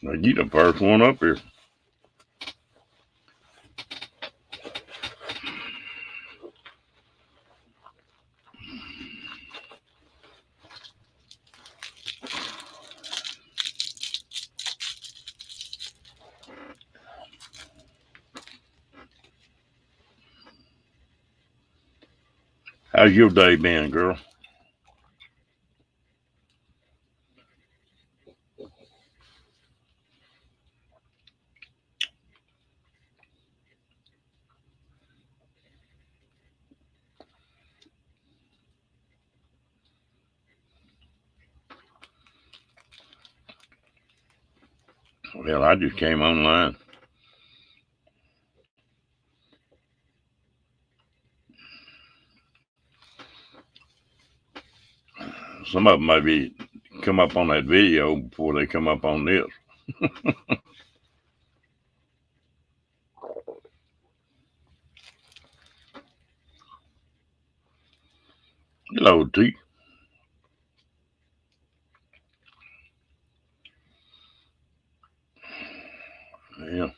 Now you the first one up here. How's your day been, girl? Well, I just came online. Some of them might be come up on that video before they come up on this. Hello, T. Yeah.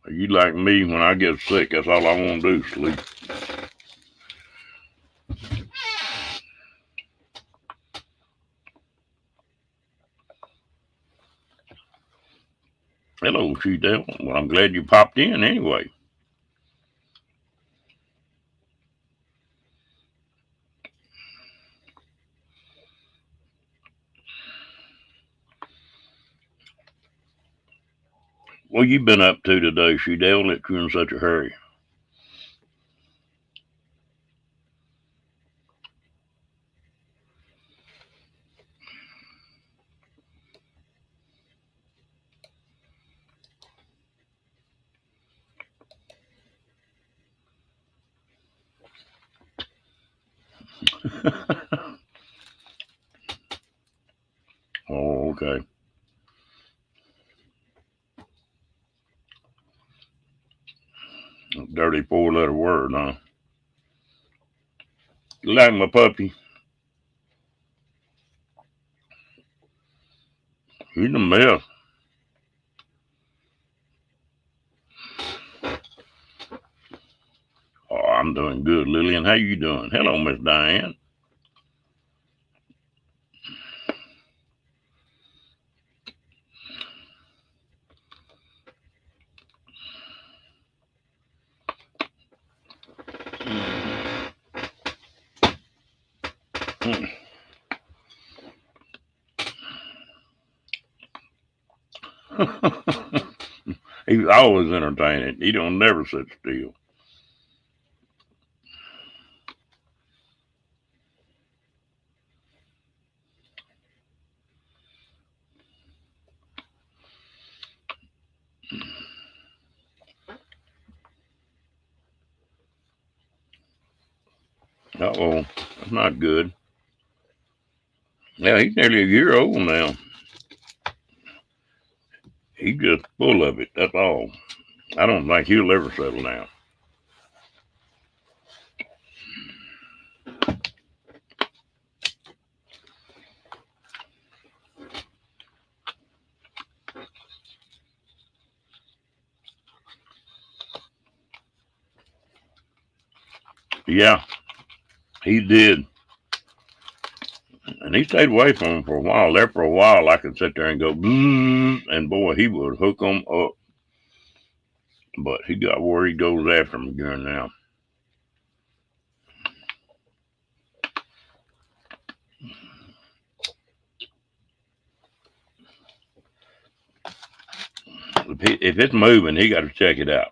You like me, when I get sick, that's all I want to do, sleep. Hello, She-Devil. Well, I'm glad you popped in anyway. What you been up to today, She-Devil, that you're in such a hurry? Oh, okay. Dirty four-letter word, huh? You like my puppy? He's a mess. Oh, I'm doing good, Lillian. How you doing? Hello, Miss Diane. He's always entertaining. He don't never sit still. Uh-oh, that's not good. Yeah, he's nearly a year old now. He's just full of it, that's all. I don't think he'll ever settle down. Yeah, he did. And he stayed away from him for a while. There for a while, I could sit there and go, and boy, he would hook them up. But he got where he goes after him again now. If it's moving, he got to check it out.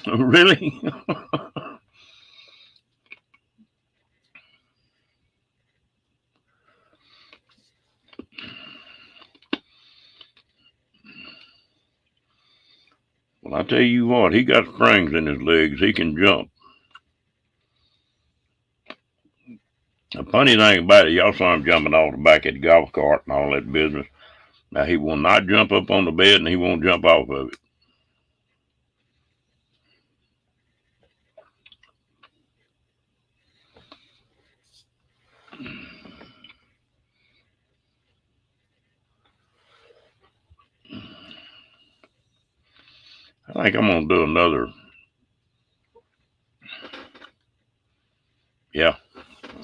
Really? Well, I tell you what, he got springs in his legs. He can jump. The funny thing about it, y'all saw him jumping off the back of the golf cart and all that business. Now, he will not jump up on the bed and he won't jump off of it. I think I'm gonna do another. Yeah,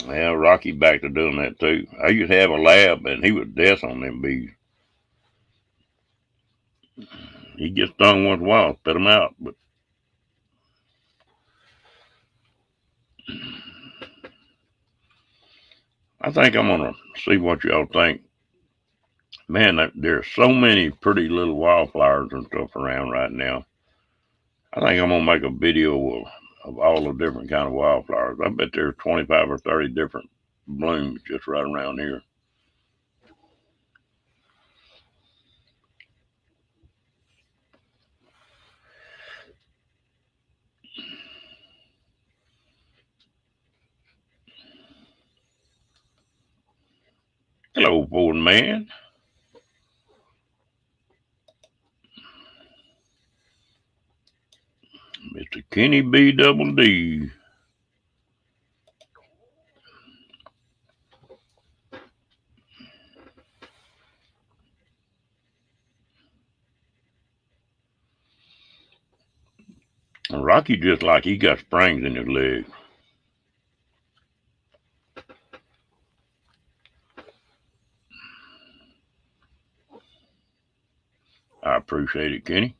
yeah. Rocky back to doing that too. I used to have a lab, and he was death on them bees. He gets stung once in a while, spit them out. But I think I'm gonna see what y'all think. Man, there's so many pretty little wildflowers and stuff around right now. I think I'm gonna make a video of all the different kind of wildflowers. I bet there's 25 or 30 different blooms just right around here. Hello, Ford man. Mr. Kenny B. Double D. And Rocky just like he got springs in his legs. I appreciate it, Kenny.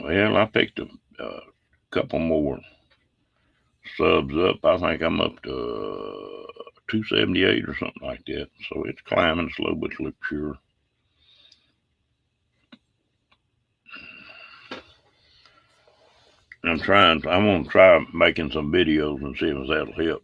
Well, I picked a couple more subs up. I think I'm up to 278 or something like that. So it's climbing slow but sure. I'm gonna try making some videos and see if that'll help.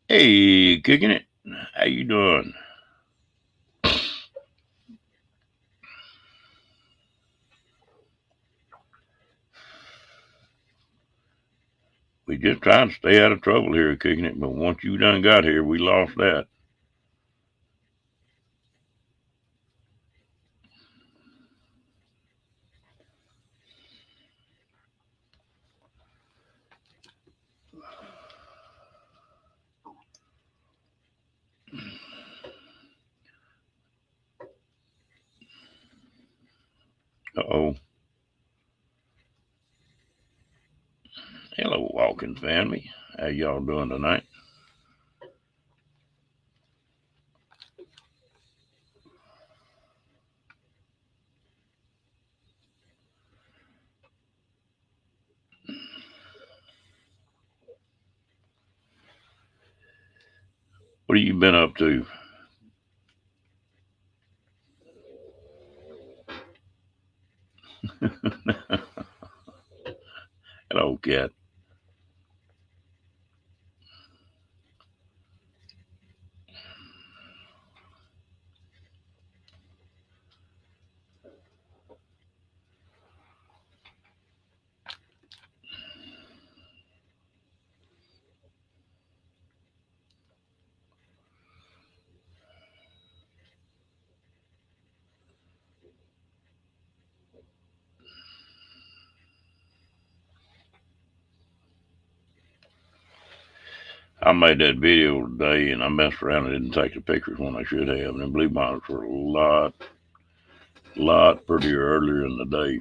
Hey, kicking it. How you doing? We just trying to stay out of trouble here, kicking it. But once you done got here, we lost that. Uh-oh. Hello, Walking family. How y'all doing tonight? What have you been up to? Hello, cat. I made that video today and I messed around and didn't take the pictures when I should have. And the blue bonnet were a lot prettier earlier in the day.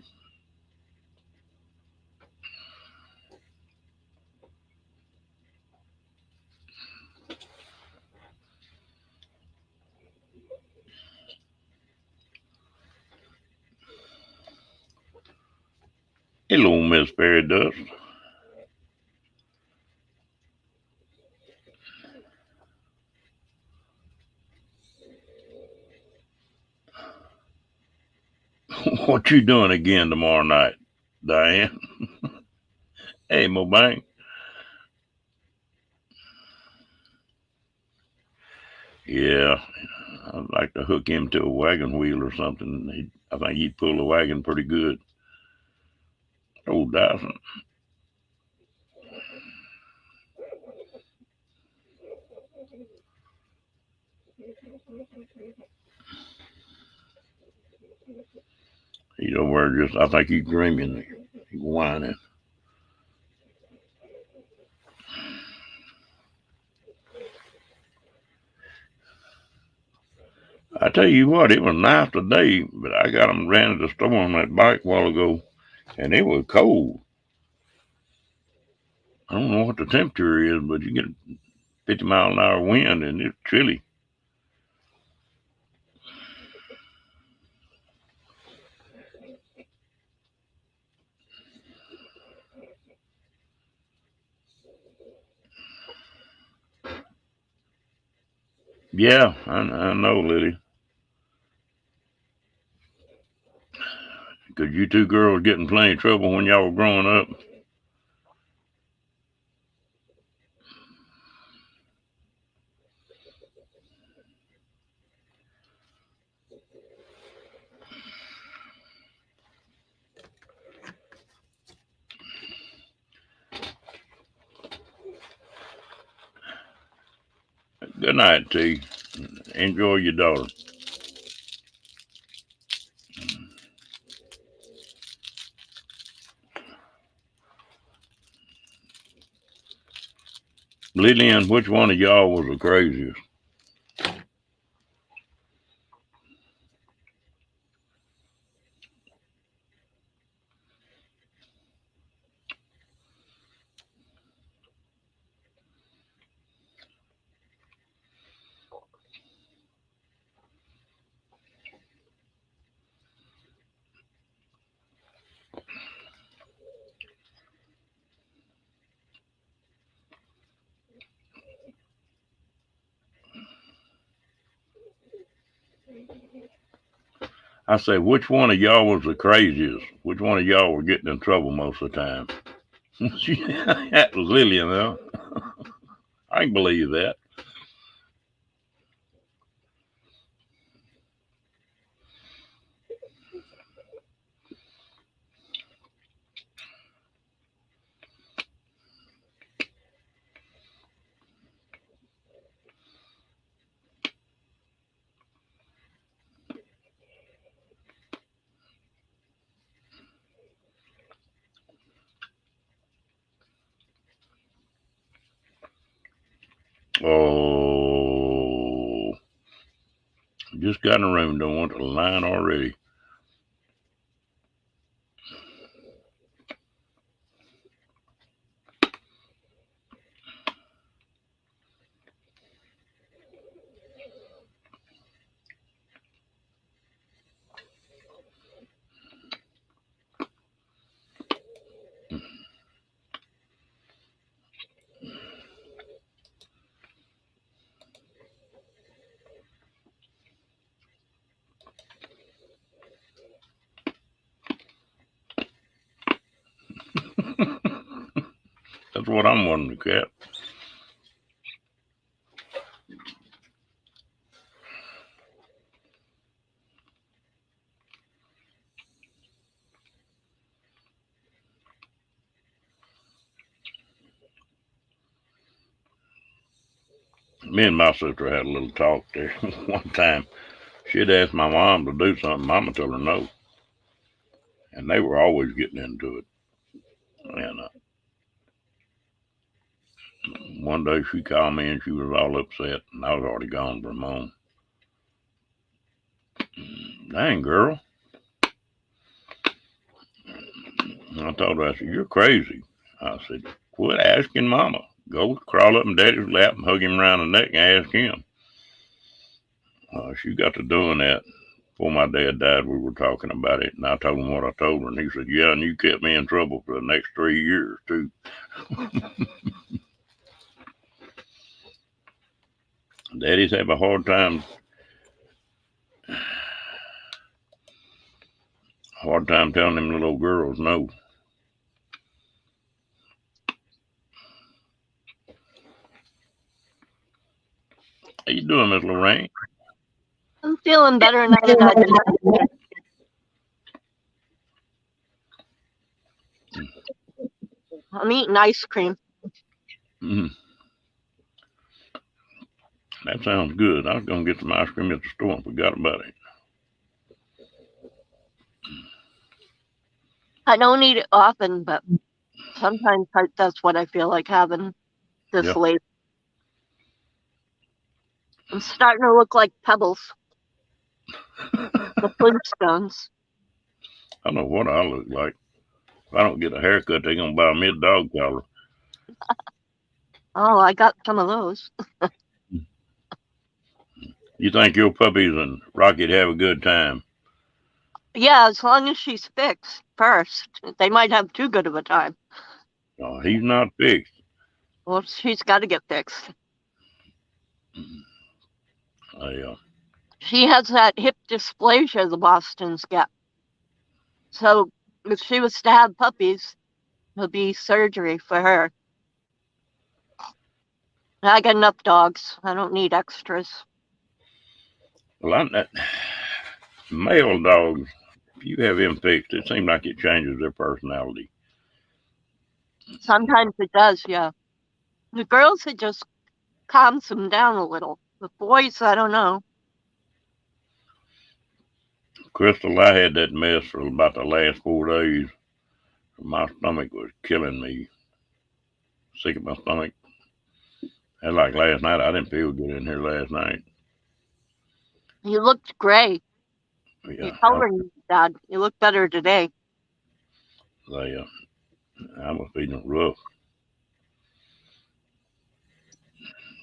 Hello, Miss Fairy Dust. What you doing again tomorrow night, Diane? Hey, Mobang. Yeah, I'd like to hook him to a wagon wheel or something. I think he'd pull the wagon pretty good. Old Dyson. He's over there just, I think he's dreaming. He's whining. I tell you what, it was nice today, but I got him ran to the store on that bike a while ago, and it was cold. I don't know what the temperature is, but you get a 50-mile-an-hour wind, and it's chilly. Yeah, I know, Lily. Because you two girls get in plenty of trouble when y'all were growing up. Good night, T. Enjoy your daughter. Lillian, which one of y'all was the craziest? I say, which one of y'all was the craziest? Which one of y'all were getting in trouble most of the time? That was Lillian, though. I can believe that. Oh, just got in the room. Don't want the line already. That's what I'm wondering, Cat. Me and my sister had a little talk there one time. She'd asked my mom to do something. Mama told her no, and they were always getting into it. And one day she called me and she was all upset, and I was already gone from home. Dang, girl. And I told her, I said, you're crazy. I said, quit asking Mama. Go crawl up in Daddy's lap and hug him around the neck and ask him. She got to doing that. Before my dad died, we were talking about it, and I told him what I told her, and he said, yeah, and you kept me in trouble for the next 3 years, too. Daddies have a hard time telling them little girls no. How you doing, Miss Lorraine? I'm feeling better now that I've been. I'm eating ice cream. Mm, that sounds good. I was gonna get some ice cream at the store and forgot about it. I don't eat it often, but sometimes that's what I feel like having this Yeah, late. I'm starting to look like Pebbles, the Flintstones. I know what I look like. If I don't get a haircut, they're gonna buy me a dog collar. Oh, I got some of those. You think your puppies and Rocky'd have a good time? Yeah, as long as she's fixed first. They might have too good of a time. No, he's not fixed. Well, she's got to get fixed. I, She has that hip dysplasia the Bostons get. So if she was to have puppies, it'll be surgery for her. I got enough dogs. I don't need extras. well, male dogs. If you have them fixed, it seems like it changes their personality. Sometimes it does, yeah. The girls, it just calms them down a little. The boys, I don't know. Crystal, I had that mess for about the last 4 days. My stomach was killing me. Sick of my stomach. And like last night, I didn't feel good in here last night. You looked gray. Your Yeah, coloring, Dad. You look better today. they, I was feeling rough,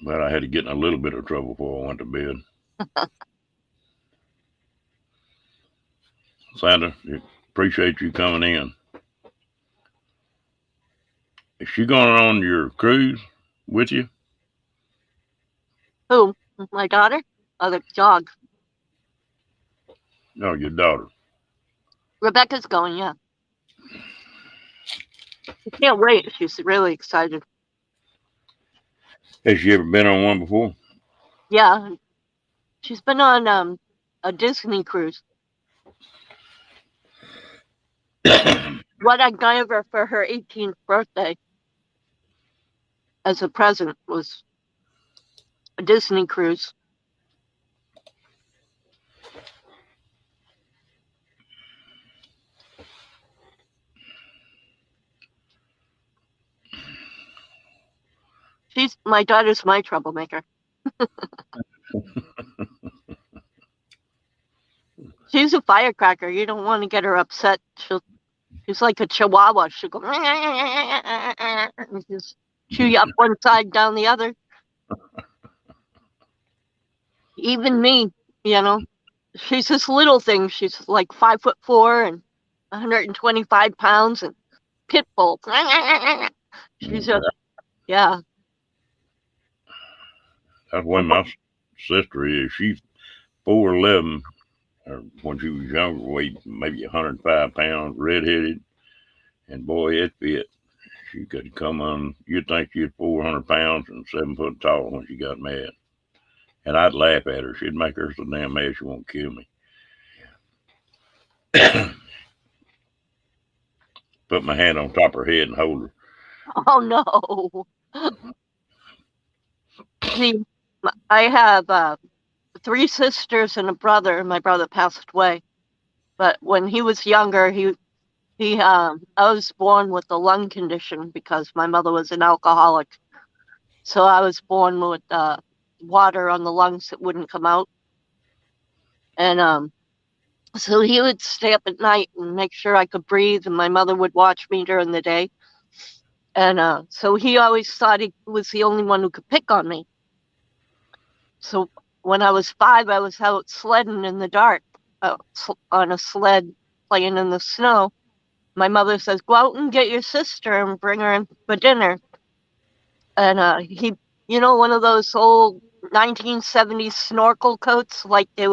but I had to get in a little bit of trouble before I went to bed. Sandra, appreciate you coming in. Is she going on your cruise with you? Who? My daughter? Oh, the dog. No, your daughter. Rebecca's going, yeah. I can't wait. She's really excited. Has she ever been on one before? Yeah, she's been on a Disney cruise. What I gave her for her 18th birthday as a present was a Disney cruise. She's my daughter's my troublemaker. She's a firecracker. You don't want to get her upset. She's like a chihuahua. She'll go and just chew you up one side, down the other. Even me, you know. She's this little thing. She's like 5'4" and 125 pounds and pit bull. She's just yeah. That's when my sister is. She's 4'11", or when she was younger, weighed maybe 105 pounds, redheaded, and boy, it fit. She could come on. You'd think she was 400 pounds and 7 foot tall when she got mad. And I'd laugh at her. She'd make her so damn mad she won't kill me. Put my hand on top of her head and hold her. Oh no. See, I have three sisters and a brother. My brother passed away, but when he was younger, he I was born with a lung condition because my mother was an alcoholic. So I was born with water on the lungs that wouldn't come out, and so he would stay up at night and make sure I could breathe, and my mother would watch me during the day. And so he always thought he was the only one who could pick on me. So when I was 5, I was out sledding in the dark on a sled playing in the snow. My mother says, "Go out and get your sister and bring her in for dinner." And he, one of those old 1970s snorkel coats, like they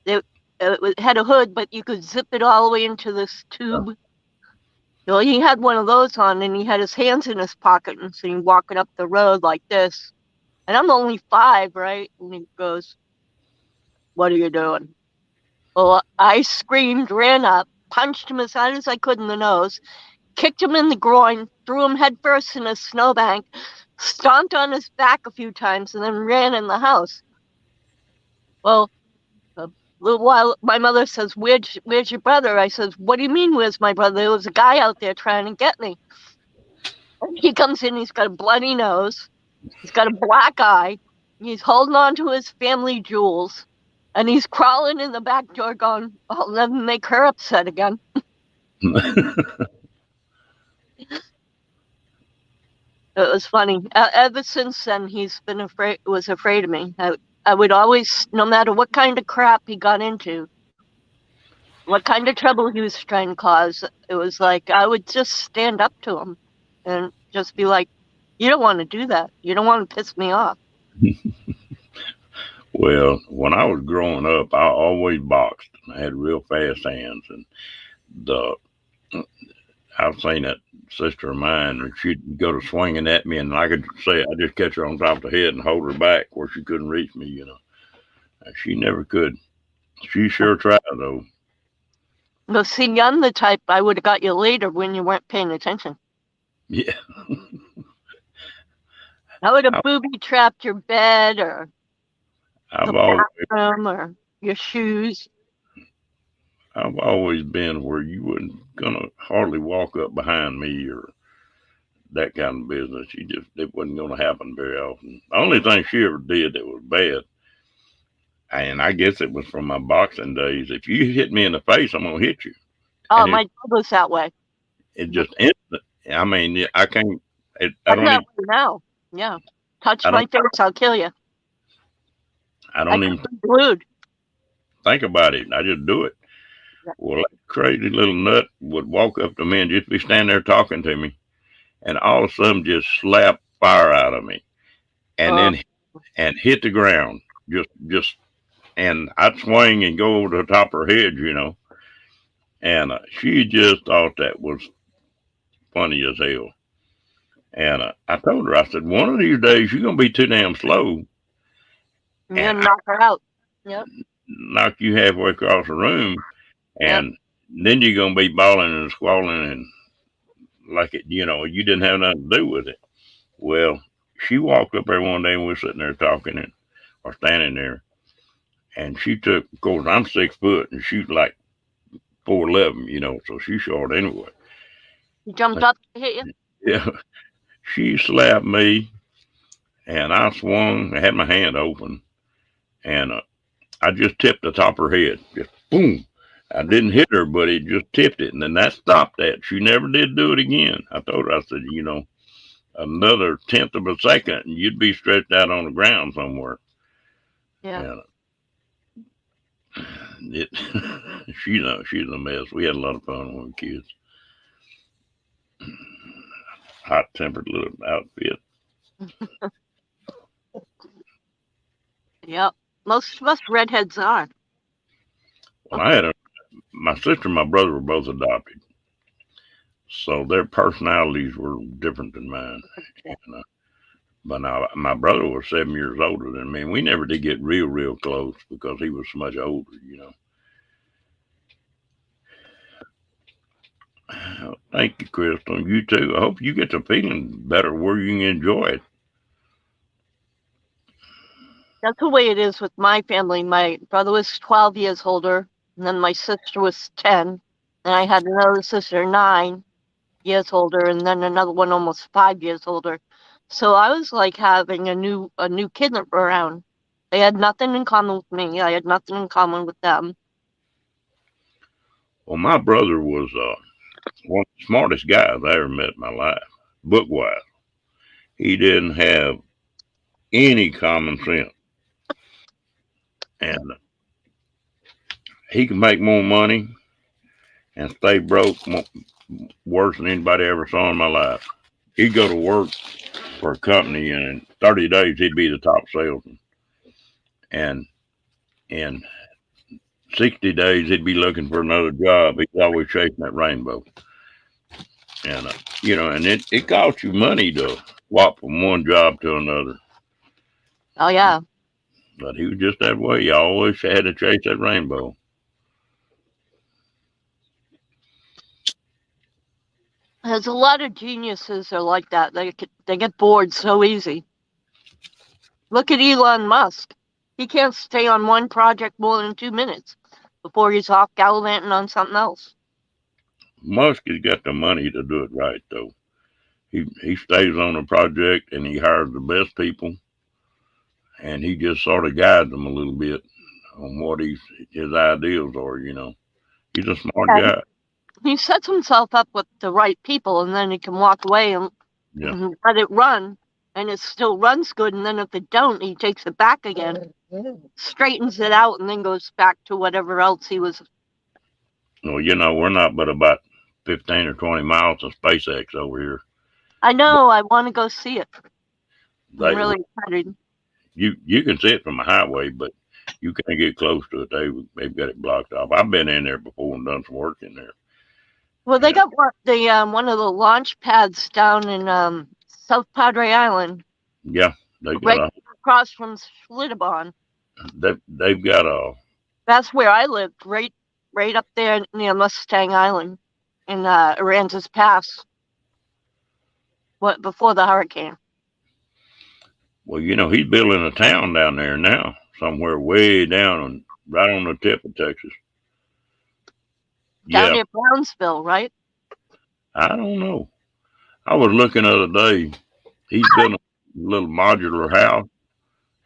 it had a hood, but you could zip it all the way into this tube. Well, he had one of those on, and he had his hands in his pocket, and so he walking up the road like this. And I'm only 5, right? And he goes, "What are you doing?" Well, I screamed, ran up, punched him as hard as I could in the nose, kicked him in the groin, threw him headfirst in a snowbank, stomped on his back a few times, and then ran in the house. Well, a little while, my mother says, "Where's your brother?" I says, "What do you mean, where's my brother? There was a guy out there trying to get me." And he comes in, he's got a bloody nose, he's got a black eye, he's holding on to his family jewels, and he's crawling in the back door going, "I'll never make her upset again." It was funny. Ever since then, he's been afraid of me. I would always, no matter what kind of crap he got into, what kind of trouble he was trying to cause, it was like I would just stand up to him and just be like, "You don't want to do that. You don't want to piss me off." Well, when I was growing up, I always boxed. I had real fast hands, and the I've seen that sister of mine, and she'd go to swinging at me, and I could say I just catch her on top of the head and hold her back where she couldn't reach me. And she never could. She sure tried though. No, see, I'm the type I would have got you later when you weren't paying attention. Yeah, I would have I, booby trapped your bed or I've the always bathroom or your shoes. I've always been where you wasn't gonna hardly walk up behind me or that kind of business. It wasn't gonna happen very often. The only thing she ever did that was bad, and I guess it was from my boxing days. If you hit me in the face, I'm gonna hit you, Oh, and my dad was that way. it just instant. I mean, I can't. I I'm don't that even. way now. Yeah. Touch I my don't. face, I'll kill you. I I don't could even be glued. think about it. I just do it. Well, that crazy little nut would walk up to me and just be standing there talking to me, and all of a sudden just slap fire out of me, and Uh, then and hit the ground. Just and I'd swing and go over the top of her head. And she just thought that was funny as hell. And I told her, I said, one of these days you're gonna be too damn slow, and and then I knock her out. Yep. knock you halfway across the room, Yep. and then you're gonna be bawling and squalling and like you didn't have nothing to do with it. Well, she walked up there one day and we were sitting there talking and or standing there, and she took. Of course, I'm 6 foot and she's like 4'11", so she's short anyway. He jumped But up to hit you. yeah, she slapped me, and I swung. I had my hand open, and I just tipped the top of her head. Just boom. I didn't hit her, but it just tipped it, and then that stopped that. She never did do it again. I told her, I said, another tenth of a second, and you'd be stretched out on the ground somewhere. Yeah. And it, she's a mess. We had a lot of fun when we were kids. Hot tempered little outfit. Yep. Most of us redheads are. Well, my sister and my brother were both adopted, so their personalities were different than mine. And, but now my brother was 7 years older than me, and we never did get real close because he was so much older. Thank you, Crystal. You too. I hope you get to feeling better where you can enjoy it. That's the way it is with my family. My brother was 12 years older, and then my sister was 10, and I had another sister 9 years older, and then another one almost 5 years older. So I was like having a new kid around. They had nothing in common with me. I had nothing in common with them. Well, my brother was one of the smartest guys I ever met in my life, book wise. He didn't have any common sense, and he could make more money and stay broke worse than anybody ever saw in my life. He'd go to work for a company, and in 30 days, he'd be the top salesman. And in 60 days, he'd be looking for another job. He's always chasing that rainbow. And it costs you money to swap from one job to another. Oh, yeah. But he was just that way. He always had to chase that rainbow. There's a lot of geniuses are like that. They get bored so easy. Look at Elon Musk. He can't stay on one project more than 2 minutes before he's off gallivanting on something else. Musk has got the money to do it right, though. He stays on a project and he hires the best people, and he just sort of guides them a little bit on what his ideals are. He's a smart And guy. he sets himself up with the right people, and then he can walk away Yeah. and let it run, and it still runs good. And then if it don't, he takes it back again, straightens it out, and then goes back to whatever else he was. Well, we're not but about 15 or 20 miles of SpaceX over here. I But know. I want to go see it. I'm they really excited. you can see it from a highway, but you can't get close to it. They've got it blocked off. I've been in there before and done some work in there. Well, they And got one of the launch pads down in South Padre Island, yeah, they got right a across from Schlitterbahn. they've got a That's where I lived, right up there near Mustang Island in Aransas Pass. What before the hurricane? well, he's building a town down there now, somewhere way down right on the tip of Texas. Down Yeah, near Brownsville, right? I don't know. I was looking the other day. He's building a little modular house,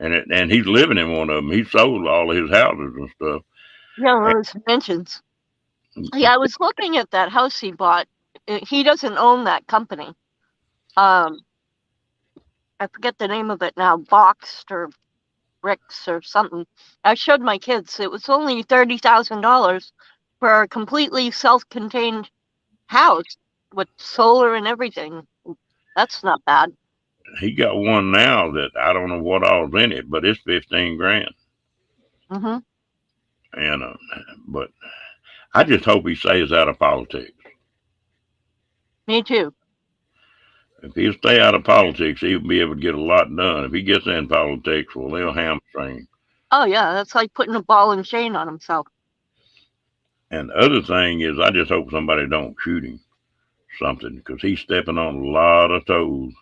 and he's living in one of them. He sold all of his houses and stuff. Yeah, And those mentions. Yeah, I was looking at that house he bought. He doesn't own that company. Um, I forget the name of it now, Boxed or Bricks or something. I showed my kids. It was only $30,000 for a completely self-contained house with solar and everything. That's not bad. he got one now that I don't know what all's in it, but it's 15 grand. Hmm. And but I just hope he stays out of politics. Me too. If he'll stay out of politics, he'll be able to get a lot done. If he gets in politics, well, they'll hamstring. Oh yeah, that's like putting a ball and chain on himself. And the other thing is, I just hope somebody don't shoot him something because he's stepping on a lot of toes.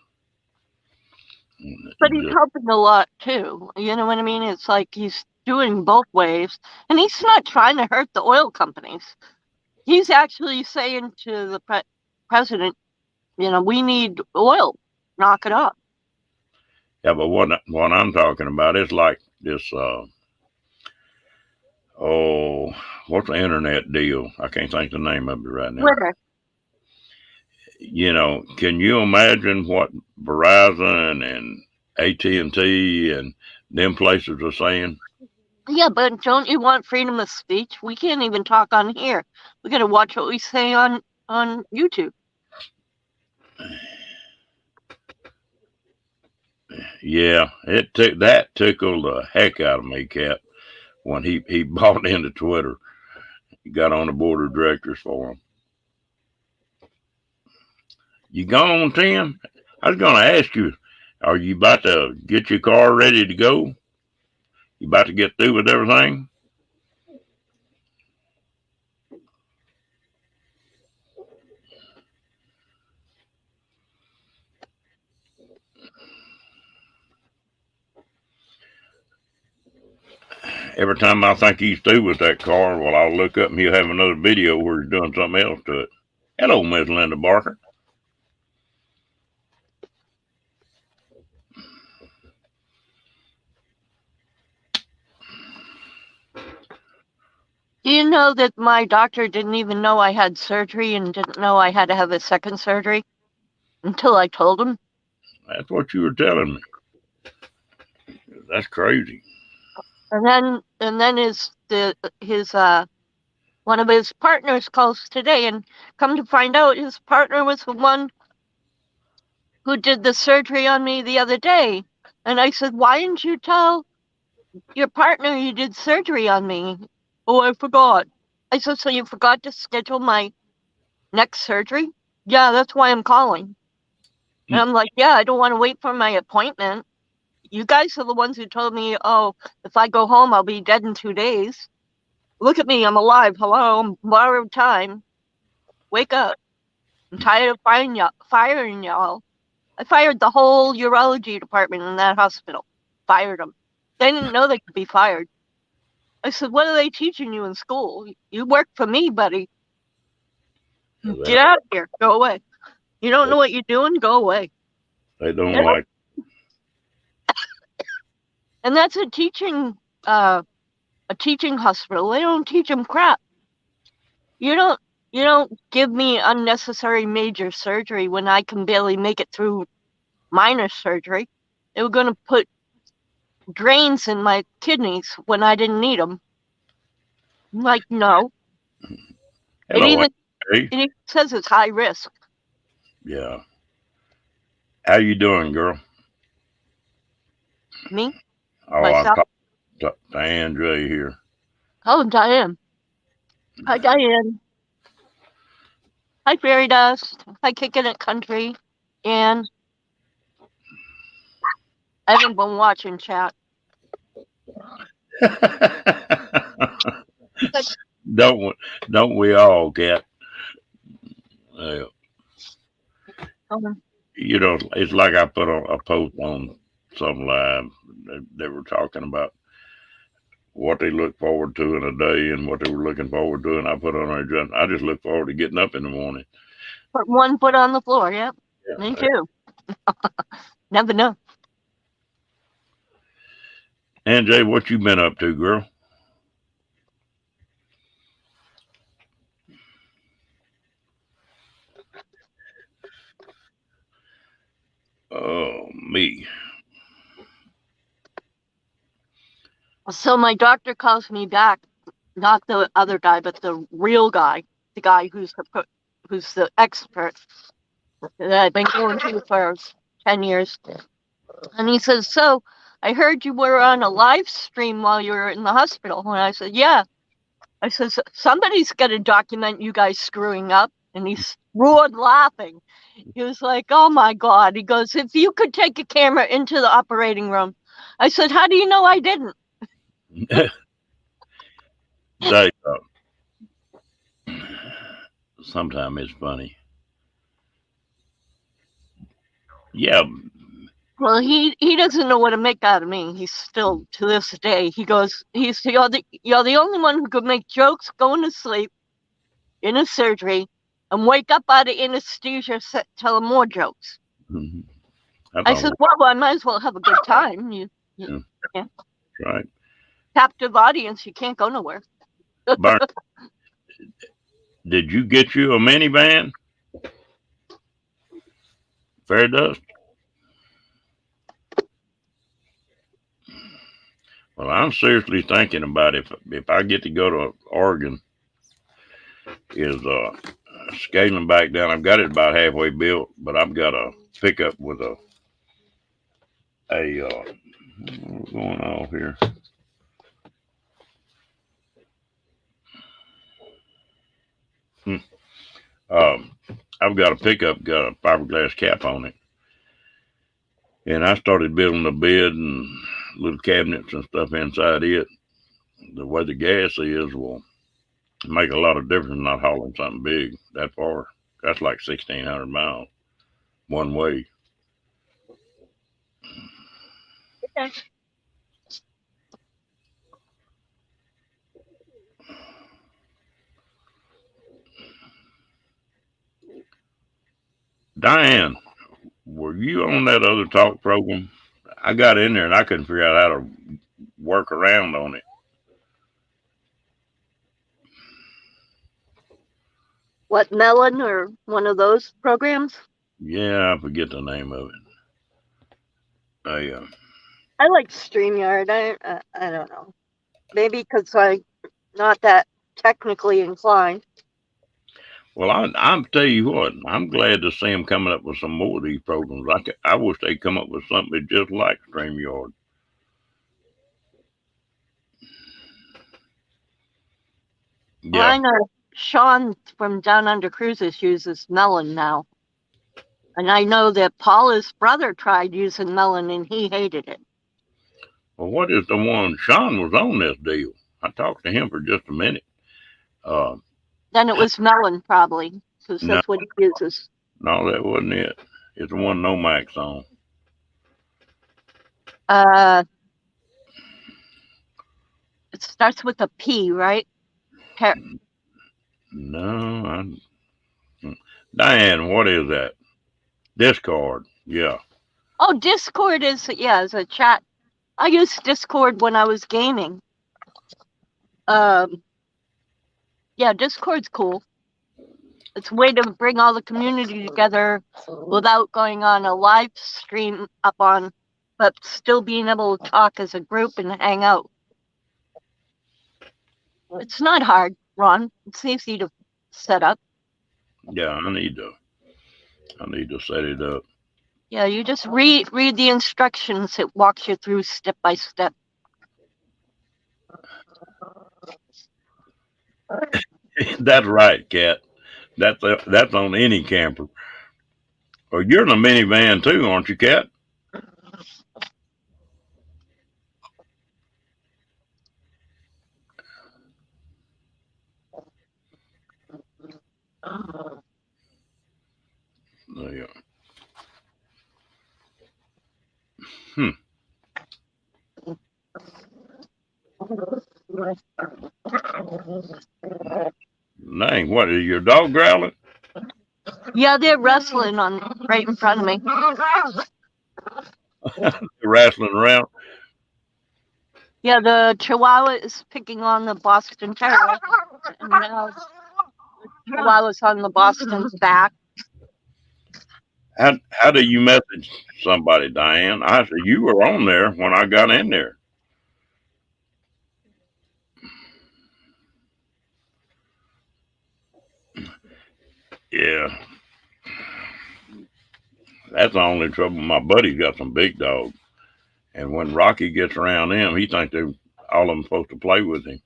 But he's Just, helping a lot too. You know what I mean? It's like he's doing both ways, and he's not trying to hurt the oil companies. He's actually saying to the president, we need oil. Knock it off. yeah, but what I'm talking about is like this. Oh, what's the internet deal? I can't think the name of it right now. Twitter. Can you imagine what Verizon and AT&T and them places are saying? Yeah, but don't you want freedom of speech? We can't even talk on here. We got to watch what we say on YouTube. Yeah, that tickled the heck out of me, Cap, when he bought into Twitter. He got on the board of directors for him. You gone, Tim? I was going to ask you, are you about to get your car ready to go? You about to get through with everything? Every time I think he's through with that car, well, I'll look up and he'll have another video where he's doing something else to it. Hello, Miss Linda Barker. Do you know that my doctor didn't even know I had surgery and didn't know I had to have a second surgery until I told him? That's what you were telling me. That's crazy. And then his one of his partners calls today, and come to find out his partner was the one who did the surgery on me the other day. And I said, "Why didn't you tell your partner you did surgery on me?" "Oh, I forgot." I said, "So you forgot to schedule my next surgery?" "Yeah, that's why I'm calling." And I'm like, "Yeah, I don't want to wait for my appointment." You guys are the ones who told me, oh, if I go home, I'll be dead in 2 days. Look at me, I'm alive. Hello, I'm borrowed time. Wake up. I'm tired of firing y'all. I fired the whole urology department in that hospital. Fired them. They didn't know they could be fired. I said, what are they teaching you in school? You work for me, buddy. They Get out of here. Go away. You don't know what you're doing? Go away. they don't Yeah. like. And that's uh, a teaching hospital. They don't teach them crap. You don't you don't give me unnecessary major surgery when I can barely make it through minor surgery. They were going to put drains in my kidneys when I didn't need them. I'm like, no. It Hello, even Angie. it even says it's high risk. Yeah. How you doing, girl? Me, Oh, I'm myself. talking to Andre here. Oh, Diane. Hi, Diane. Hi, Fairy Dust. Hi, Kicking It Country. And I haven't been watching chat. But, don't we, don't we all, Cat? Uh, um, it's like I put a post on some live. They were talking about what they look forward to in a day and what they were looking forward to, and I put on there. I just look forward to getting up in the morning. put one foot on the floor. Yep. Me Yeah. too. Never know. Angie, what you been up to, girl? Oh, me. So my doctor calls me back, not the other guy, but the real guy, the guy who's the expert that I've been going to for 10 years. And he says, "So I heard you were on a live stream while you were in the hospital." And I said, "Yeah." I said, "Somebody's got to document you guys screwing up." And he roared laughing. He was like, "Oh my God." He goes, "If you could take a camera into the operating room." I said, "How do you know I didn't?" They, sometimes it's funny. Yeah. Well, he doesn't know what to make out of me. He's still to this day. He goes, you're the only one who could make jokes going to sleep in a surgery and wake up out of anesthesia telling more jokes. Mhm. I I thought, said, well, I might as well have a good time. You yeah, yeah, right. captive audience. You can't go nowhere. Barney, did you get you a minivan? Fair dust. Well, I'm seriously thinking about if I get to go to Oregon, is scaling back down. I've got it about halfway built, but I've got a pickup with a what's going on here? Hmm. Um, I've got a pickup, got a fiberglass cap on it, and I started building a bed and little cabinets and stuff inside it. The way the gas is will make a lot of difference not hauling something big that far. That's like 1,600 miles one way. Okay. Diane, were you on that other talk program? I got in there and I couldn't figure out how to work around on it. What, Melon or one of those programs? Yeah, I forget the name of it. I, I like StreamYard. I don't know. Maybe because I'm not that technically inclined. well, I'm tell you what, I'm glad to see them coming up with some more of these programs. I wish they'd come up with something just like StreamYard. Well, Yeah. I know Sean from Down Under Cruises uses Melon now. And I know that Paula's brother tried using Melon and he hated it. Well, what is the one? Sean was on this deal. I talked to him for just a minute. Uh, Then it was melon, probably, because no, that's what he uses. no, that wasn't it. It's the one Nomax on. Uh, it starts with a P, right? No, Diane, what is that? Discord. Yeah. Oh, Discord is a chat. I used Discord when I was gaming. Um, yeah, Discord's cool. It's a way to bring all the community together without going on a live stream up on, but still being able to talk as a group and hang out. It's not hard, Ron. It's easy to set up. Yeah, I need to set it up. Yeah, you just read the instructions. It walks you through step by step. That's right, Cat. That's on any camper. Well, you're in a minivan too, aren't you, Cat? Yeah. Hmm. Dang, what is your dog growling? Yeah, they're wrestling on right in front of me. Wrestling around? Yeah, the Chihuahua is picking on the Boston Terrier, and now the Chihuahua's on the Boston's back. How do you message somebody, Diane? I said you were on there when I got in there. Yeah, that's the only trouble. My buddy's got some big dogs, and when Rocky gets around them, he thinks they all of them supposed to play with him,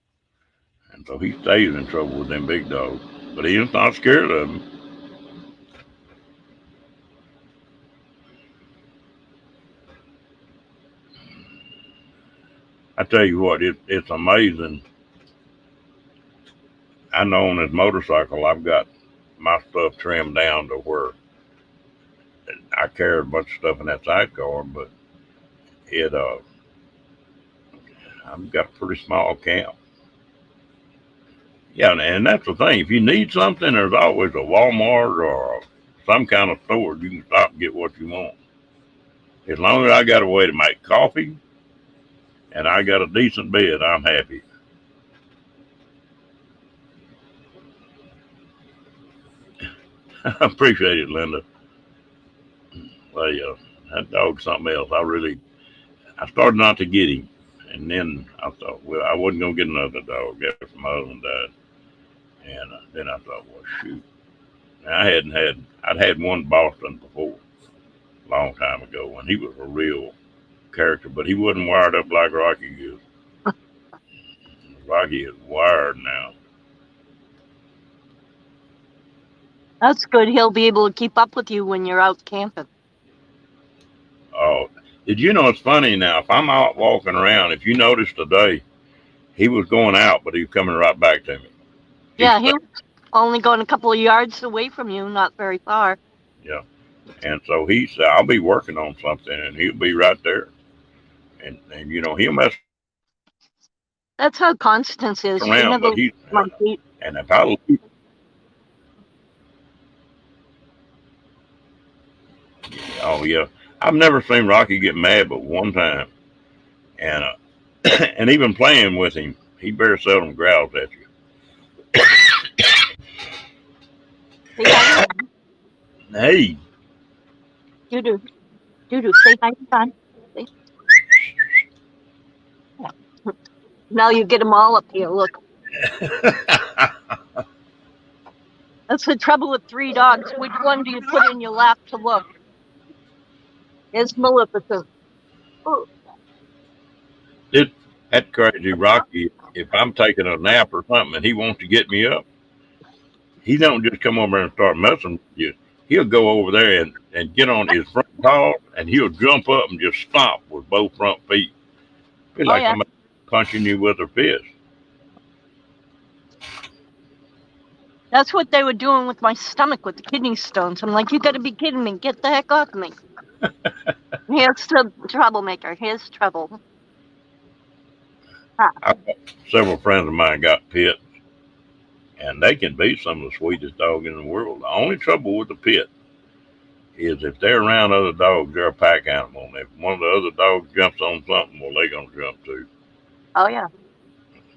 and so he stays in trouble with them big dogs. But he's not scared of them. I tell you what, it's amazing. I know on this motorcycle, I've got my stuff trimmed down to where I carry a bunch of stuff in that sidecar, but it I've got a pretty small camp. Yeah, and that's the thing. If you need something, there's always a Walmart or some kind of store you can stop and get what you want. As long as I got a way to make coffee and I got a decent bed, I'm happy. I appreciate it, Linda. Well, that dog's something else. I started not to get him, and then I thought, well, I wasn't gonna get another dog after my husband died, and then I thought, well, shoot, I'd had one Boston before, a long time ago, and he was a real character, but he wasn't wired up like Rocky is. Rocky is wired now. That's good. He'll be able to keep up with you when you're out camping. Oh, did you know it's funny now? If I'm out walking around, if you notice today, he was going out, but he was coming right back to me. Yeah, he was only going a couple of yards away from you, not very far. Yeah, and so he said, "I'll be working on something," and he'll be right there. And he'll mess That's how Constance is. She around, never but leaves he my feet. and if I leave, oh yeah, I've never seen Rocky get mad but one time, and and even playing with him, he very seldom growls at you. Say hi, Hey, Dudu. Dudu, say hi, son. Say- Now you get them all up here. Look, that's the trouble with 3 dogs. Which one do you put in your lap to look? It's Maleficent. Oh, it that crazy Rocky. If I'm taking a nap or something and he wants to get me up, he don't just come over and start messing with you. He'll go over there and get on his front paws and he'll jump up and just stomp with both front feet. It's Oh like yeah. somebody punching you with a fist. That's what they were doing with my stomach with the kidney stones. I'm like, you gotta be kidding me. Get the heck off me. Here's the troublemaker. Here's trouble. Ah, I, several friends of mine got pit, and they can be some of the sweetest dog in the world. The only trouble with the pit is if they're around other dogs, they're a pack animal. And if one of the other dogs jumps on something, well, they're gonna jump too. oh yeah.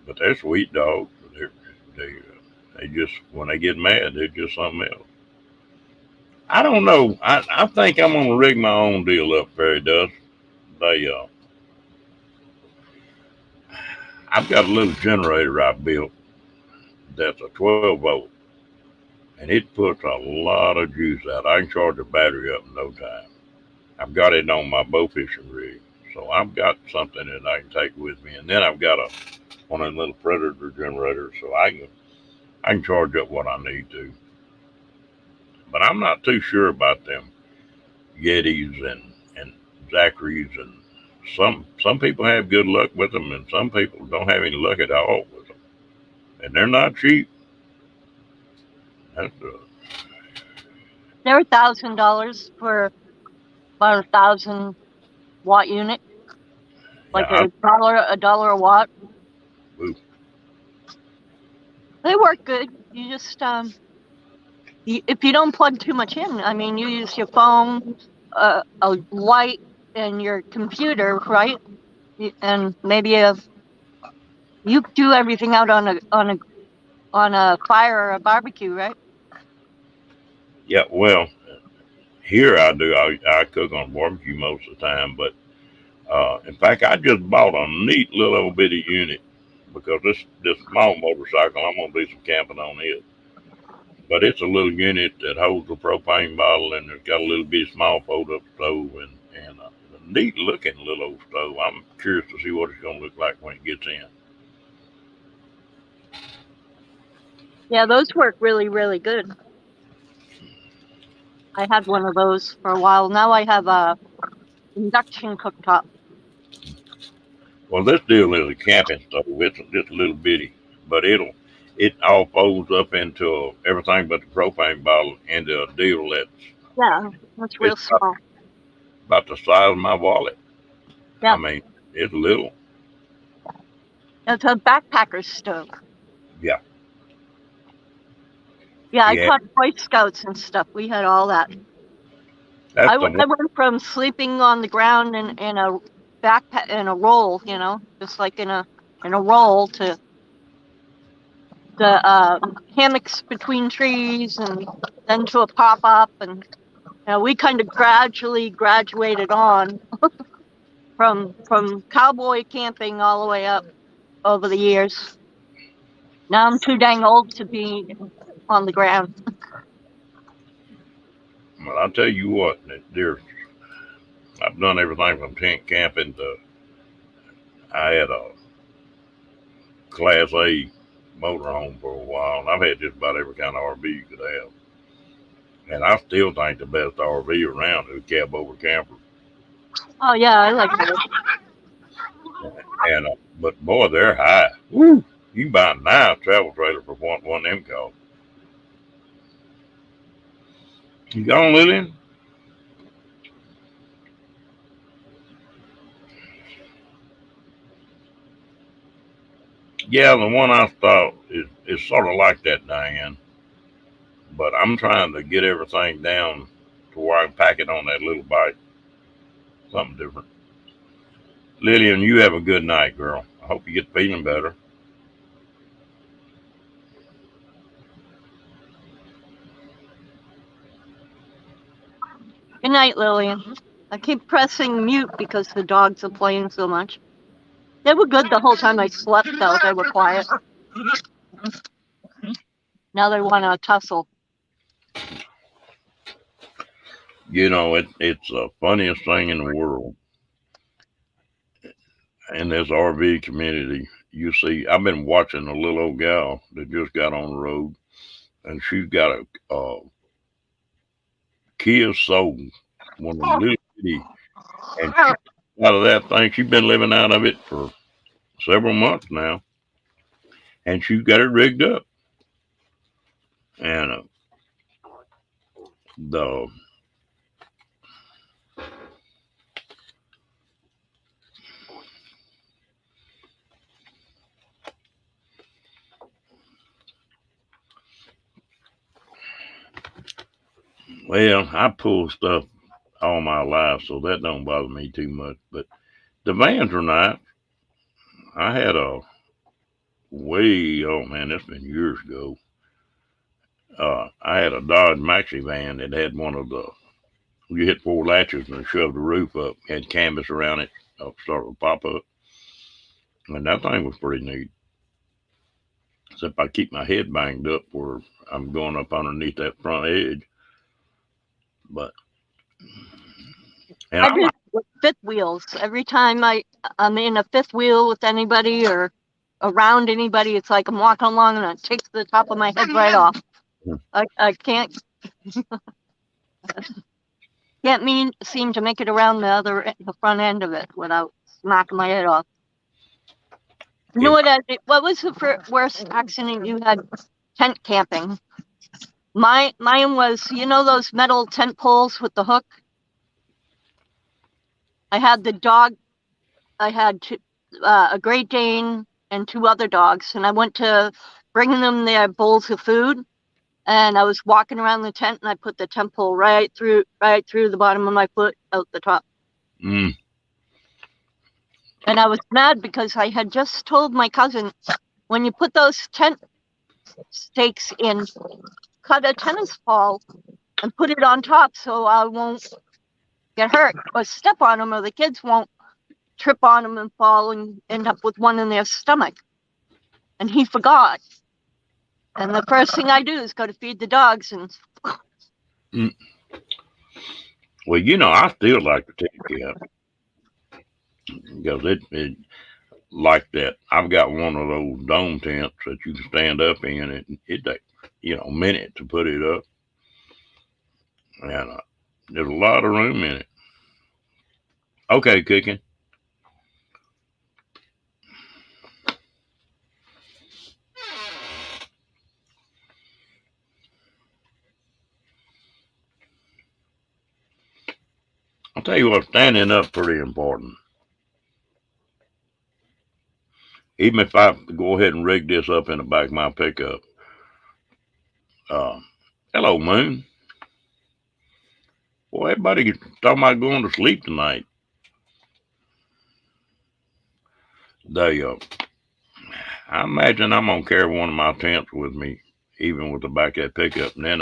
But they're sweet dogs. They just when they get mad, they're just something else. I don't know. I think I'm gonna rig my own deal up, Fairy Dust. They I've got a little generator I built that's a 12 volt, and it puts a lot of juice out. I can charge a battery up in no time. I've got it on my bow fishing rig, so I've got something that I can take with me, and then I've got a one of them little predator generators, so I can charge up what I need to. But I'm not too sure about them Yetis and Zachary's, and some people have good luck with them, and some people don't have any luck at all with them, and they're not cheap. That's They're $1,000 for about 1,000 watt unit, yeah. like a dollar a watt. Ooh, They work good. You just if you don't plug too much in, I mean, you use your phone, a light, and your computer, right? And maybe you do everything out on a fire or a barbecue, right? yeah. Well, here I do. I cook on barbecue most of the time, but in fact, I just bought a neat little old bitty unit because this small motorcycle, I'm gonna do some camping on it. But it's a little unit that holds a propane bottle, and it's got a little bitty small fold up stove, and a neat looking little old stove. I'm curious to see what it's gonna look like when it gets in. Yeah, those work really, really good. I had one of those for a while. Now I have a induction cooktop. Well, this deal is a camping stove. It's just a little bitty, but it all folds up into everything but the propane bottle into a deal that's Yeah, that's real it's small. about the size of my wallet. I Yeah, mean, it's little. it's a backpacker's stove. Yeah, Yeah, I yeah. taught Boy Scouts and stuff. We had all that. That's the I one. went from sleeping on the ground in a backpack in a roll, just like in a roll, to the hammocks between trees, and then to a pop up, and we kind of gradually graduated on from cowboy camping all the way up over the years. Now I'm too dang old to be on the ground. Well, I'll tell you what. There's I've done everything from tent camping to I had a Class A motorhome for a while, and I've had just about every kind of RV you could have. And I still think the best RV around is cab over camper. Oh yeah, I like those. And but boy, they're high. Woo! You can buy a nice travel trailer for one of them costs. You gone, Lillian? Yeah, the one I thought is sort of like that, Diane. But I'm trying to get everything down to where I can pack it on that little bike. Something different. Lillian, you have a good night, girl. I hope you get feeling better. Good night, Lillian. I keep pressing mute because the dogs are playing so much. They were good the whole time I slept, though. They were quiet. Now they want to tussle. You know, it's the funniest thing in the world. In this RV community, you see, I've been watching a little old gal that just got on the road, and she's got a Kia Soul, one of them little bitty, and out of that thing. She's been living out of it for several months now, and she's got it rigged up. And the well, I pull stuff all my life, so that don't bother me too much. But the vans are nice. I had a oh man, that's been years ago. I had a Dodge Maxi van that had one of the you hit four latches and shove the roof up, had canvas around it, sort of pop up, and that thing was pretty neat. Except I keep my head banged up where I'm going up underneath that front edge. But and I I do like that with fifth wheels. Every time I'm in a fifth wheel with anybody or around anybody, it's like I'm walking along and it takes the top of my head right off. I can't seem to make it around the front end of it without smacking my head off. You know if what? What was the worst accident you had tent camping? Mine was, those metal tent poles with the hook. I had the dog. I had a Great Dane and two other dogs, and I went to bringing them their bowls of food. And I was walking around the tent, and I put the tent pole right through the bottom of my foot out the top. mm, And I was mad because I had just told my cousin, when you put those tent stakes in, cut a tennis ball and put it on top so I won't get hurt or step on them, or the kids won't trip on them and fall and end up with one in their stomach. And he forgot. And the first thing I do is go to feed the dogs, and mm. Well, I still like to take camp because it like that. I've got one of those dome tents that you can stand up in, and it takes a minute to put it up, and there's a lot of room in it. Okay, cooking. I'll tell you what, standing up pretty important. Even if I go ahead and rig this up in the back of my pickup. Uh, Hello, Moon. Boy, everybody talking about going to sleep tonight. They, I imagine I'm gonna carry one of my tents with me, even with the back of that pickup, and then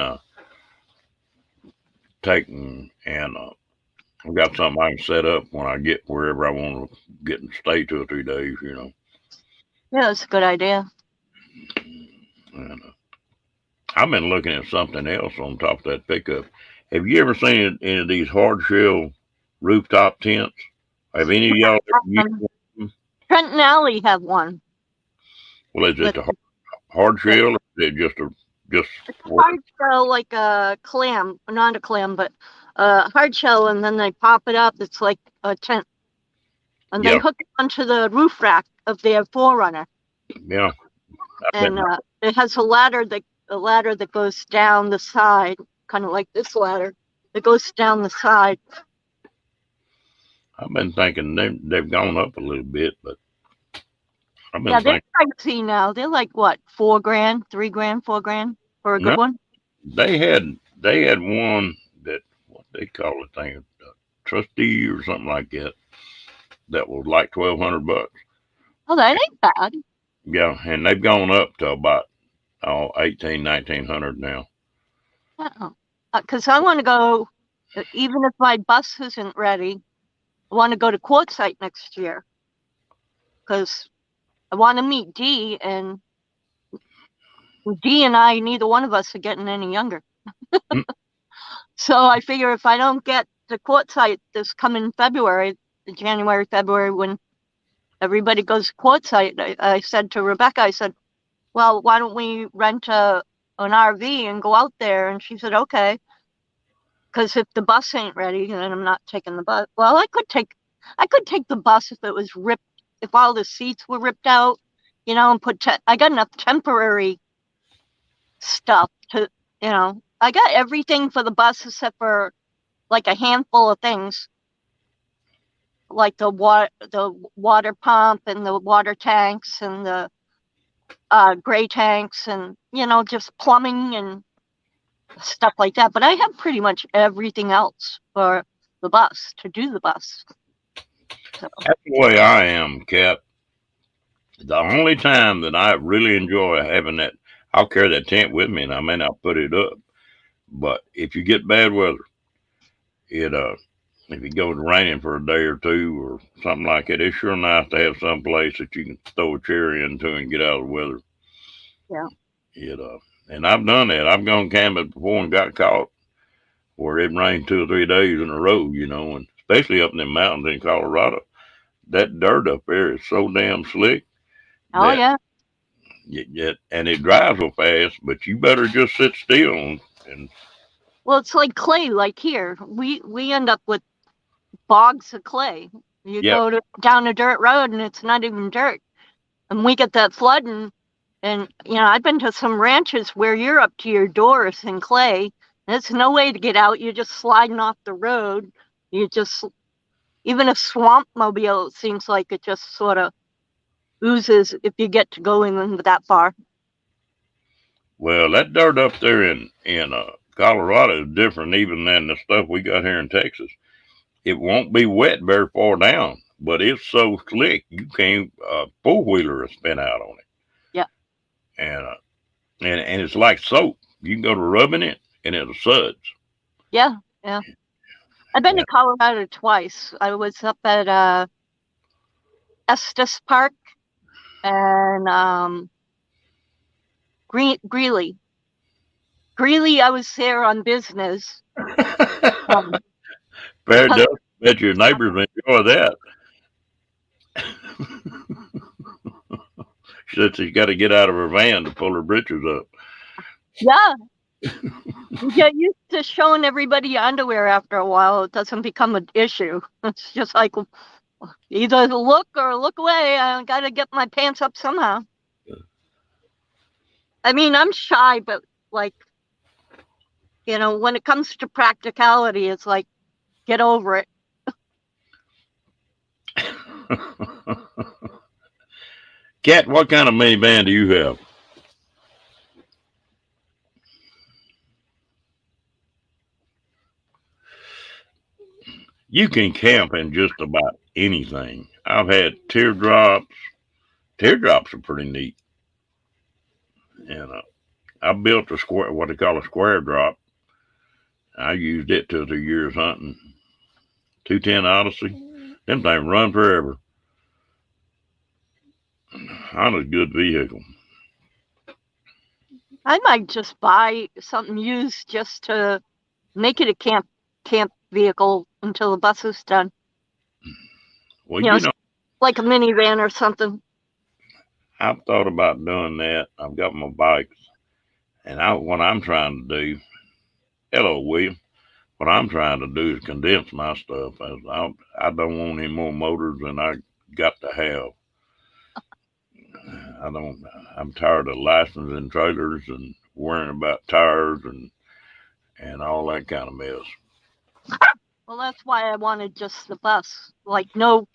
take and I've got something I can set up when I get wherever I want to get and stay 2 or 3 days. yeah, it's a good idea. And I've been looking at something else on top of that pickup. Have you ever seen any of these hard shell rooftop tents? Have any of y'all ever used Um, one? Trent and Allie have one. Well, is it With the hard shell, or is it just it's a for hard shell, like a clam, not a clam, but a hard shell, and then they pop it up. It's like a tent, and they yeah, hook it onto the roof rack of their Forerunner, yeah. I've and been it has a ladder that goes down the side, kind of like this ladder. It goes down the side. I've been thinking they've gone up a little bit, but I've been Yeah, they're thinking pricey now. They're like what, $4,000, $3,000, $4,000 for a good no, one. they had one that what they call it thing, trustee or something like that. That was like $1,200. Oh, that ain't bad. Yeah, and they've gone up to about 18, 1900 now. Because I want to go, even if my bus isn't ready, I want to go to Quartzsite next year because I want to meet Dee, and Dee and I, neither one of us are getting any younger. Mm, So I figure if I don't get to Quartzsite this coming February, January, February, when everybody goes to Quartzsite, I said to Rebecca, I said, well, why don't we rent an RV and go out there? And she said, okay. Because if the bus ain't ready, then I'm not taking the bus. Well, I could take I could take the bus if it was ripped, if all the seats were ripped out, and I got enough temporary stuff to, I got everything for the bus except for like a handful of things, like the water pump and the water tanks and the gray tanks and just plumbing and stuff like that. But I have pretty much everything else for the bus to do the bus. So That's the way I am, Cat. The only time that I really enjoy having that, I'll carry that tent with me, and I may not put it up. But if you get bad weather, it if it goes raining for a day or two or something like that, it's sure nice to have some place that you can throw a chair into and get out of the weather. yeah, It and I've done that. I've gone camping before and got caught where it rained 2 or 3 days in a row, and especially up in the mountains in Colorado, that dirt up there is so damn slick oh that yeah. and it drives so fast, but you better just sit still and Well, it's like clay. Like here, we end up with bogs of clay. You yeah. go down a dirt road and it's not even dirt, and we get that flooding. And I've been to some ranches where you're up to your doors in clay. There's no way to get out. You're just sliding off the road. You just Even a swamp mobile, it seems like it just sort of oozes if you get to going that far. Well, that dirt up there in Colorado is different even than the stuff we got here in Texas. It won't be wet very far down, but it's so slick you can't four wheeler spin out on it, Yeah, and and it's like soap. You can go to rubbing it and it suds. yeah, yeah. I've been Yeah. to Colorado twice. I was up at Estes Park and Greeley. Greeley, I was there on business. Um, Fair enough. Bet your neighbors enjoy that. She said she's got to get out of her van to pull her britches up. yeah, you get used to showing everybody your underwear after a while. It doesn't become an issue. It's just like either look or look away. I got to get my pants up somehow. I mean, I'm shy, but like, when it comes to practicality, it's like, get over it. Cat, what kind of minivan do you have? You can camp in just about anything. I've had teardrops. Teardrops are pretty neat. And I built a square, what they call a square drop. I used it till 2 years hunting. 210 Odyssey. Them things run forever. I'm a good vehicle. I might just buy something used just to make it a camp vehicle until the bus is done. Well, You know, like a minivan or something. I've thought about doing that. I've got my bikes, and what I'm trying to do. Hello, William. What I'm trying to do is condense my stuff. I don't want any more motors than I got to have. I don't. I'm tired of licensing trailers and worrying about tires and all that kind of mess. Well, that's why I wanted just the bus. Like no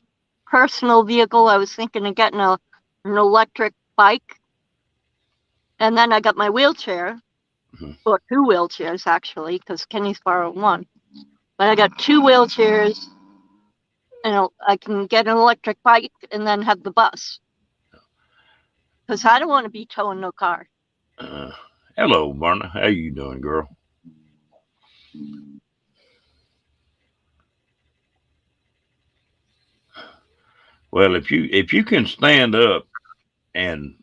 personal vehicle. I was thinking of getting an electric bike, and then I got my wheelchair, Mhm. or two wheelchairs actually, because Kenny's borrowed one. But I got two wheelchairs, and I can get an electric bike and then have the bus. Because I don't want to be towing no car. Uh, Hello, Barna. How you doing, girl? Well, if you can stand up and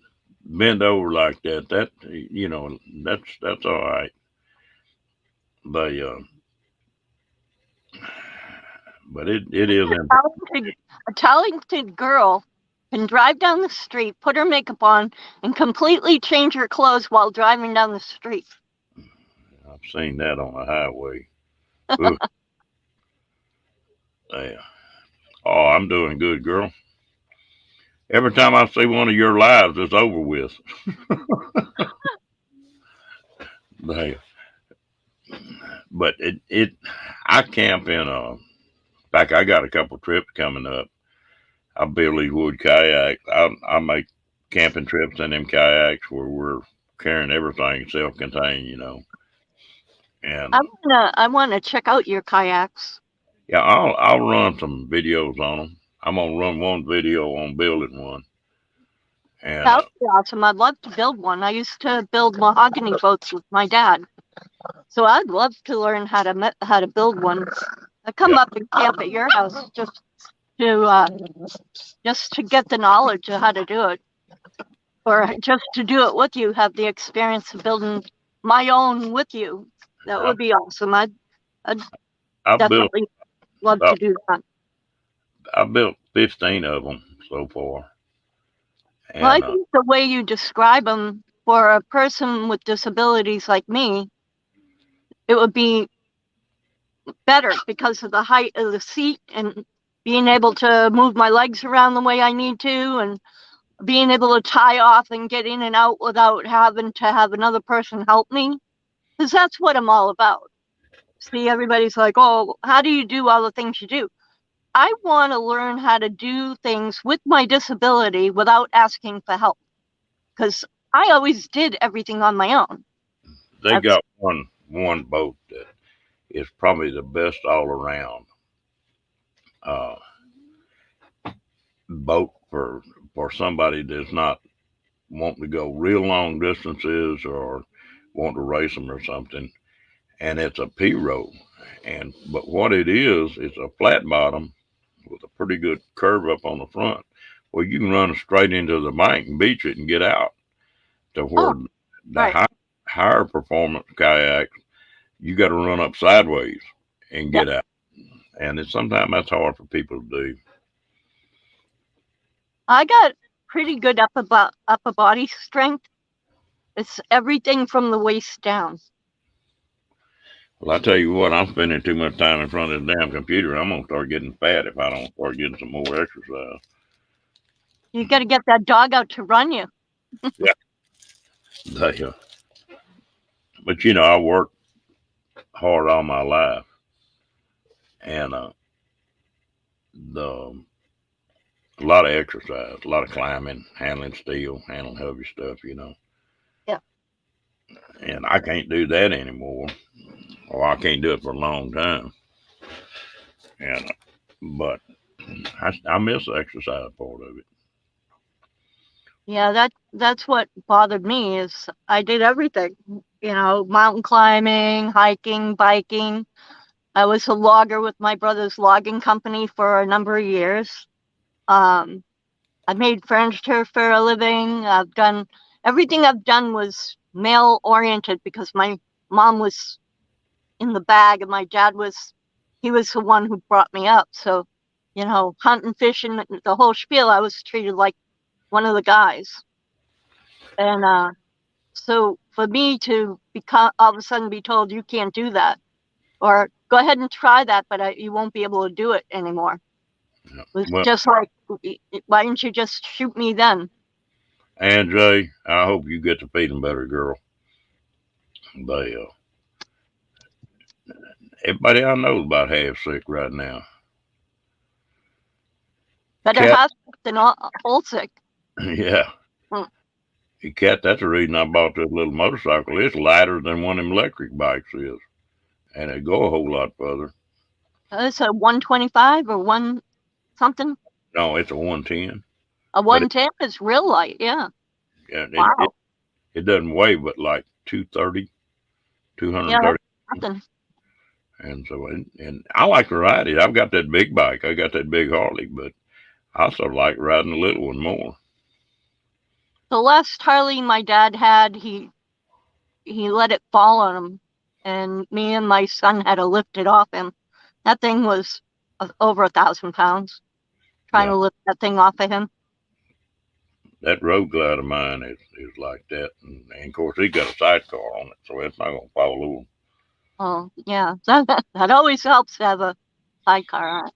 bend over like that, that's all right. But it is A talented girl can drive down the street, put her makeup on, and completely change her clothes while driving down the street. I've seen that on the highway. Ooh, yeah. Oh, I'm doing good, girl. Every time I see one of your lives, it's over with. They- But I camp in a. In fact, I got a couple trips coming up. I build these wood kayaks. I make camping trips in them kayaks where we're carrying everything self-contained, I And wanna check out your kayaks. yeah, I'll run some videos on them. I'm gonna run one video on building one, and That would be awesome. I'd love to build one. I used to build mahogany boats with my dad, so I'd love to learn how to build one. I come yeah, up and camp at your house to uh, just to get the knowledge of how to do it, or just to do it with you. Have the experience of building my own with you. That I, would be awesome. I'd I built definitely love to about do that. I built 15 of them so far, Well, I and think the way you describe them for a person with disabilities like me, it would be better because of the height of the seat and being able to move my legs around the way I need to and being able to tie off and get in and out without having to have another person help me. Because that's what I'm all about. See, everybody's like, oh, how do you do all the things you do? I want to learn how to do things with my disability without asking for help because I always did everything on my own. they That's got one boat that is probably the best all around uh, boat for somebody that's not wanting to go real long distances or want to race them or something. And it's a P-row, and but what it is, it's a flat bottom with a pretty good curve up on the front. Well, you can run straight into the bank and beach it and get out to oh, where the right. higher performance kayaks, you got to run up sideways and Yeah. get out. And sometimes that's hard for people to do. I got pretty good upper body strength. It's everything from the waist down. Well, I tell you what, I'm spending too much time in front of the damn computer. I'm gonna start getting fat if I don't start getting some more exercise. You got to get that dog out to run you. Yeah, they, but I worked hard all my life, and the a lot of exercise, a lot of climbing, handling steel, handling heavy stuff. Yeah. And I can't do that anymore, or I can't do it for a long time. And but I miss the exercise part of it. Yeah, that's what bothered me is I did everything. Mountain climbing, hiking, biking. I was a logger with my brother's logging company for a number of years. Um, I made furniture for a living. I've done everything I've done was male oriented because my mom was in the bag and my dad he was the one who brought me up. So, hunting, fishing, the whole spiel, I was treated like one of the guys. And so for me to become all of a sudden be told you can't do that or go ahead and try that, but you won't be able to do it anymore. It was Well, just like, why didn't you just shoot me then? and Jay, I hope you get to feeling better, girl. They everybody I know is about half sick right now. Better Cat, have than all sick. yeah, Mm. cat. That's the reason I bought this little motorcycle. It's lighter than one of them electric bikes is, and it go a whole lot further. It's a 125 or one something. No, it's a 110, A but 110 is real light. Yeah. it, it, Wow. it, it doesn't weigh but like 230, Yeah, that's 230. nothing. And so, and I like to ride it. I've got that big bike. I got that big Harley, but I also like riding the little one more. The last Harley my dad had, he let it fall on him, and me and my son had to lift it off him. That thing was over 1,000 pounds. Trying Yeah, to lift that thing off of him. that Road Glide of mine is like that. And of course, he got a sidecar on it, so it's not going to fall over. Oh yeah, that always helps to have a sidecar on it.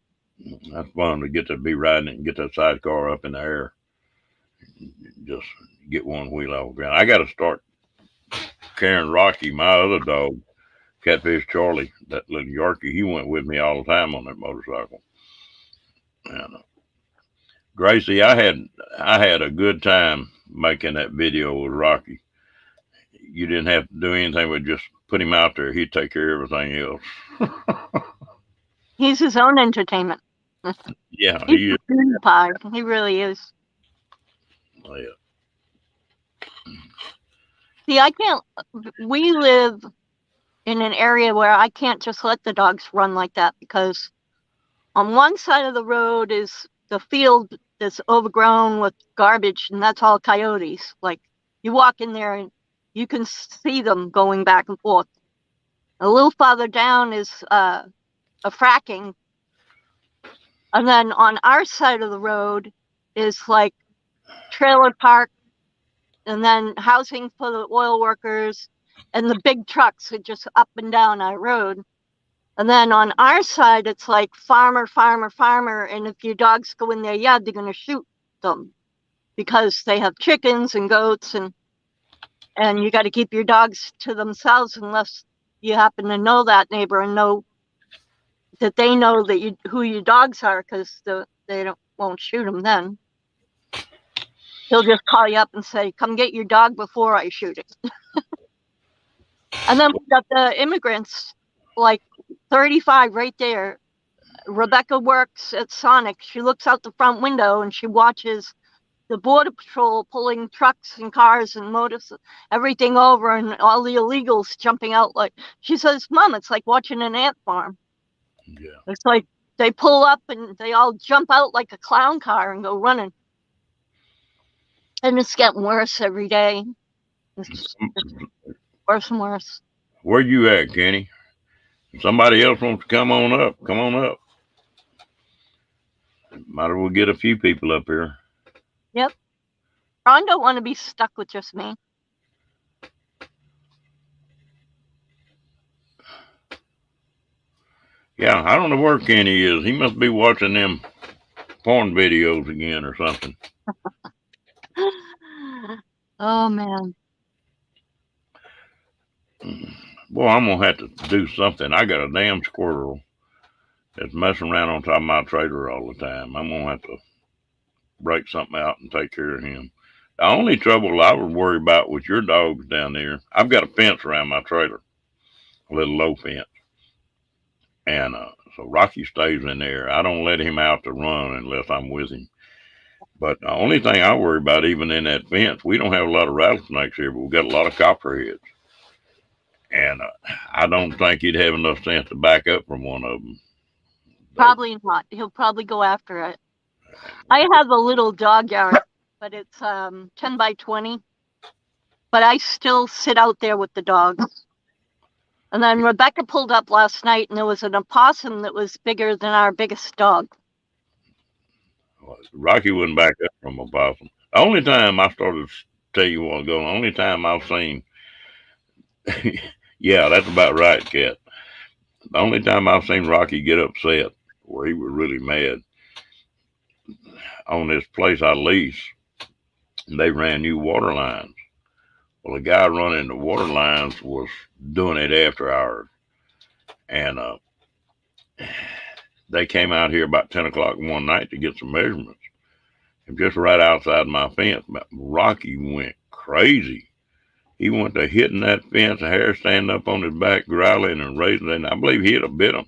That's fun to get to be riding it and get that sidecar up in the air. Just get one wheel off the ground. I got to start carrying Rocky, my other dog, Catfish Charlie, that little Yorkie. He went with me all the time on that motorcycle. And Gracie, I had a good time making that video with Rocky. You didn't have to do anything but just put him out there. He'd take care of everything else. He's his own entertainment. Yeah, He's he is. a food pie. He really is. Oh, yeah. See, I can't. We live in an area where I can't just let the dogs run like that because on one side of the road is the field that's overgrown with garbage, and that's all coyotes. Like you walk in there and you can see them going back and forth. A little farther down is a fracking, and then on our side of the road is like trailer park, and then housing for the oil workers, and the big trucks are just up and down our road. And then on our side, it's like farmer, farmer, farmer. And if your dogs go in their yard, they're going to shoot them because they have chickens and goats, and you got to keep your dogs to themselves unless you happen to know that neighbor and know that they know that you who your dogs are, because they won't shoot them then. He'll just call you up and say, "Come get your dog before I shoot it." And then we got the immigrants, like 35 right there. Rebecca works at Sonic. She looks out the front window and she watches the border patrol pulling trucks and cars and motors, everything over, and all the illegals jumping out. Like she says, "Mom, it's like watching an ant farm." Yeah. It's like they pull up and they all jump out like a clown car and go running. And it's getting worse every day. It's worse and worse. Where you at, Kenny? Somebody else wants to come on up. Come on up. Might as well get a few people up here. Yep. Ron don't want to be stuck with just me. Yeah, I don't know where Kenny is. He must be watching them porn videos again or something. Oh man. Boy, I'm gonna have to do something. I got a damn squirrel that's messing around on top of my trailer all the time. I'm gonna have to break something out and take care of him. The only trouble I would worry about with your dogs down there, I've got a fence around my trailer, a little low fence, and so Rocky stays in there. I don't let him out to run unless I'm with him. But the only thing I worry about, even in that fence, we don't have a lot of rattlesnakes here, but we've got a lot of copperheads. And I don't think he'd have enough sense to back up from one of them. Probably not. He'll probably go after it. I have a little dog yard, but it's 10 by 20. But I still sit out there with the dogs. And then Rebecca pulled up last night, and there was an opossum that was bigger than our biggest dog. Rocky wouldn't back up from a possum. The only time I started to tell you what ago, the only time I've seen, yeah, that's about right, Cat. The only time I've seen Rocky get upset, where he was really mad, on this place I lease, they ran new water lines. Well, the guy running the water lines was doing it after hours, and they came out here about 10 o'clock one night to get some measurements. And just right outside my fence, Rocky went crazy. He went to hitting that fence, the hair standing up on his back, growling and raising, and I believe he'd have bit him.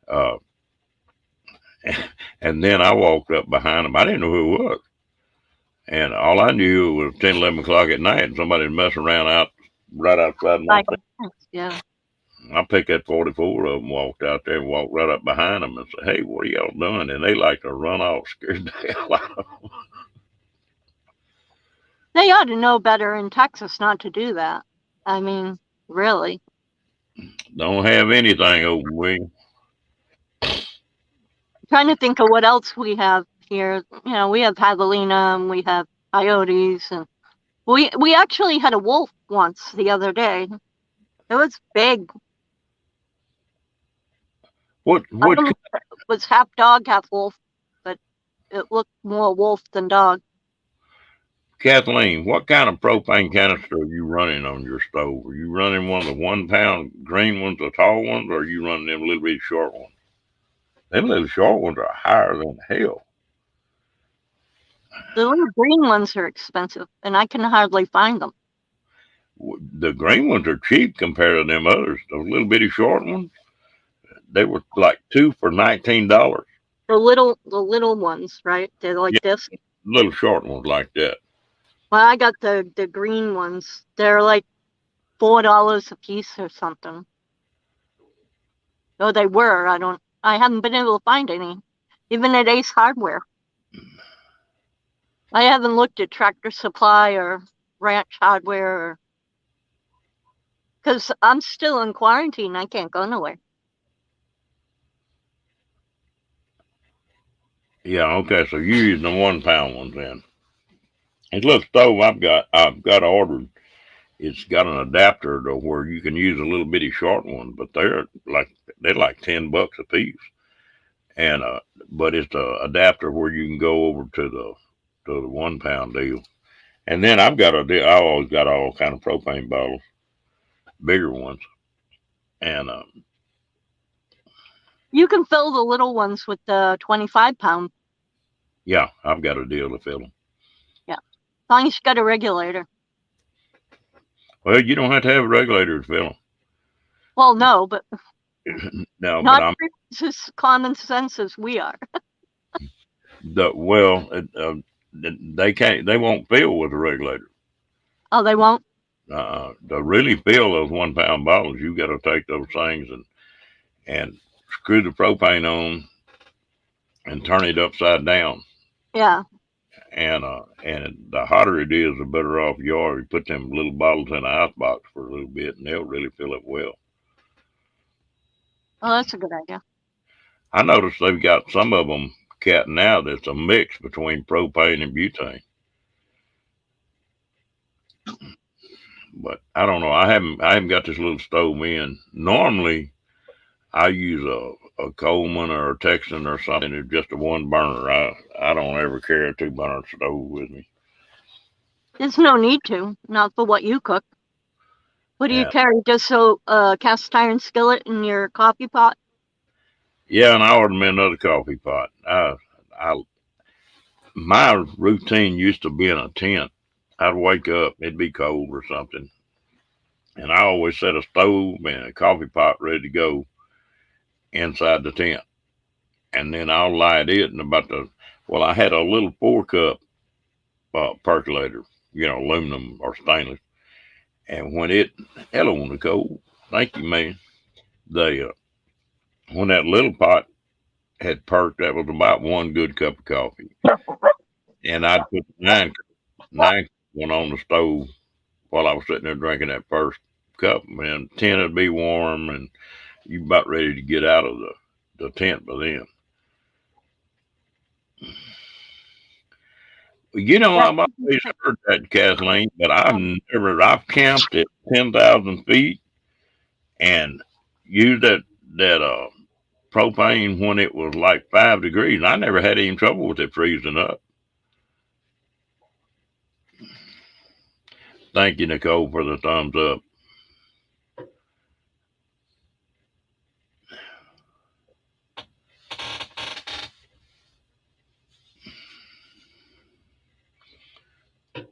Uh, and then I walked up behind him. I didn't know who it was. And all I knew was 10, 11 o'clock at night, and somebody was messing around out right outside my fence. Yeah. I picked that 44 of them, walked out there and walked right up behind them and said, "Hey, what are y'all doing?" And they like to run off, scared the hell out of them. They ought to know better in Texas not to do that. I mean, really. Don't have anything open, we. I'm trying to think of what else we have here. You know, we have javelina and we have coyotes, and we actually had a wolf once the other day. It was big. What was half dog, half wolf, but it looked more wolf than dog. Kathleen, what kind of propane canister are you running on your stove? Are you running one of the 1 pound green ones, the tall ones, or are you running them little bitty short ones? Them little short ones are higher than hell. The little green ones are expensive, and I can hardly find them. The green ones are cheap compared to them others. Those little bitty short ones, they were like two for $19. The little ones, right? They're like Yeah, this. little short ones like that. Well, I got the green ones. They're like $4 a piece or something. Oh, they were. I haven't been able to find any, even at Ace Hardware. I haven't looked at Tractor Supply or Ranch Hardware, because I'm still in quarantine. I can't go nowhere. Yeah, okay, so you're using the 1 pound ones then. This little stove I've got ordered. It's got an adapter to where you can use a little bitty short one, but they're like $10 a piece. And but it's the adapter where you can go over to the 1 pound deal. And then I've got a deal. I always got all kind of propane bottles, bigger ones, and You can fill the little ones with the 25-pound. yeah, I've got a deal to fill them. Yeah, as long as you got a regulator. Well, you don't have to have a regulator to fill Well, no, but them. No, but not I'm as common sense as we are. the well. They can't. They won't fill with a regulator. Oh, they won't? To really fill those 1 pound bottles, you got to take those things and screw the propane on and turn it upside down. Yeah. And the hotter it is, the better off you are. You put them little bottles in an ice box for a little bit, and they'll really fill it well. Oh, that's a good idea. I noticed they've got some of them cat now that's a mix between propane and butane. But I don't know. I haven't got this little stove in. Normally, I use a Coleman or a Texan or something. It's just a one burner. I don't ever carry a 2 burner stove with me. There's no need to, not for what you cook. What do you Yeah, carry? Just a cast iron skillet in your coffee pot? yeah. And I ordered me another coffee pot. I my routine used to be in a tent. I'd wake up, it'd be cold or something, and I always set a stove and a coffee pot ready to go inside the tent, and then I'll light it. And well, I had a little 4 cup percolator, aluminum or stainless, and hello, Nicole, thank you, man. They When that little pot had perked, that was about one good cup of coffee, and I'd put the nine one on the stove while I was sitting there drinking that first cup, man. The tent would be warm, and you about ready to get out of the tent by then. Yeah. I've always heard that, Kathleen, but I've camped at 10,000 feet and used that propane when it was like 5 degrees. And I never had any trouble with it freezing up. Thank you, Nicole, for the thumbs up.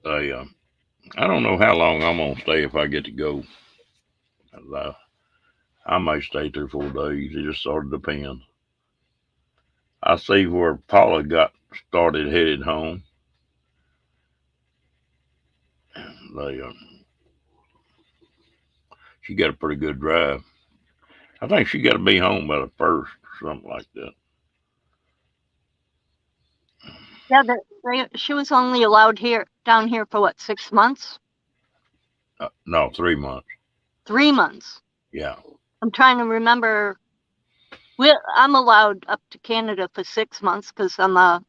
I, I don't know how long I'm gonna stay if I get to go. Uh, I may stay 3 or 4 days. It just sort of depends. I see where Paula got started headed home. They, she got a pretty good drive. I think she got to be home by the first, or something like that. Yeah, she was only allowed down here for what, 6 months? No, 3 months. 3 months. Yeah. I'm trying to remember. I'm allowed up to Canada for 6 months because I'm a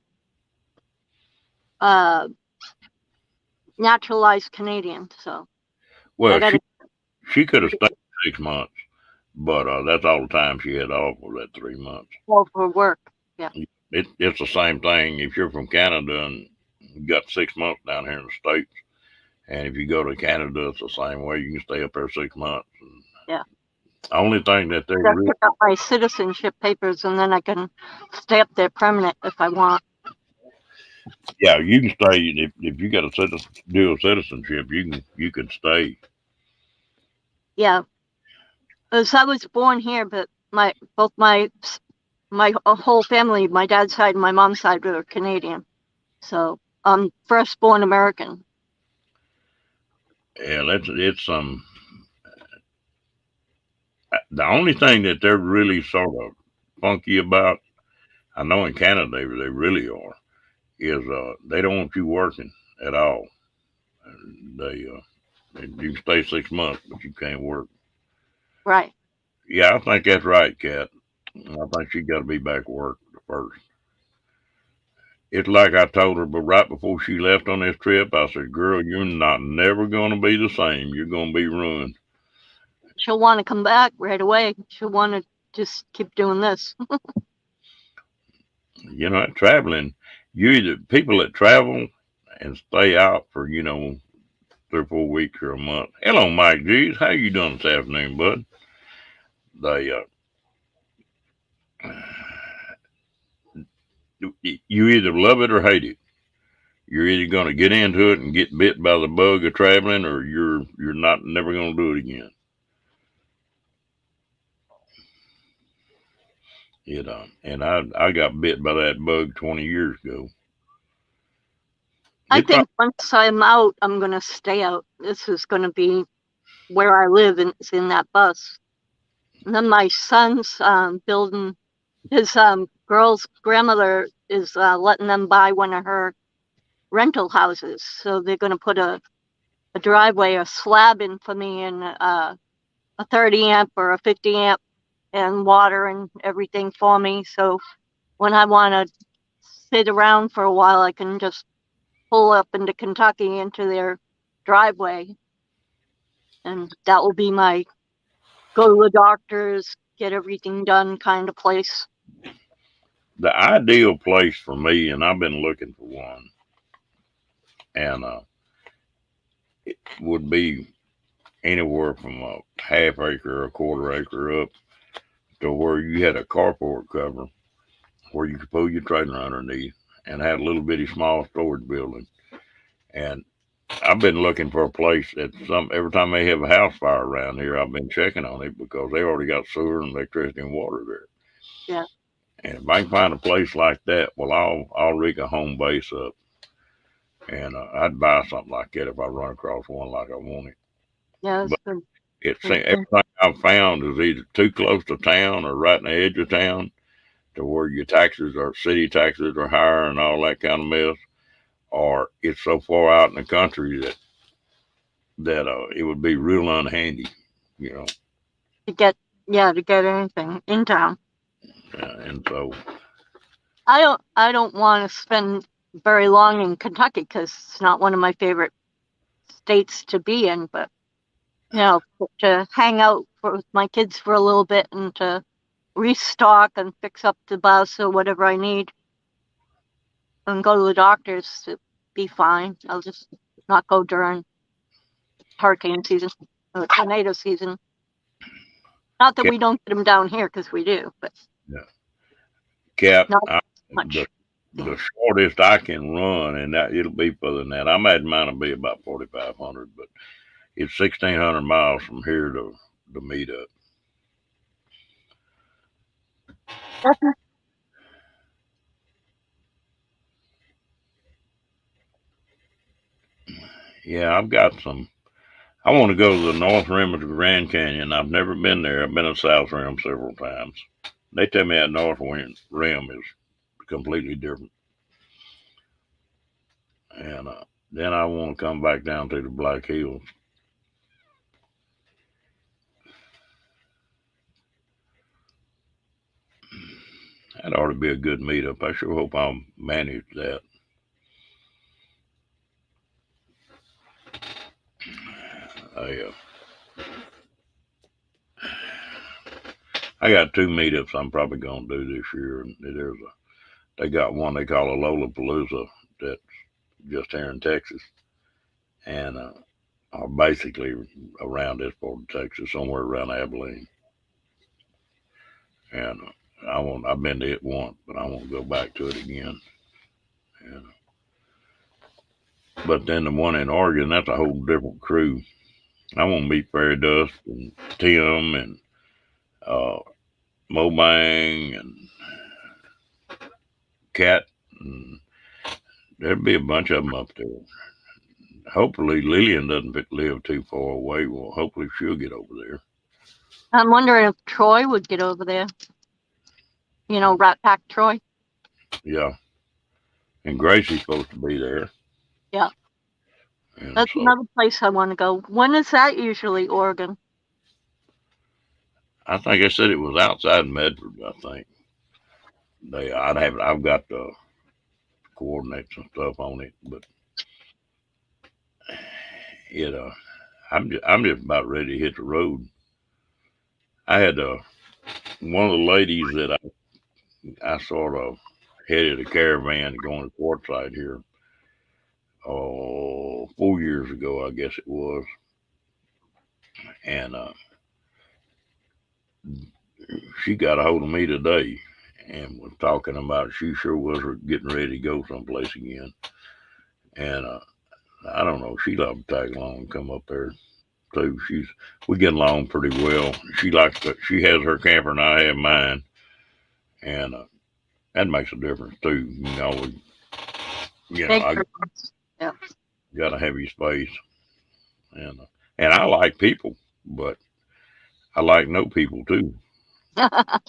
uh, naturalized Canadian. So I Well, got to. she could have stayed 6 months, but that's all the time she had off was that 3 months. Well, for work. Yeah. It's the same thing if you're from Canada and you got 6 months down here in the States. And if you go to Canada, it's the same way. You can stay up there 6 months. And Yeah. only thing that they're Just really, pick up my citizenship papers, and then I can stay up there permanent if I want. yeah, you can stay if you got a dual citizenship. You can stay. Yeah, because I was born here, but my whole family, my dad's side and my mom's side, were Canadian. So I'm firstborn American. Yeah, it's the only thing that they're really sort of funky about. I know in Canada they really are is they don't want you working at all. They you can stay 6 months, but you can't work. Right. Yeah, I think that's right, Kat. I think she got to be back to work first. It's like I told her, but right before she left on this trip, I said, "Girl, you're not never going to be the same. You're going to be ruined." She'll want to come back right away. She'll want to just keep doing this. Traveling, you either people that travel and stay out for 3 or 4 weeks or a month. Hello, Mike G's. How you doing this afternoon, bud? They you either love it or hate it. You're either going to get into it and get bit by the bug of traveling, or you're not never going to do it again. And I got bit by that bug 20 years ago. I It probably, think once I'm out, I'm going to stay out. This is going to be where I live, and it's in that bus. And then my son's building, his girl's grandmother is letting them buy one of her rental houses. So they're going to put a driveway, a slab in for me, and a 30 amp or a 50 amp, and water and everything for me. So when I want to sit around for a while, I can just pull up into Kentucky into their driveway, and that will be my go to the doctors, get everything done kind of place. the ideal place for me, and I've been looking for one, and it would be anywhere from a half acre or a quarter acre up to where you had a carport cover where you could pull your trailer underneath and had a little bitty small storage building. And I've been looking for a place that every time they have a house fire around here, I've been checking on it because they already got sewer and electricity and water there. Yeah. And if I can find a place like that, well, I'll rig a home base up, and I'd buy something like that if I run across one like I want it. Yeah, that's But good. everything I've found is either too close to town or right in the edge of town to where your taxes or city taxes are higher and all that kind of mess, or it's so far out in the country that it would be real unhandy, you know. To get to get anything in town. And so, I don't want to spend very long in Kentucky because it's not one of my favorite states to be in, but to hang out with my kids for a little bit and to restock and fix up the bus or whatever I need and go to the doctors to be fine. I'll just not go during hurricane season or tornado season. Not that Cat, we don't get them down here because we do, but yeah, Cat, not the much. the shortest I can run, and that it'll be further than that. I imagine mine will be about 4,500, but it's 1,600 miles from here to meet up. Yeah, I've got some. I want to go to the north rim of the Grand Canyon. I've never been there. I've been to the south rim several times. They tell me that rim is completely different. And then I want to come back down to the Black Hills. That ought to be a good meetup. I sure hope I'll manage that. I, I got two meetups I'm probably gonna do this year. And they got one they call a Lollapalooza that's just here in Texas, and basically around this part of Texas, somewhere around Abilene. And I've been to it once, but I want to go back to it again. And, but then the one in Oregon, that's a whole different crew. I want to meet Fairy Dust and Tim and uh, Mobang and Cat, and there'd be a bunch of them up there. Hopefully, Lillian doesn't live too far away. Well, hopefully she'll get over there. I'm wondering if Troy would get over there. You know, Rat Pack Troy. Yeah, and Gracie's supposed to be there, Yeah, and that's so another place I want to go. When is that usually, Oregon? I think I said it was outside Medford. I think I've got the coordinates and stuff on it, but it I'm just about ready to hit the road. I had one of the ladies that I sort of headed a caravan going to Quartzsite here. Oh, 4 years ago, I guess it was, and she got a hold of me today and was talking about she sure was getting ready to go someplace again. And I don't know, she'd love to tag along and come up there too. We get along pretty well. She has her camper and I have mine, and that makes a difference too. Big I difference. Yeah. got a heavy space, and and I like people, but I like no people too. I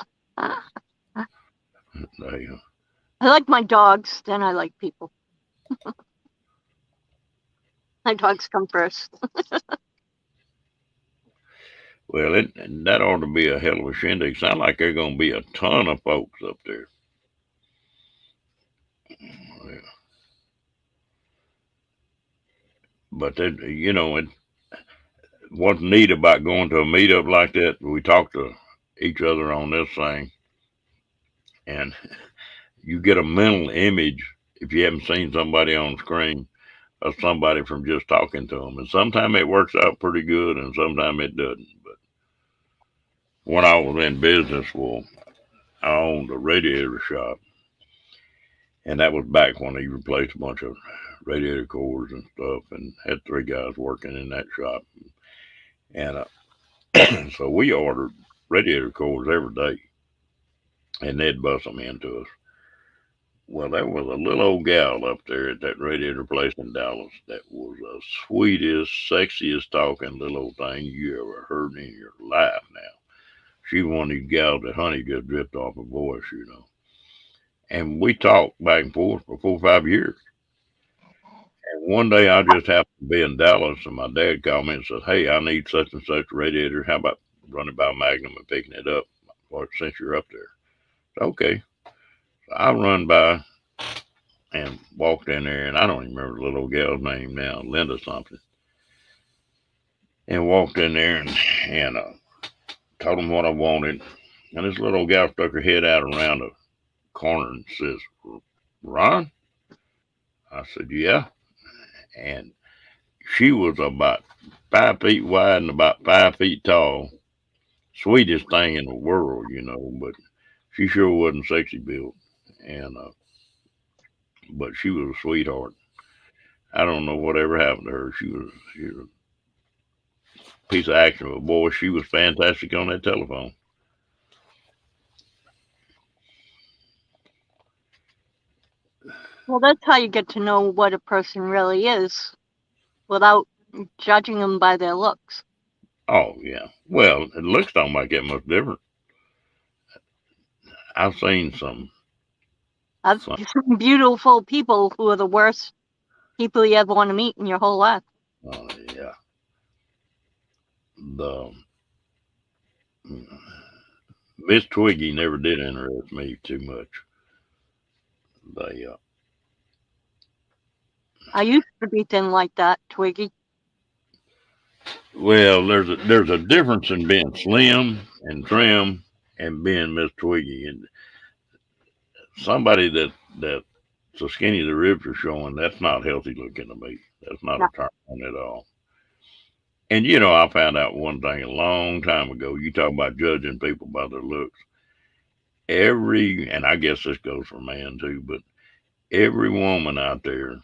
They, like my dogs, then I like people. My dogs come first. well, that ought to be a hell of a shindig. Sound like there's going to be a ton of folks up there. Yeah. But what's neat about going to a meetup like that? We talk to each other on this thing, and you get a mental image if you haven't seen somebody on screen of somebody from just talking to them. And sometimes it works out pretty good, and sometimes it doesn't. But when I was in business, well, I owned a radiator shop, and that was back when he replaced a bunch of radiator cores and stuff, and had three guys working in that shop. And so we ordered radiator cores every day, and they'd bust them into us. Well, there was a little old gal up there at that radiator place in Dallas that was the sweetest, sexiest talking little old thing you ever heard in your life now. She was one of these gals that honey just dripped off her voice. And we talked back and forth for 4 or 5 years. And one day I just happened to be in Dallas, and my dad called me and said, "Hey, I need such and such radiator. How about running by Magnum and picking it up since you're up there?" Okay. So I run by and walked in there, and I don't even remember the little gal's name now, Linda something. And walked in there and told him what I wanted. And this little gal stuck her head out around the corner and says, "Ron?" I said, "Yeah." And she was about 5 feet wide and about 5 feet tall. Sweetest thing in the world, but she sure wasn't sexy built. And but she was a sweetheart. I don't know whatever happened to her. She was a piece of action, but boy, she was fantastic on that telephone. Well, that's how you get to know what a person really is without judging them by their looks. Oh yeah. Well, it looks don't make that much difference. I've seen I've some. seen beautiful people who are the worst people you ever want to meet in your whole life. Yeah. The Miss Twiggy never did interest me too much. They I used to be thin like that, Twiggy. well, there's a difference in being slim and trim and being Miss Twiggy, and somebody that so skinny the ribs are showing, that's not healthy looking to me. That's not No. a turn on at all. And I found out one thing a long time ago. You talk about judging people by their looks. And I guess this goes for men too, but every woman out there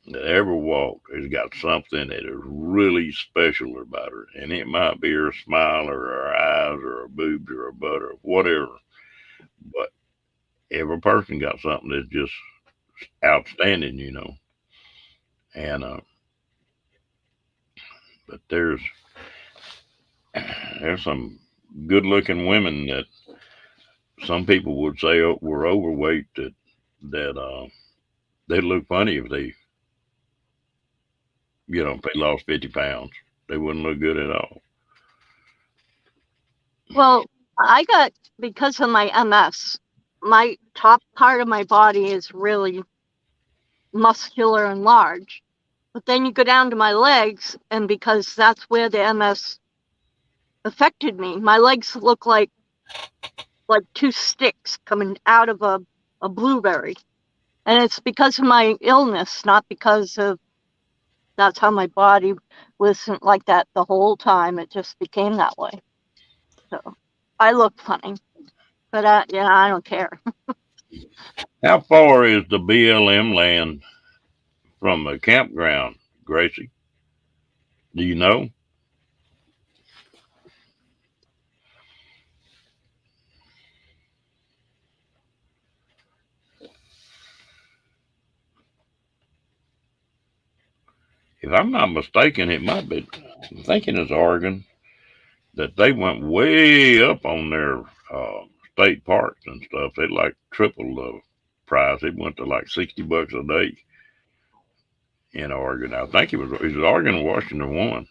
that ever walked has got something that is really special about her. And it might be her smile or her eyes or her boobs or her butt or whatever. But every person got something that's just outstanding. And but there's some good looking women that some people would say were overweight that they'd look funny if they lost 50 pounds. They wouldn't look good at all. Well, I got, because of my MS, my top part of my body is really muscular and large. But then you go down to my legs, and because that's where the MS affected me, my legs look like two sticks coming out of a blueberry. And it's because of my illness, not because of that's how my body wasn't like that the whole time. It just became that way. So I look funny, but I don't care. How far is the BLM land from the campground, Gracie? Do you know? If I'm not mistaken, it might be. I'm thinking it's Oregon that they went way up on their state parks and stuff. They like tripled the price. It went to like $60 a day in Oregon. I think it was Oregon or Washington one.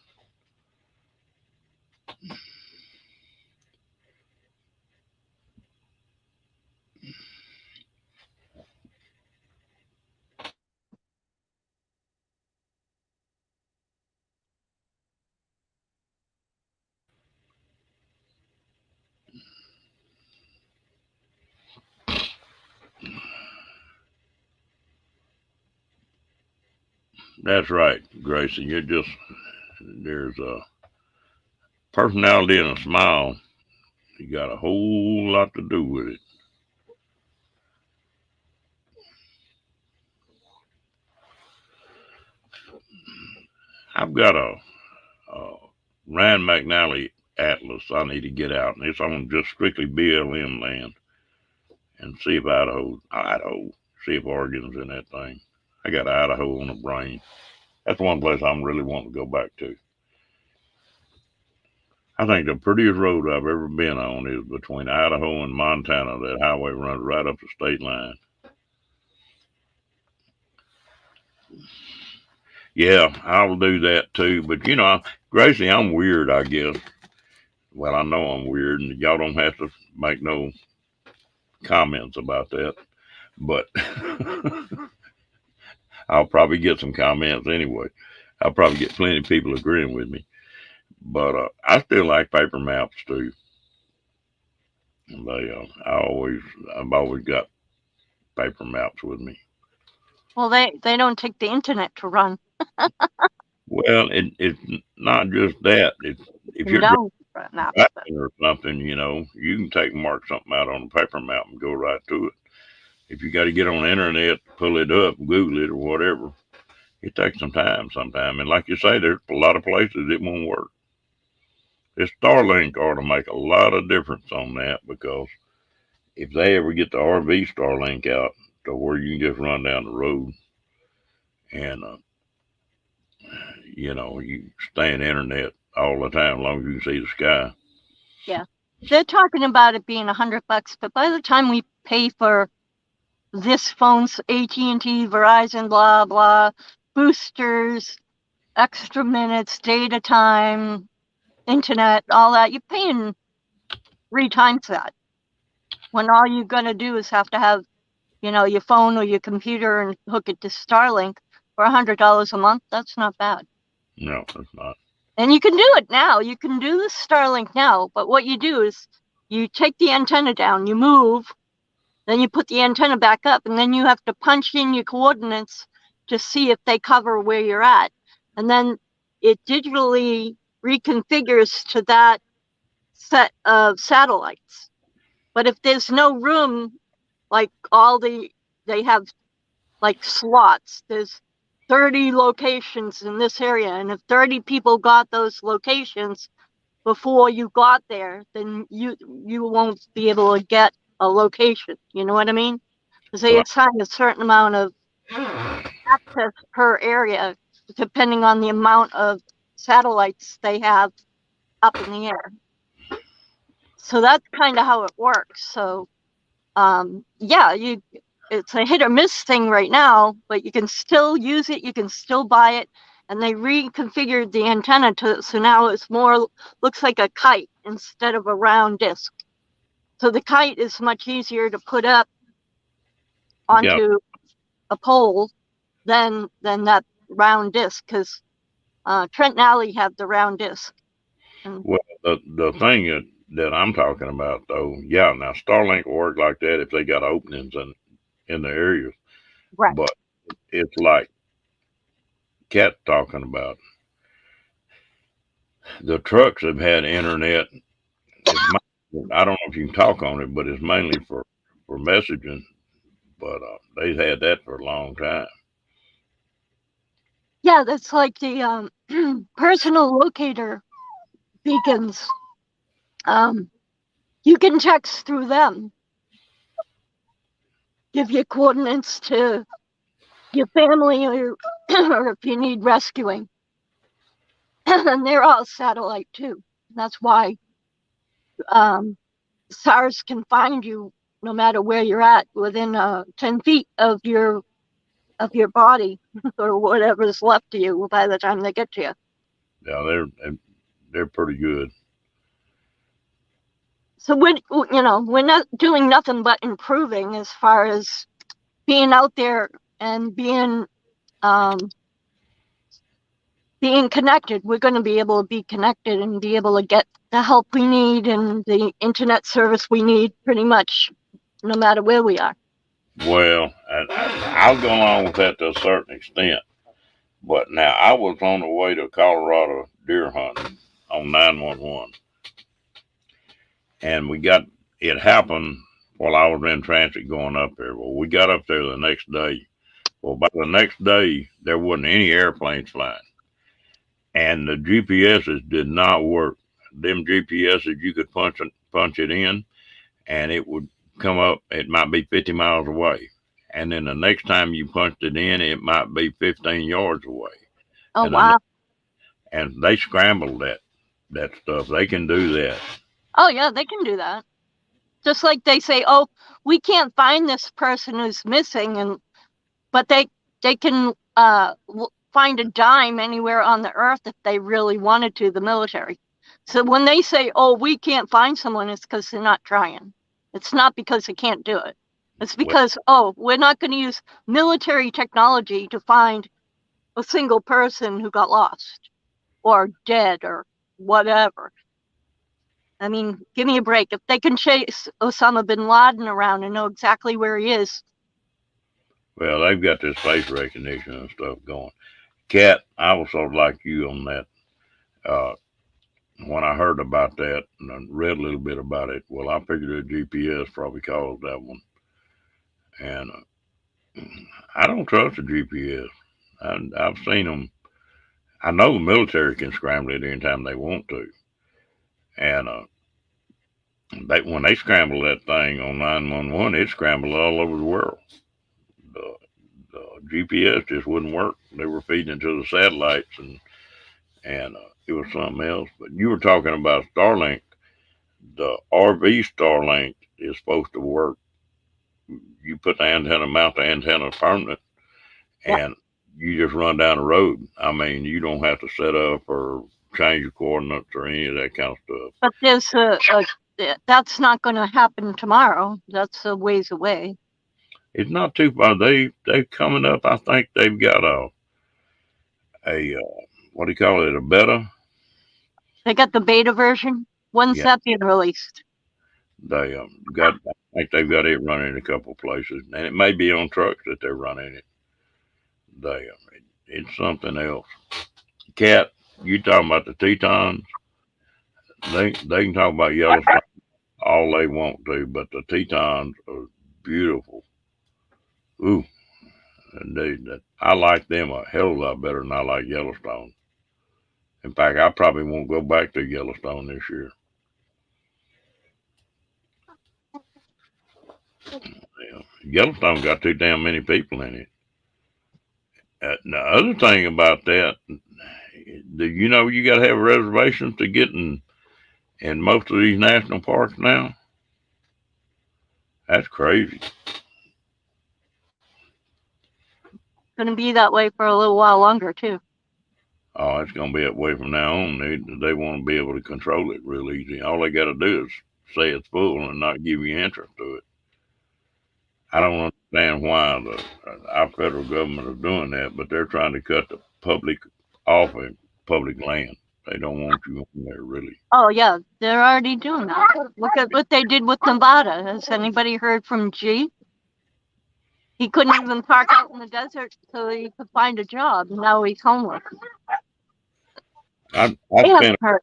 That's right, Gracie. There's a personality and a smile. You got a whole lot to do with it. I've got a Ryan McNally Atlas I need to get out, and it's on just strictly BLM land, and see if see if Oregon's in that thing. I got Idaho on the brain. That's one place I'm really wanting to go back to. I think the prettiest road I've ever been on is between Idaho and Montana. That highway runs right up the state line. Yeah, I'll do that too. But Gracie, I'm weird, I guess. Well, I know I'm weird, and y'all don't have to make no comments about that. But I'll probably get some comments anyway. I'll probably get plenty of people agreeing with me. But I still like paper maps too. I've always got paper maps with me. Well, they don't take the internet to run. Well, it's not just that. It's if And you're don't run maps, but driving or something, you can mark something out on a paper map and go right to it. If you got to get on the internet, pull it up, Google it, or whatever, it takes some time sometime. And like you say, there's a lot of places it won't work. This Starlink ought to make a lot of difference on that, because if they ever get the RV Starlink out to where you can just run down the road and you stay in internet all the time, as long as you can see the sky. yeah, they're talking about it being $100, but by the time we pay for this phone's AT&T, Verizon, blah blah, boosters, extra minutes, data time, internet, all that, you're paying 3 times that. When all you're gonna do is have to have, your phone or your computer and hook it to Starlink for $100 a month. That's not bad. No, it's not. And you can do it now. You can do the Starlink now. But what you do is you take the antenna down, you move, then you put the antenna back up, and then you have to punch in your coordinates to see if they cover where you're at. And then it digitally reconfigures to that set of satellites. But if there's no room, like they have like slots, there's 30 locations in this area. And if 30 people got those locations before you got there, then you won't be able to get a location. You know what I mean? Because they Well, assign a certain amount of access per area, depending on the amount of satellites they have up in the air. So that's kind of how it works. So yeah, it's a hit or miss thing right now, but you can still use it, you can still buy it, and they reconfigured the antenna so now it's more looks like a kite instead of a round disc. So the kite is much easier to put up yeah. onto a pole than that round disc, because Trent and Alley have the round disc. And, Well, the thing that I'm talking about though, yeah. Now Starlink will work like that if they got openings in the areas, right. but it's like Cat talking about. The trucks have had internet. I don't know if you can talk on it, but it's mainly for messaging. But they've had that for a long time. Yeah, that's like the personal locator beacons. Um, you can text through them, give you coordinates to your family, or or if you need rescuing. And they're all satellite too. That's why um, SARS can find you no matter where you're at within 10 feet of your body or whatever's left of you by the time they get to you. Yeah, they're pretty good. So we're not doing nothing but improving as far as being out there and um, being connected. We're going to be able to be connected and be able to get the help we need and the internet service we need pretty much no matter where we are. Well, I'll go along with that to a certain extent. But now I was on the way to Colorado deer hunting on 911, and we got it happened while I was in transit going up there. Well, we got up there the next day. Well, by the next day, there wasn't any airplanes flying, and the GPSs did not work. Them GPSs, you could punch it in, and it would come up. It might be 50 miles away, and then the next time you punched it in, it might be 15 yards away, Oh, and the, wow. and they scrambled that stuff. They can do that. Oh, yeah, they can do that. Just like they say, oh, we can't find this person who's missing, but they can find a dime anywhere on the earth if they really wanted to, the military. So when they say, oh, we can't find someone, it's because they're not trying. It's not because they can't do it. It's Well, because, oh, we're not going to use military technology to find a single person who got lost or dead or whatever. I mean, give me a break. If they can chase Osama bin Laden around and know exactly where he is. well, they've got this face recognition and stuff going. Cat, I was sort of like you on that. Uh, when I heard about that and I read a little bit about it, well, I figured a GPS probably caused that one. And I don't trust the GPS. I've seen them. I know the military can scramble it anytime they want to. And when they scramble that thing on 911, it scrambled all over the world. The, the GPS just wouldn't work. They were feeding it to the satellites, and it was something else. But you were talking about Starlink. The RV Starlink is supposed to work. You put the antenna, mount the antenna permanent, Yeah. and you just run down the road. I mean, you don't have to set up or change your coordinates or any of that kind of stuff. But that's not going to happen tomorrow. That's a ways away. It's not too far. They coming up. I think they've got a what do you call it? A beta. They got the beta version. When's Yeah, that being released? They got, I think they've got it running in a couple places, and it may be on trucks that they're running it. It's something else. Cat, you talking about the Tetons? They can talk about Yellowstone all they want to, but the Tetons are beautiful. Ooh, and I like them a hell of a lot better than I like Yellowstone. In fact, I probably won't go back to Yellowstone this year. Yeah. Yellowstone got too damn many people in it. The other thing about that, do you know you got to have reservations to get in most of these national parks now? That's crazy. Going to be that way for a little while longer, too. Oh, it's going to be that way from now on. They want to be able to control it real easy. All they got to do is say it's full and not give you entrance to it. I don't understand why our federal government is doing that, but they're trying to cut the public off of public land. They don't want you on there, really. Oh, yeah, they're already doing that. Look at what they did with Nevada. Has anybody heard from G? He couldn't even park out in the desert so he could find a job. Now he's homeless. I They haven't spent heard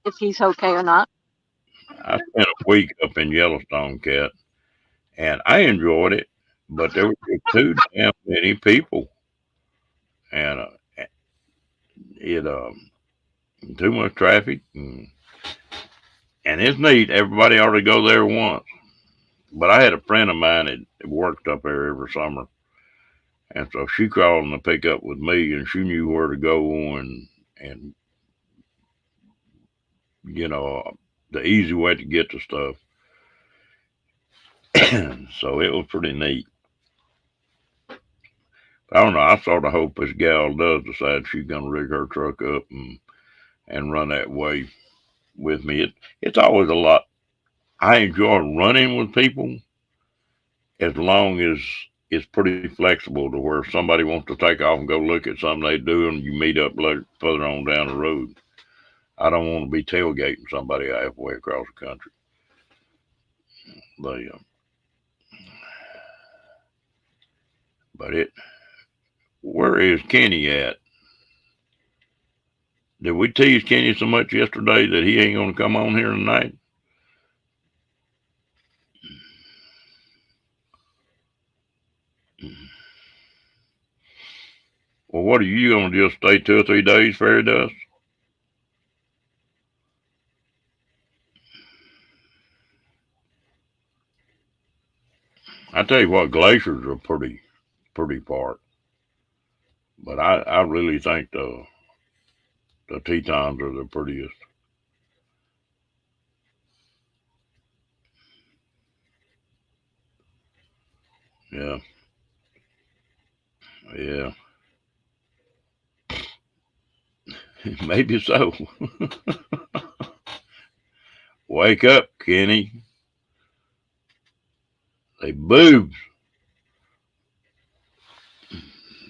if he's okay or not. I spent a week up in Yellowstone, Cat, and I enjoyed it, but there were just too damn many people, and it too much traffic, and it's neat. Everybody ought to go there once. But I had a friend of mine that worked up there every summer, and so she called in to pick up with me, and she knew where to go and you know the easy way to get to stuff. So it was pretty neat. I don't know. I sort of hope this gal does decide she's gonna rig her truck up and run that way with me. It's always a lot. I enjoy running with people as long as it's pretty flexible to where if somebody wants to take off and go look at something they do and you meet up further on down the road. I don't want to be tailgating somebody halfway across the country. But, but it, where is Kenny at? Did we tease Kenny so much yesterday that he ain't going to come on here tonight? Well, what are you going to just stay 2 or 3 days, fairy dust? I tell you what, glaciers are pretty part, but I really think the Tetons are the prettiest. Yeah, yeah, maybe so. Wake up, Kenny. They boobs.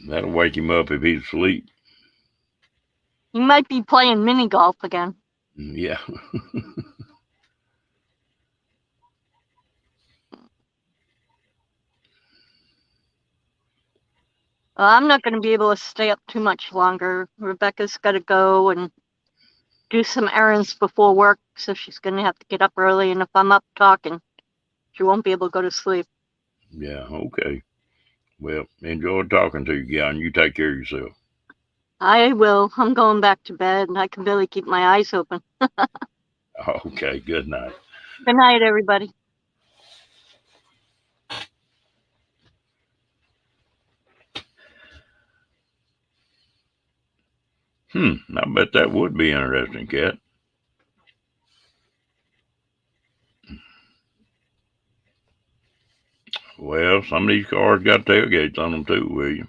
That'll wake him up if he's asleep. He might be playing mini golf again. Yeah. I'm not going to be able to stay up too much longer. Rebecca's got to go and do some errands before work, so she's going to have to get up early. And if I'm up talking, she won't be able to go to sleep. Yeah, okay. Well, enjoyed talking to you, gal, and you take care of yourself. I will. I'm going back to bed, and I can barely keep my eyes open. Okay, good night. Good night, everybody. I bet that would be interesting, Cat. Well, some of these cars got tailgates on them too, William.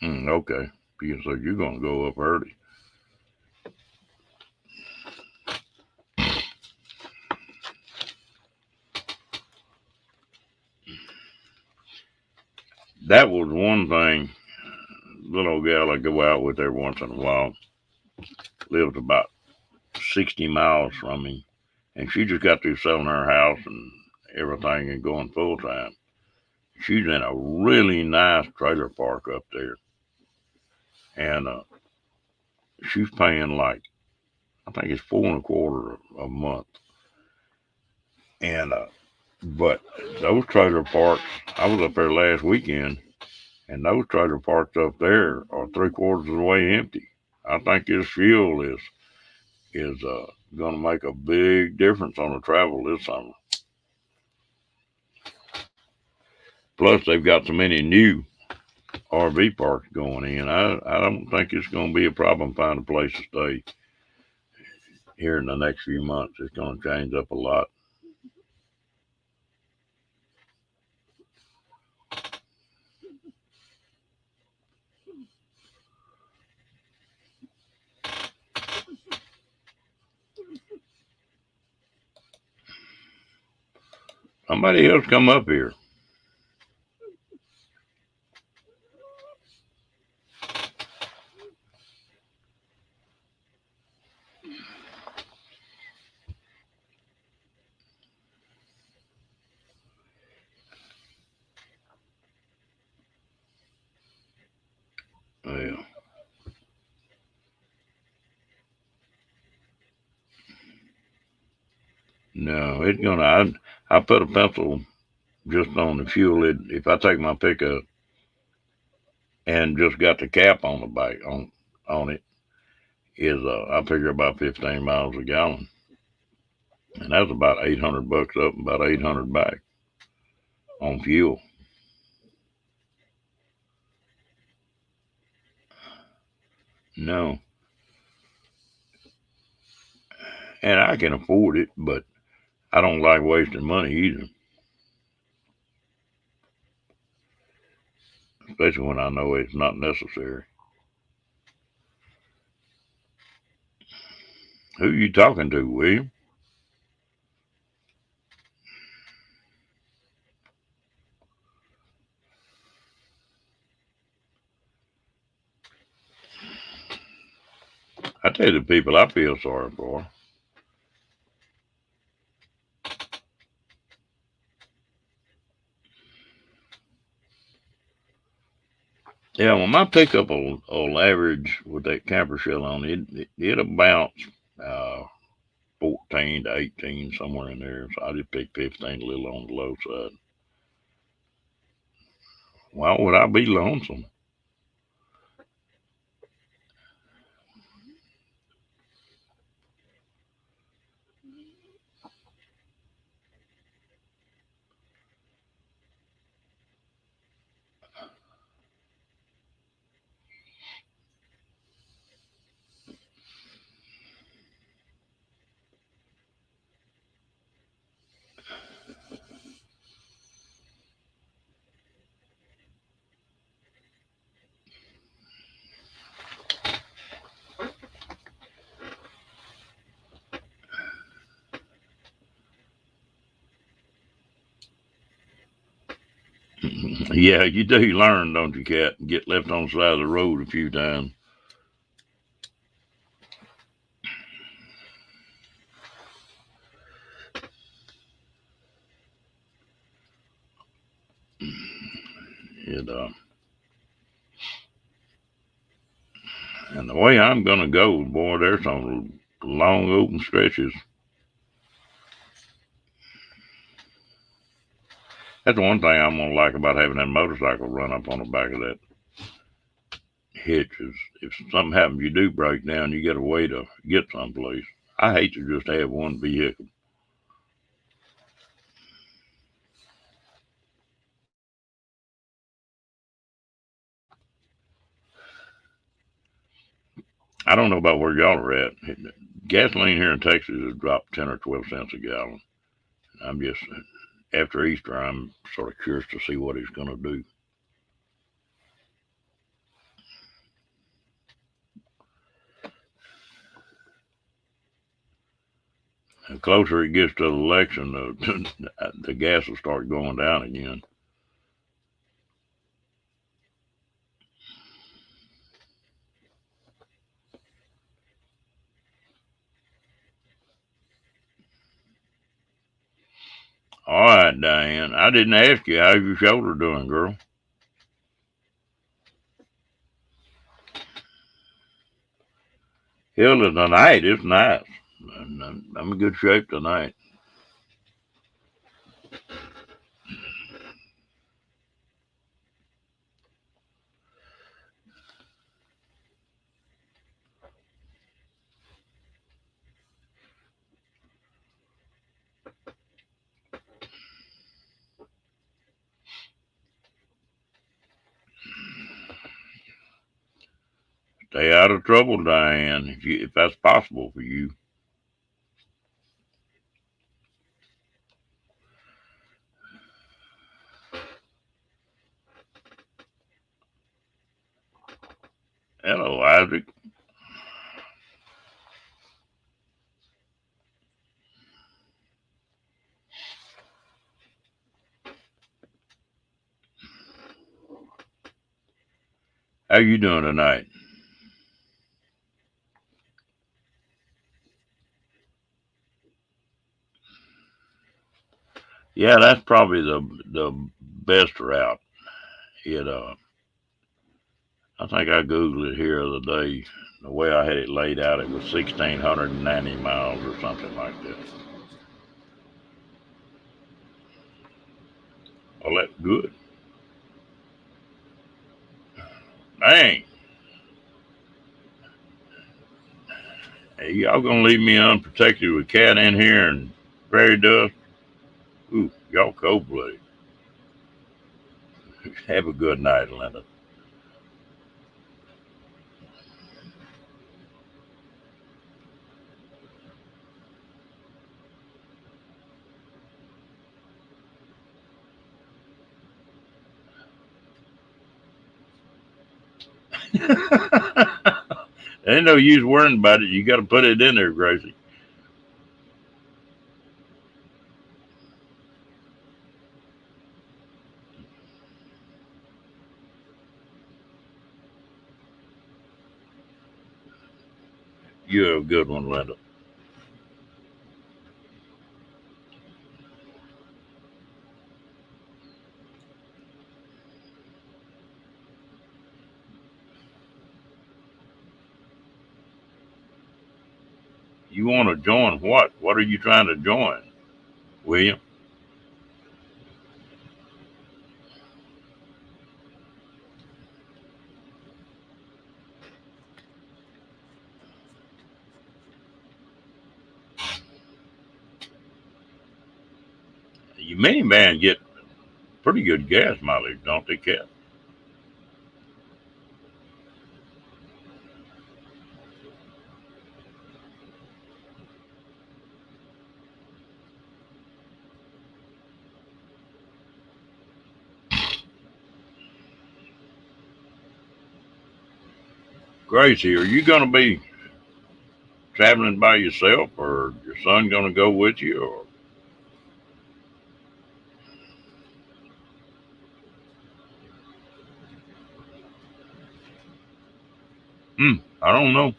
Okay. So you're gonna go up early. That was one thing little old gal I go out with every once in a while lives about 60 miles from me, and she just got through selling her house and everything and going full time. She's in a really nice trailer park up there, and she's paying like I think it's 4.25 a month. And but those trailer parks, I was up there last weekend, and those trailer parks up there are 3/4 of the way empty. I think this fuel is going to make a big difference on the travel this summer. Plus, they've got so many new RV parks going in. I don't think it's going to be a problem finding a place to stay here in the next few months. It's going to change up a lot. Somebody else come up here. Yeah. No, it's gonna. I put a pencil just on the fuel. If I take my pickup and just got the cap on the back on it, is I figure about 15 miles a gallon, and that's about $800 up and about 800 back on fuel. No, and I can afford it, but I don't like wasting money either, especially when I know it's not necessary. Who you talking to, William? I tell you the people I feel sorry for. Yeah, well, my pickup will average with that camper shell on it'll bounce uh, 14 to 18 somewhere in there. So I just picked 15, a little on the low side. Why would I be lonesome? Yeah, you do learn, don't you, Cat? Get left on the side of the road a few times. It, and the way I'm going to go, boy, there's some long open stretches. That's the one thing I'm going to like about having that motorcycle run up on the back of that hitch is if something happens, you do break down, you get a way to get someplace. I hate to just have one vehicle. I don't know about where y'all are at. Gasoline here in Texas has dropped 10 or 12 cents a gallon. I'm just, after Easter, I'm sort of curious to see what he's going to do. The closer it gets to the election, the gas will start going down again. All right, Diane. I didn't ask you how's your shoulder doing, girl. Hell, tonight it's nice. I'm in good shape tonight. Stay out of trouble, Diane, if that's possible for you. Hello, Isaac. How you doing tonight? Yeah, that's probably the best route. It I think I googled it here the other day. The way I had it laid out, it was 1,690 miles or something like that. Well, that's good. Dang, hey, y'all gonna leave me unprotected with cat in here and prairie dust? Ooh, y'all cold blooded. Have a good night, Linda. Ain't no use worrying about it. You got to put it in there, Gracie. You're a good one, Linda. You want to join what? What are you trying to join, William? Your minivan get pretty good gas mileage, don't they, Cat? Gracie, are you going to be traveling by yourself, or your son going to go with you? Or I don't know.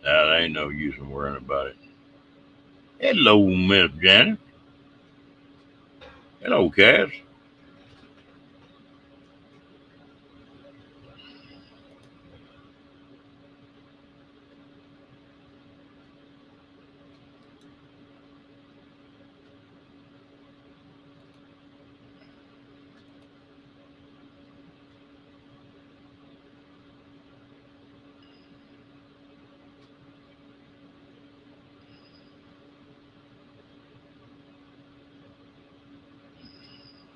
Nah, there ain't no use in worrying about it. Hello, Miss Janet. Hello, Cass.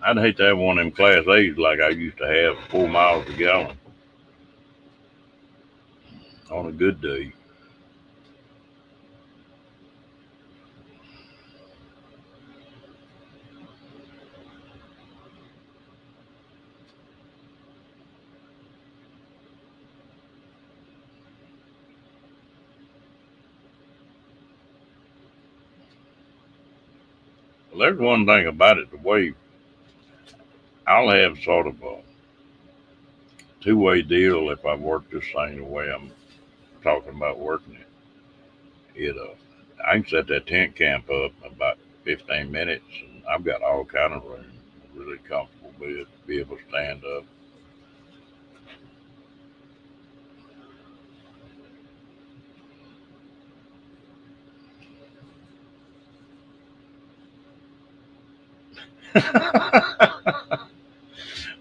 I'd hate to have one of them Class A's like I used to have, 4 miles a gallon on a good day. there's one thing about it. The way I'll have sort of a two-way deal if I work this thing the way I'm talking about working it. I can set that tent camp up in about 15 minutes, and I've got all kind of room, really comfortable bed, be able to stand up.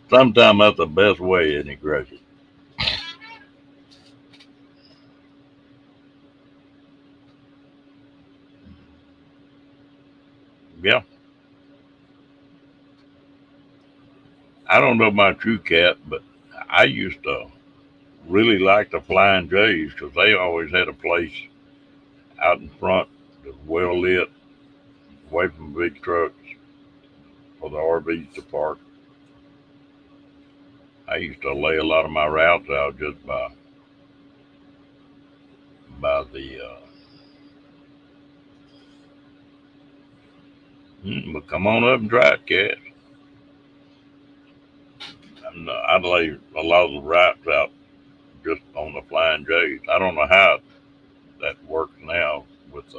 Sometimes that's the best way, isn't it, Gracie? Yeah. I don't know about you, Cat, but I used to really like the Flying J's because they always had a place out in front that's well lit, away from big trucks for the RVs to park. I used to lay a lot of my routes out just by the. But come on up and try it, Cat. I'd lay a lot of the routes out just on the Flying J's. I don't know how that works now with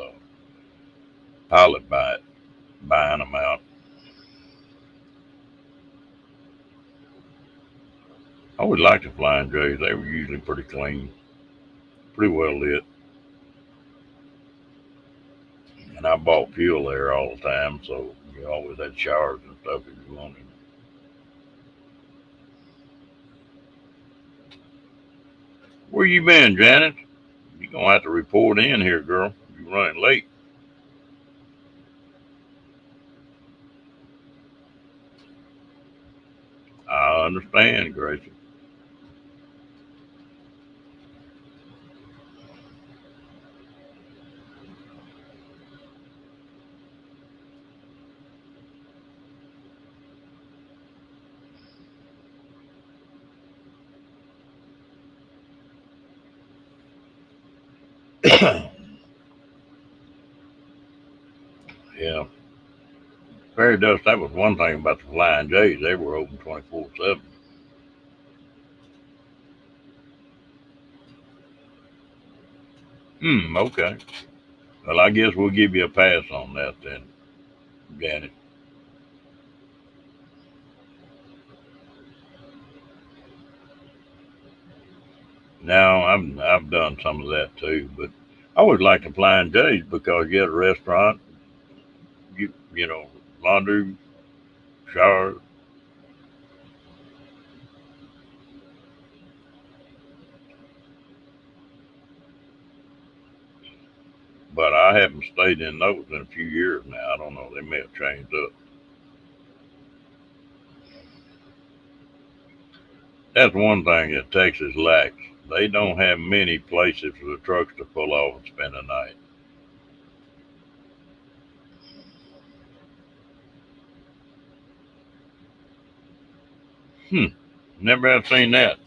Pilot buying them out. I always liked the Flying J's. They were usually pretty clean, pretty well lit, and I bought fuel there all the time, so you always had showers and stuff if you wanted. Where you been, Janet? You gonna have to report in here, girl. You running late. I understand, Gracie. Yeah, fairy dust. That was one thing about the Flying J's. They were open 24/7. Okay. Well, I guess we'll give you a pass on that then, Janet. Now I've done some of that too, but I always like the Flying J's because you had a restaurant, you know, laundry, shower, but I haven't stayed in those in a few years now. I don't know. They may have changed up. That's one thing that Texas lacks. They don't have many places for the trucks to pull off and spend the night. Hmm. Never have seen that.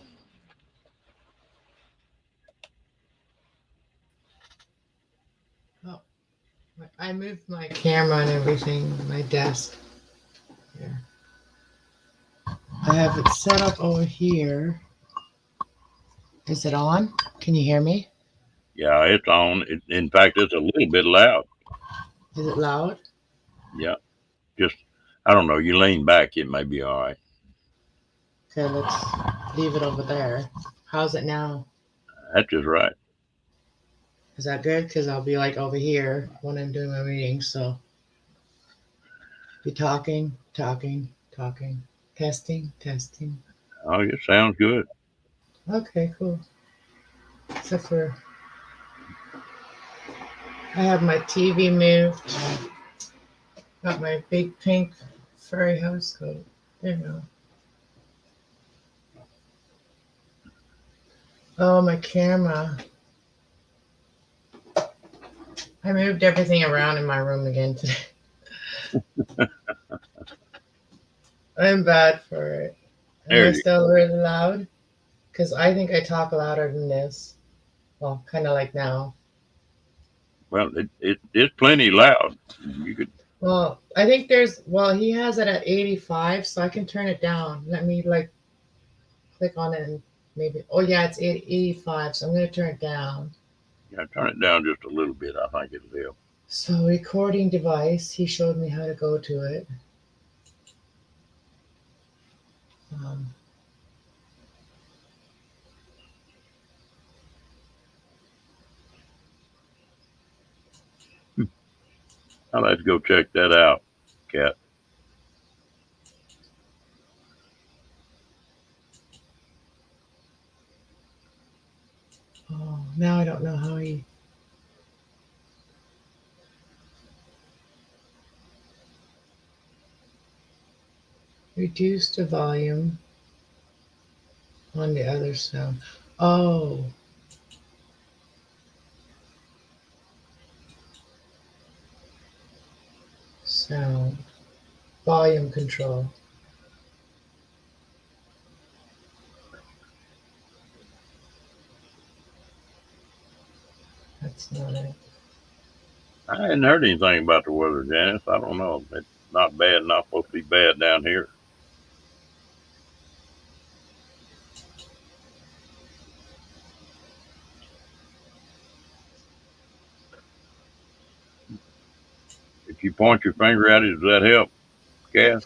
Oh, I moved my camera and everything, my desk. Here. I have it set up over here. Is it on? Can you hear me? Yeah, it's on. In fact, it's a little bit loud. Is it loud? Yeah. Just, I don't know. You lean back, it may be all right. Okay, let's leave it over there. How's it now? That's just right. Is that good? Because I'll be like over here when I'm doing my meeting. So be talking, talking, talking, testing, testing. Oh, it sounds good. Okay, cool. Except for I have my TV moved. Got my big pink furry house coat. There you go. Oh, my camera. I moved everything around in my room again today. I'm bad for it. Am There I you still really loud? Because I think I talk louder than this. Well, kind of like now. Well, it's plenty loud. You could. Well, he has it at 85, so I can turn it down. Let me like click on it and maybe, oh yeah, it's 85, so I'm going to turn it down. Yeah, turn it down just a little bit. I think it'll help. So recording device, he showed me how to go to it. Um, Now let's go check that out, Cat. oh, now I don't know how he. Reduce the volume on the other sound. Oh, sound. Volume control. That's not it. I hadn't heard anything about the weather, Janice. I don't know. It's not bad, not supposed to be bad down here. If you point your finger at it, does that help, Cat?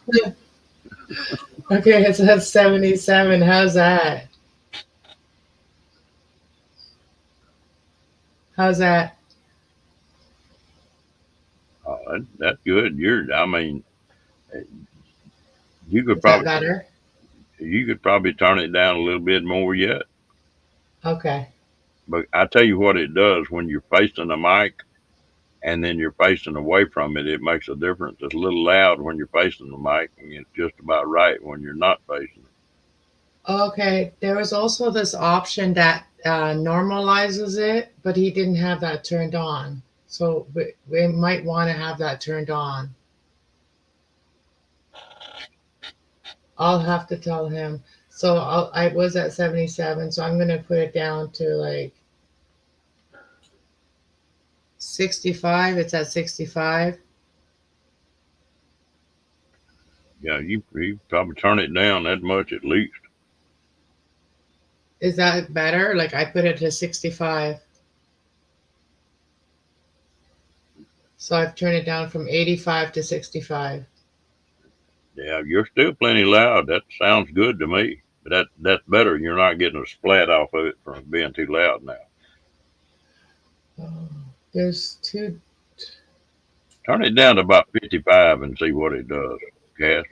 Okay, it's at 77. How's that? How's that? That's good. I mean, you could Is that probably better? turn it down a little bit more yet. Okay. But I tell you what it does when you're facing the mic and then you're facing away from it, it makes a difference. It's a little loud when you're facing the mic, and it's just about right when you're not facing it. Okay. There was also this option that normalizes it, but he didn't have that turned on. So we might want to have that turned on. I'll have to tell him. So I was at 77, so I'm going to put it down to like 65. It's at 65. Yeah, you probably turn it down that much at least. Is that better? Like I put it to 65. So I've turned it down from 85 to 65. Yeah, you're still plenty loud. That sounds good to me. But that's better. You're not getting a splat off of it from being too loud now. Oh, there's two. Turn it down to about 55 and see what it does, Cass.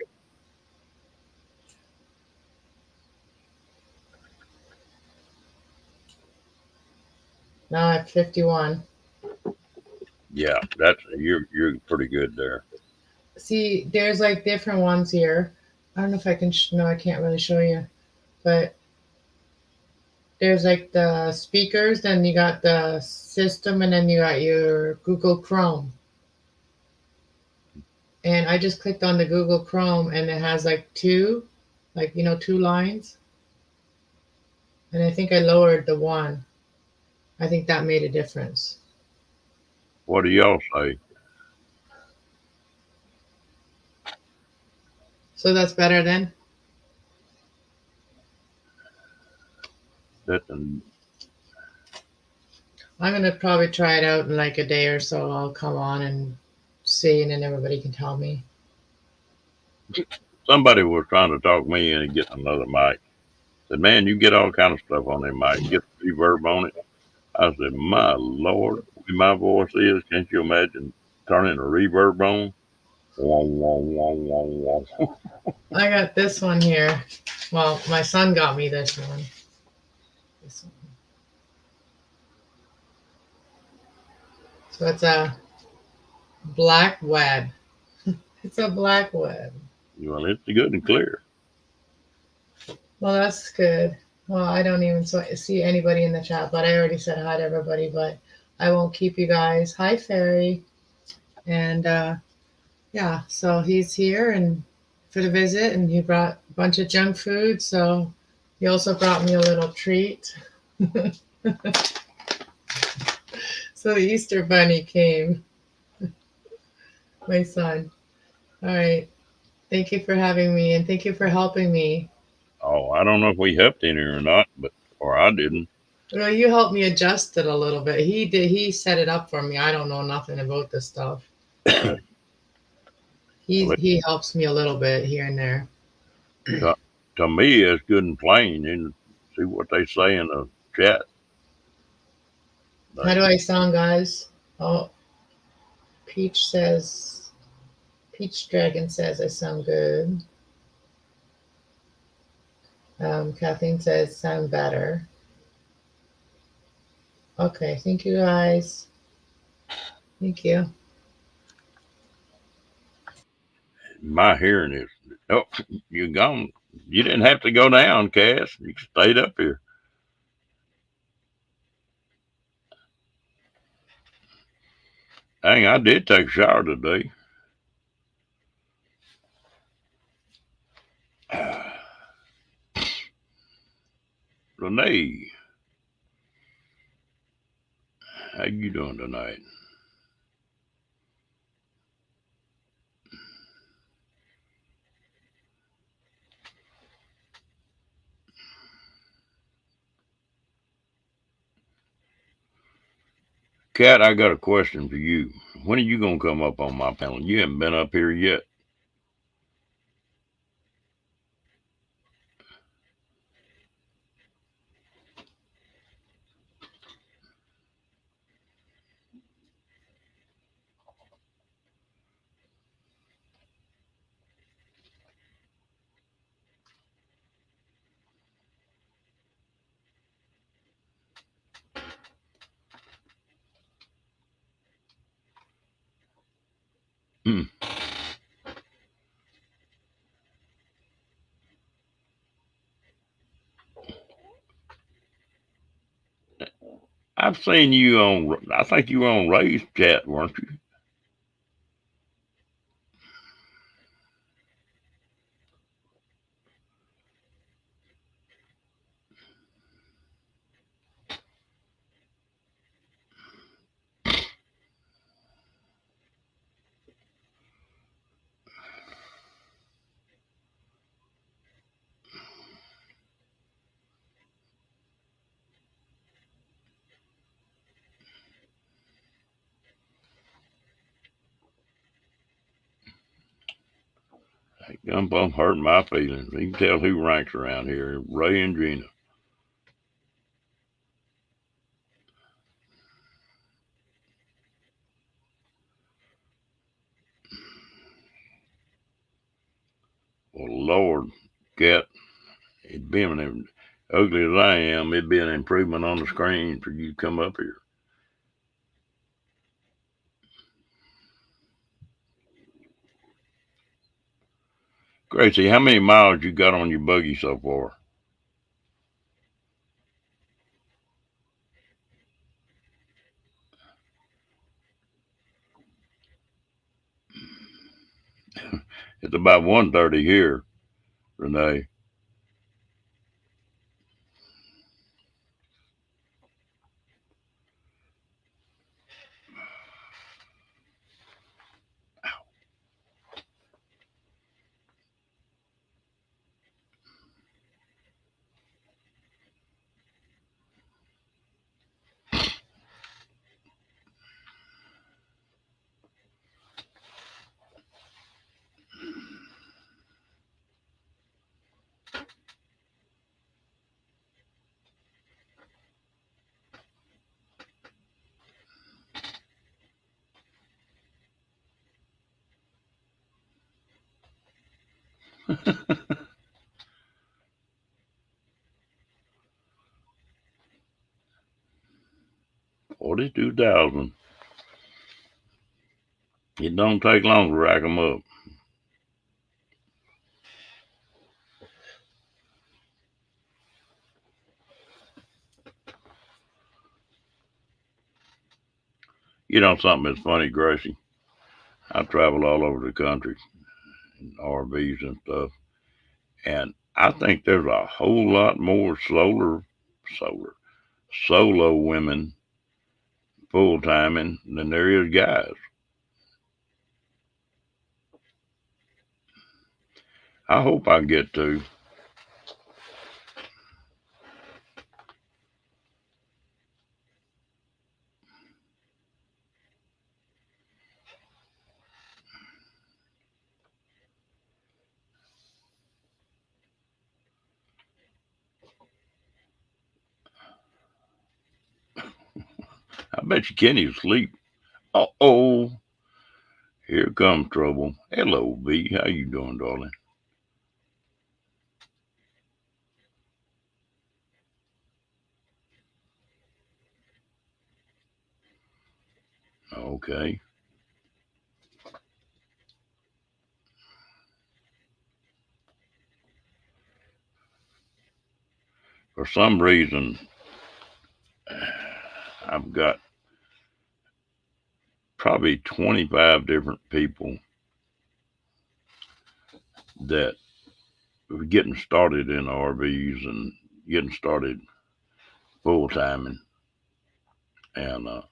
Now at 51. Yeah, you're pretty good there. See, there's like different ones here. I don't know if I can. No, I can't really show you. But there's like the speakers, then you got the system, and then you got your Google Chrome. And I just clicked on the Google Chrome, and it has like two, like two lines. And I think I lowered the one. I think that made a difference. What do y'all say? So that's better then? I'm going to probably try it out in like a day or so. I'll come on and see, and then everybody can tell me. Somebody was trying to talk me into getting another mic. Said, man, you get all kind of stuff on that mic. Get reverb on it. I said, my Lord, the way my voice is, can't you imagine turning a reverb on? Wah, wah, wah, wah, wah. I got this one here. Well, my son got me this one. This one. So it's a black web. It's a black web. Well, it's good and clear. Well, that's good. Well, I don't even see anybody in the chat, but I already said hi to everybody, but I won't keep you guys. Hi, Fairy. And yeah, so he's here and for the visit, and he brought a bunch of junk food. So he also brought me a little treat. So the Easter Bunny came. My son. All right. Thank you for having me and thank you for helping me. Oh, I don't know if we helped any or not, but or I didn't. Well, you helped me adjust it a little bit. He did. He set it up for me. I don't know nothing about this stuff, but Well, he helps me a little bit here and there. to, to me, it's good and plain. And see what they say in the chat How do thing. I sound, guys? Oh, Peach says, Peach Dragon says I sound good. Kathleen says sound better. Okay, thank you guys. Thank you. My hearing is. Oh, you're gone. You didn't have to go down, Cass. You stayed up here. Dang, I did take a shower today. Renee, how you doing tonight? Kat, I got a question for you. When are you gonna come up on my panel? You haven't been up here yet. Hmm. I've seen you on. I think you were on Ray's chat, weren't you? Gumball hurt my feelings. You can tell who ranks around here. Ray and Gina. Well, Lord, Cat, it'd be an ugly as I am. It'd be an improvement on the screen for you to come up here. Gracie, how many miles you got on your buggy so far? It's about 130 here, Renee. $42,000. It don't take long to rack them up. You know something that's funny, Gracie? I travel all over the country in RVs and stuff, and I think there's a whole lot more solar, solo women full timing than there is guys. I hope I get to. I bet you Kenny's asleep. Uh-oh. Here comes trouble. Hello, V. How you doing, darling? Okay. For some reason, I've got probably 25 different people that are getting started in RVs and getting started full timing. And of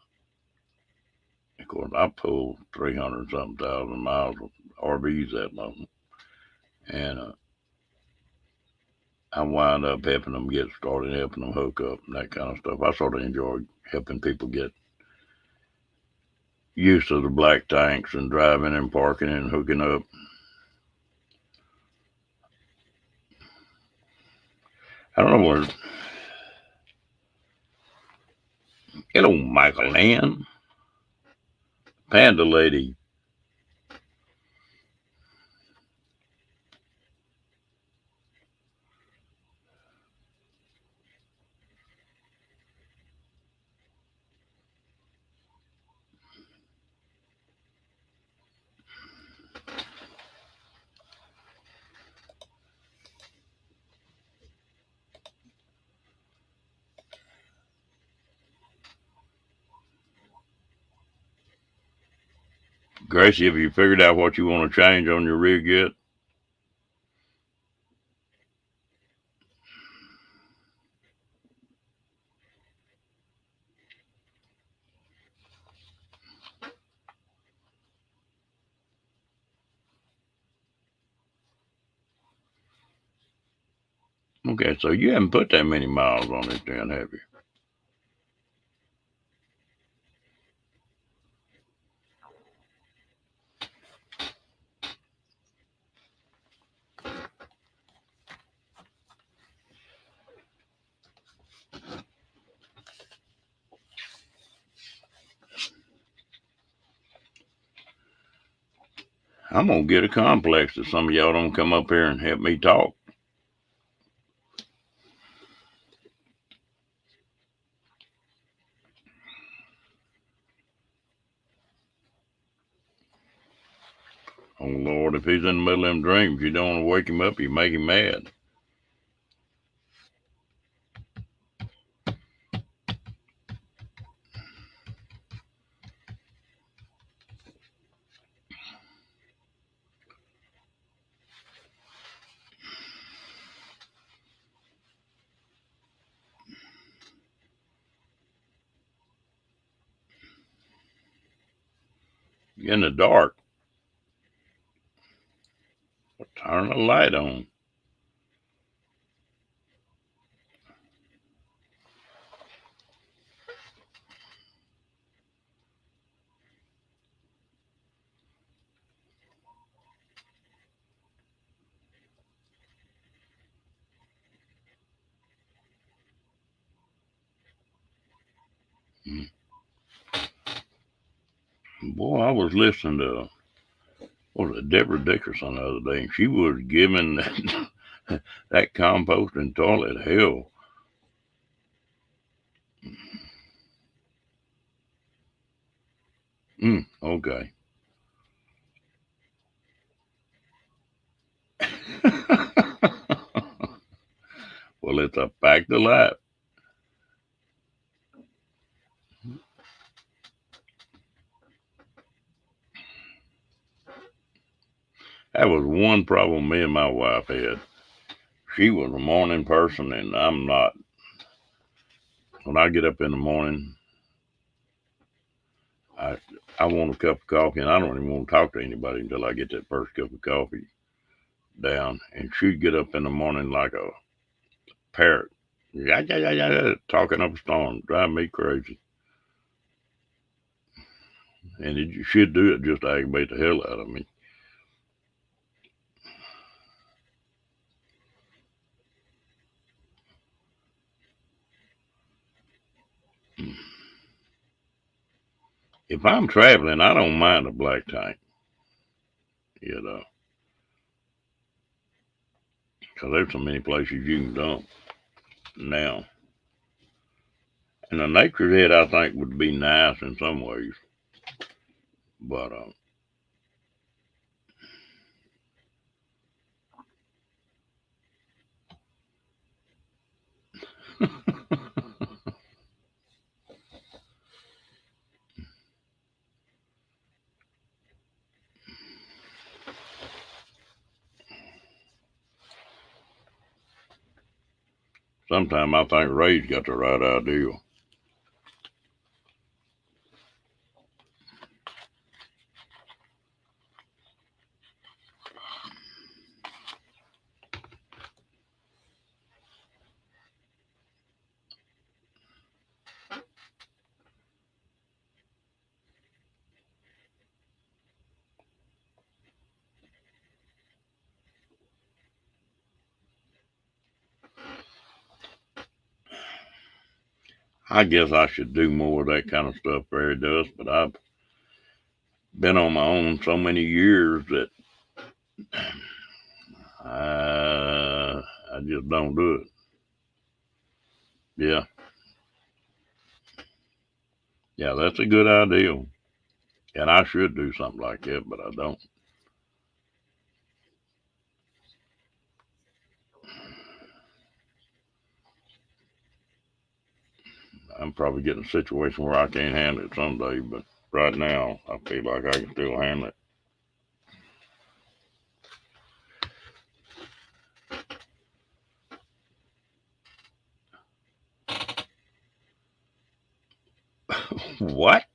course, I pulled 300 something thousand miles of RVs that long. And I wind up helping them get started, helping them hook up, and that kind of stuff. I sort of enjoy helping people get used to the black tanks and driving and parking and hooking up. I don't know where. Hello, Michael Ann. Panda Lady. Gracie, have you figured out what you want to change on your rig yet? Okay, so you haven't put that many miles on it then, have you? I'm gonna get a complex that some of y'all don't come up here and help me talk. Oh Lord, if he's in the middle of them dreams, you don't want to wake him up, you make him mad. In the dark, turn the light on. Boy, I was listening to what was it, Deborah Dickerson the other day, and she was giving that composting toilet hell. Okay. Well, it's a fact of life. That was one problem me and my wife had. She was a morning person, and I'm not. When I get up in the morning, I I want a cup of coffee, and I don't even want to talk to anybody until I get that first cup of coffee. down, and she'd get up in the morning like a parrot, yeah, yeah, yeah, yeah, talking up a storm, drive me crazy. And she'd do it just to aggravate the hell out of me. If I'm traveling, I don't mind a black tank, you know, because there's so many places you can dump now. And a nature's head, I think, would be nice in some ways, but sometimes I think Ray's got the right idea. I guess I should do more of that kind of stuff Barry does, but I've been on my own so many years that I just don't do it. Yeah, yeah, that's a good idea. And I should do something like that, but I don't. I'm probably getting a situation where I can't handle it someday, but right now I feel like I can still handle it. What?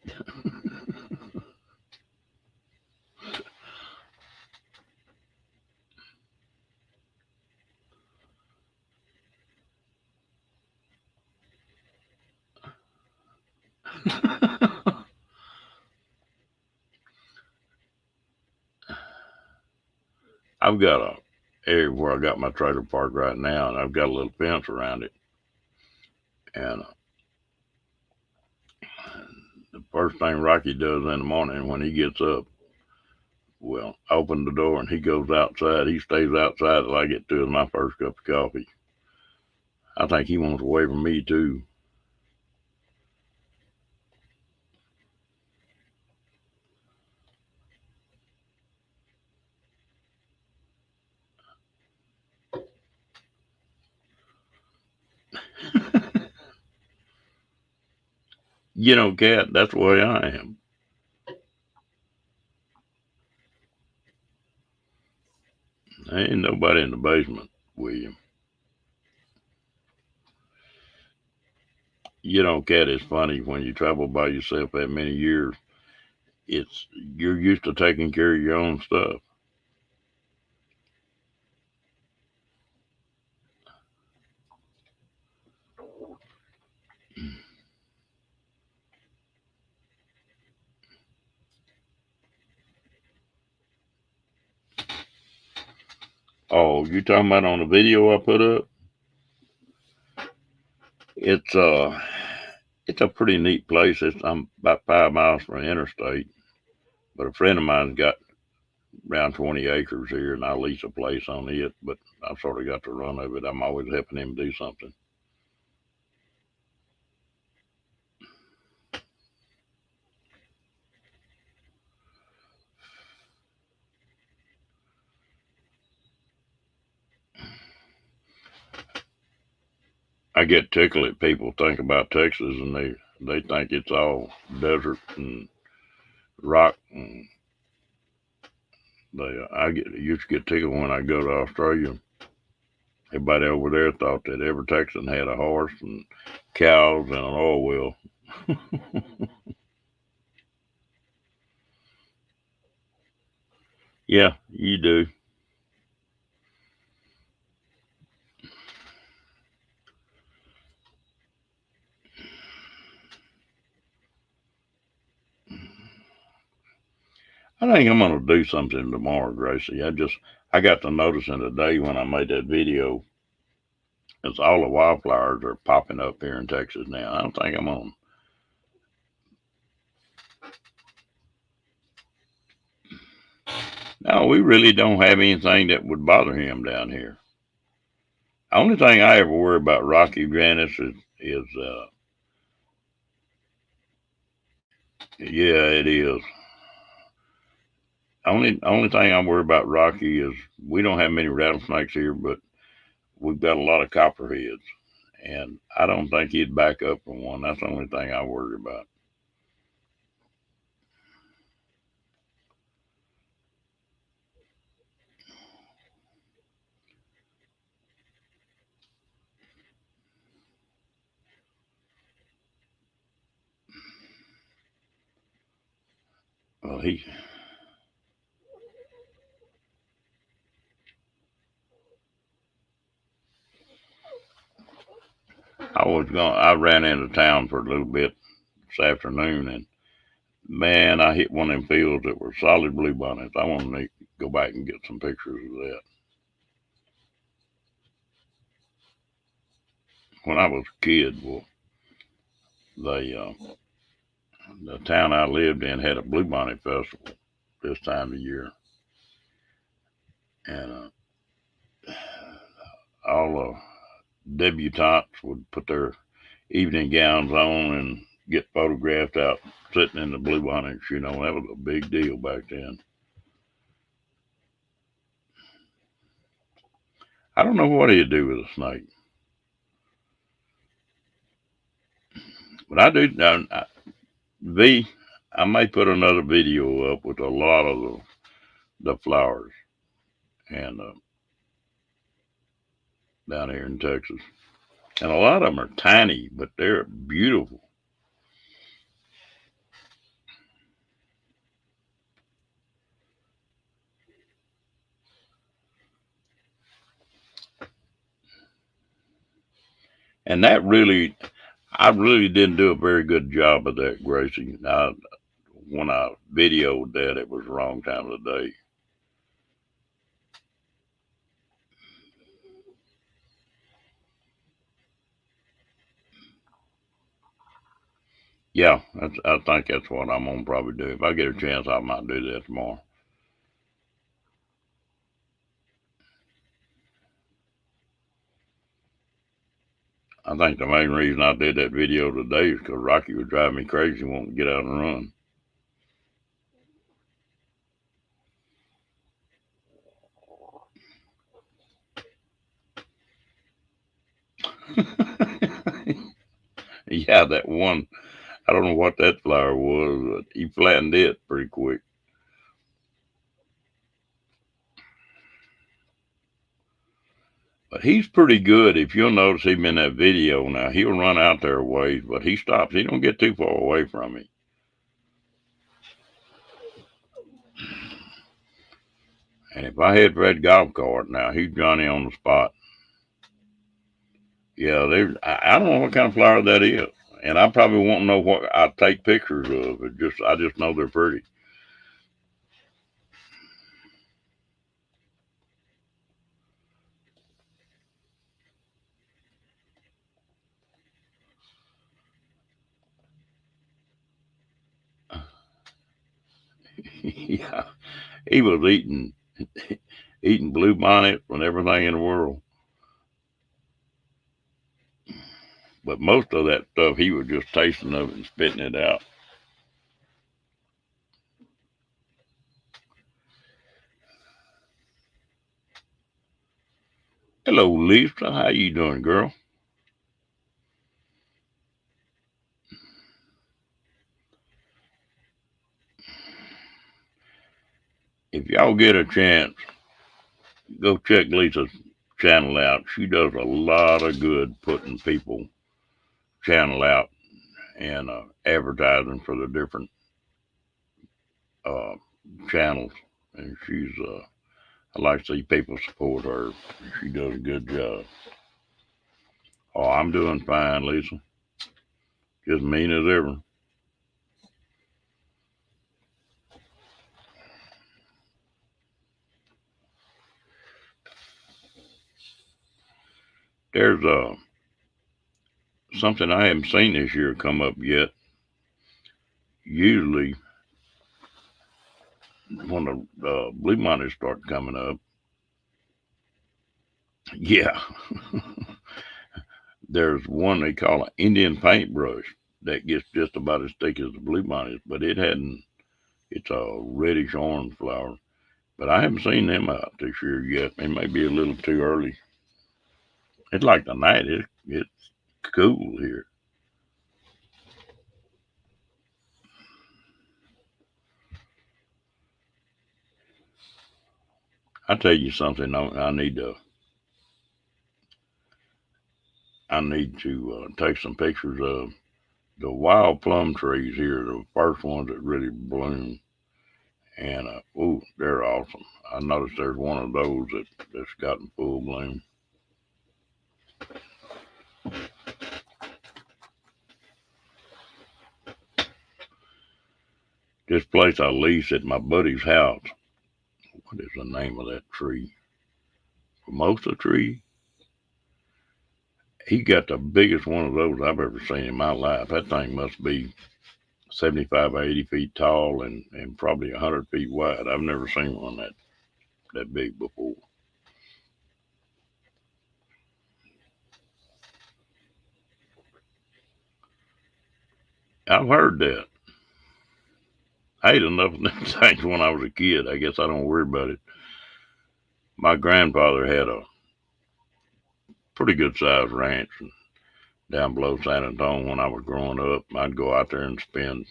I've got a area where I got my trailer parked right now, and I've got a little fence around it. And the first thing Rocky does in the morning when he gets up, well, I open the door and he goes outside. He stays outside till I get to my first cup of coffee. I think he wants away from me too. You know, Cat, that's the way I am. There ain't nobody in the basement, William. You know, Cat, it's funny when you travel by yourself that many years. It's you're used to taking care of your own stuff. Oh, you talking about on the video I put up? It's it's a pretty neat place. I'm about 5 miles from the interstate, but a friend of mine's got around 20 acres here, and I lease a place on it. But I've sort of got the run of it. I'm always helping him do something. I get tickled at people think about Texas, and they think it's all desert and rock. And I used to get tickled when I go to Australia. Everybody over there thought that every Texan had a horse and cows and an oil well. Yeah, you do. I think I'm gonna do something tomorrow, Gracie. I got to noticing today when I made that video, it's all the wildflowers are popping up here in Texas now. I don't think I'm on. No, we really don't have anything that would bother him down here. The only thing I ever worry about Rocky Janice is yeah, it is. Only thing I worry about Rocky is we don't have many rattlesnakes here, but we've got a lot of copperheads, and I don't think he'd back up from one. That's the only thing I worry about. Well, I ran into town for a little bit this afternoon, and man, I hit one of them fields that were solid bluebonnets. I want to go back and get some pictures of that. When I was a kid, well, they the town I lived in had a bluebonnet festival this time of year, and all the debutantes would put their evening gowns on and get photographed out sitting in the bluebonnets. You know, that was a big deal back then. I don't know what he'd do with a snake, but I do. V, I may put another video up with a lot of the flowers and down here in Texas, and a lot of them are tiny, but they're beautiful. And I really didn't do a very good job of that, Gracie. When I videoed that, it was the wrong time of the day. Yeah, I think that's what I'm gonna probably do. If I get a chance, I might do that tomorrow. I think the main reason I did that video today is because Rocky was driving me crazy, wanting to get out and run. Yeah, that one. I don't know what that flower was, but he flattened it pretty quick. But he's pretty good. If you'll notice him in that video now, he'll run out there a ways, but he stops. He don't get too far away from me. And if I had for that golf cart now, he's Johnny on the spot. Yeah, I don't know what kind of flower that is. And I probably won't know what I take pictures of. I just know they're pretty. Yeah, he was eating bluebonnet and everything in the world. But most of that stuff, he was just tasting of it and spitting it out. Hello, Lisa. How you doing, girl? If y'all get a chance, go check Lisa's channel out. She does a lot of good putting people channel out and advertising for the different uh, channels. And I like to see people support her. She does a good job. Oh, I'm doing fine, Lisa. Just mean as ever. There's something I haven't seen this year come up yet. Usually, when the blue monitors start coming up, yeah, there's one they call an Indian paintbrush that gets just about as thick as the blue monitors, but it hadn't. It's a reddish orange flower, but I haven't seen them out this year yet. It may be a little too early. It's like the night. It's cool here. I tell you something. I need to take some pictures of the wild plum trees here. The first ones that really bloom, and oh, they're awesome. I noticed there's one of those that's gotten full bloom. This place I lease at my buddy's house. What is the name of that tree? Formosa tree. He got the biggest one of those I've ever seen in my life. That thing must be 75 or 80 feet tall and probably 100 feet wide. I've never seen one that big before. I've heard that. I ate enough of them things when I was a kid. I guess I don't worry about it. My grandfather had a pretty good sized ranch down below San Antonio when I was growing up. I'd go out there and spend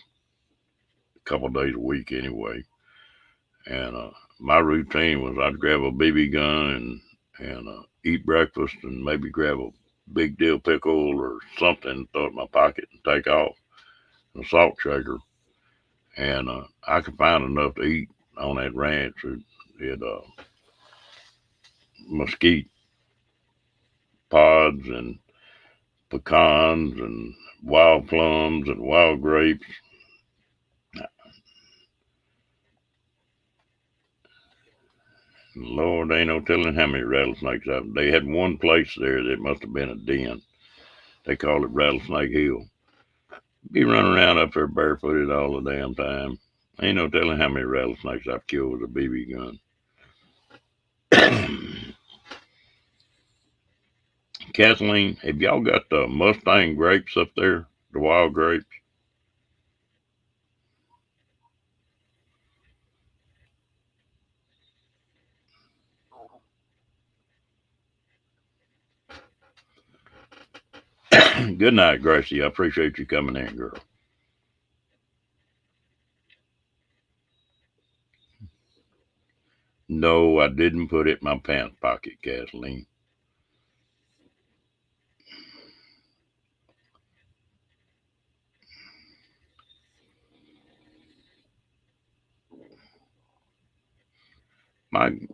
a couple of days a week anyway. And my routine was I'd grab a BB gun and eat breakfast and maybe grab a big dill pickle or something, throw it in my pocket and take off. And a salt shaker. And I could find enough to eat on that ranch. It mesquite pods and pecans and wild plums and wild grapes. Lord, ain't no telling how many rattlesnakes I've. They had one place there that must have been a den. They called it Rattlesnake Hill. Be running around up there barefooted all the damn time. Ain't no telling how many rattlesnakes I've killed with a BB gun. Kathleen, have y'all got the Mustang grapes up there? The wild grapes? Good night, Gracie. I appreciate you coming in, girl. No, I didn't put it in my pants pocket, Kathleen.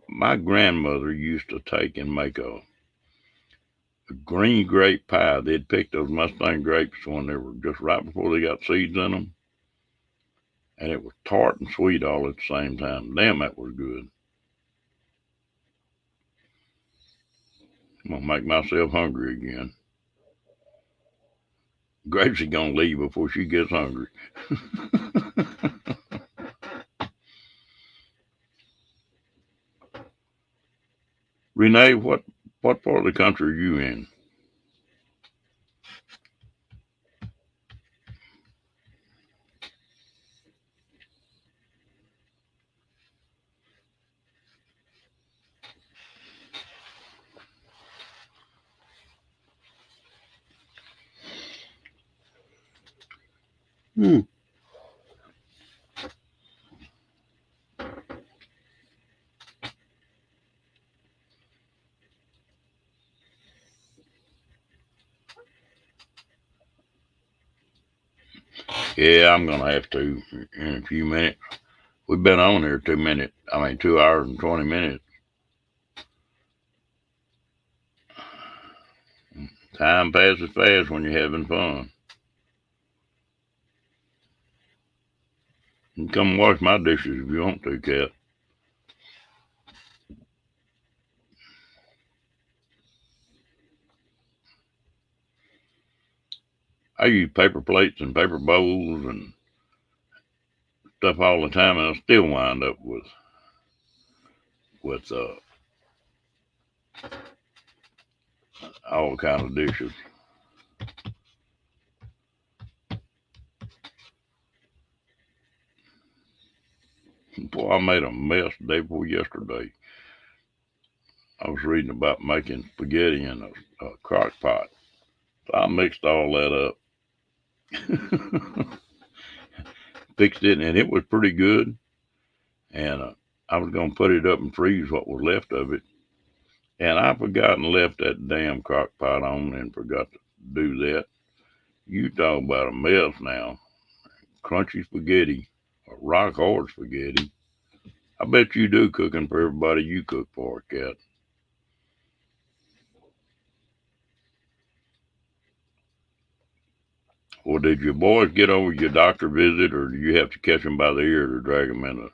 My grandmother used to take and make a green grape pie. They'd pick those Mustang grapes when they were just right before they got seeds in them, and it was tart and sweet all at the same time. Damn, that was good. I'm gonna make myself hungry again. Gracie gonna leave before she gets hungry. Renee, what part of the country are you in? Hmm. Yeah, I'm gonna have to in a few minutes. We've been on here 2 minutes. I mean, 2 hours and 20 minutes. Time passes fast when you're having fun. You can come wash my dishes if you want to, Cat. I use paper plates and paper bowls and stuff all the time, and I still wind up with all kind of dishes. Boy, I made a mess the day before yesterday. I was reading about making spaghetti in a crock pot. So I mixed all that up, fixed it, and it was pretty good. And I was going to put it up and freeze what was left of it. And I forgot and left that damn crock pot on and forgot to do that. You talk about a mess now. Crunchy spaghetti, or rock hard spaghetti. I bet you do cooking for everybody you cook for, Cat. Well, did your boys get over your doctor visit, or do you have to catch them by the ear to drag them in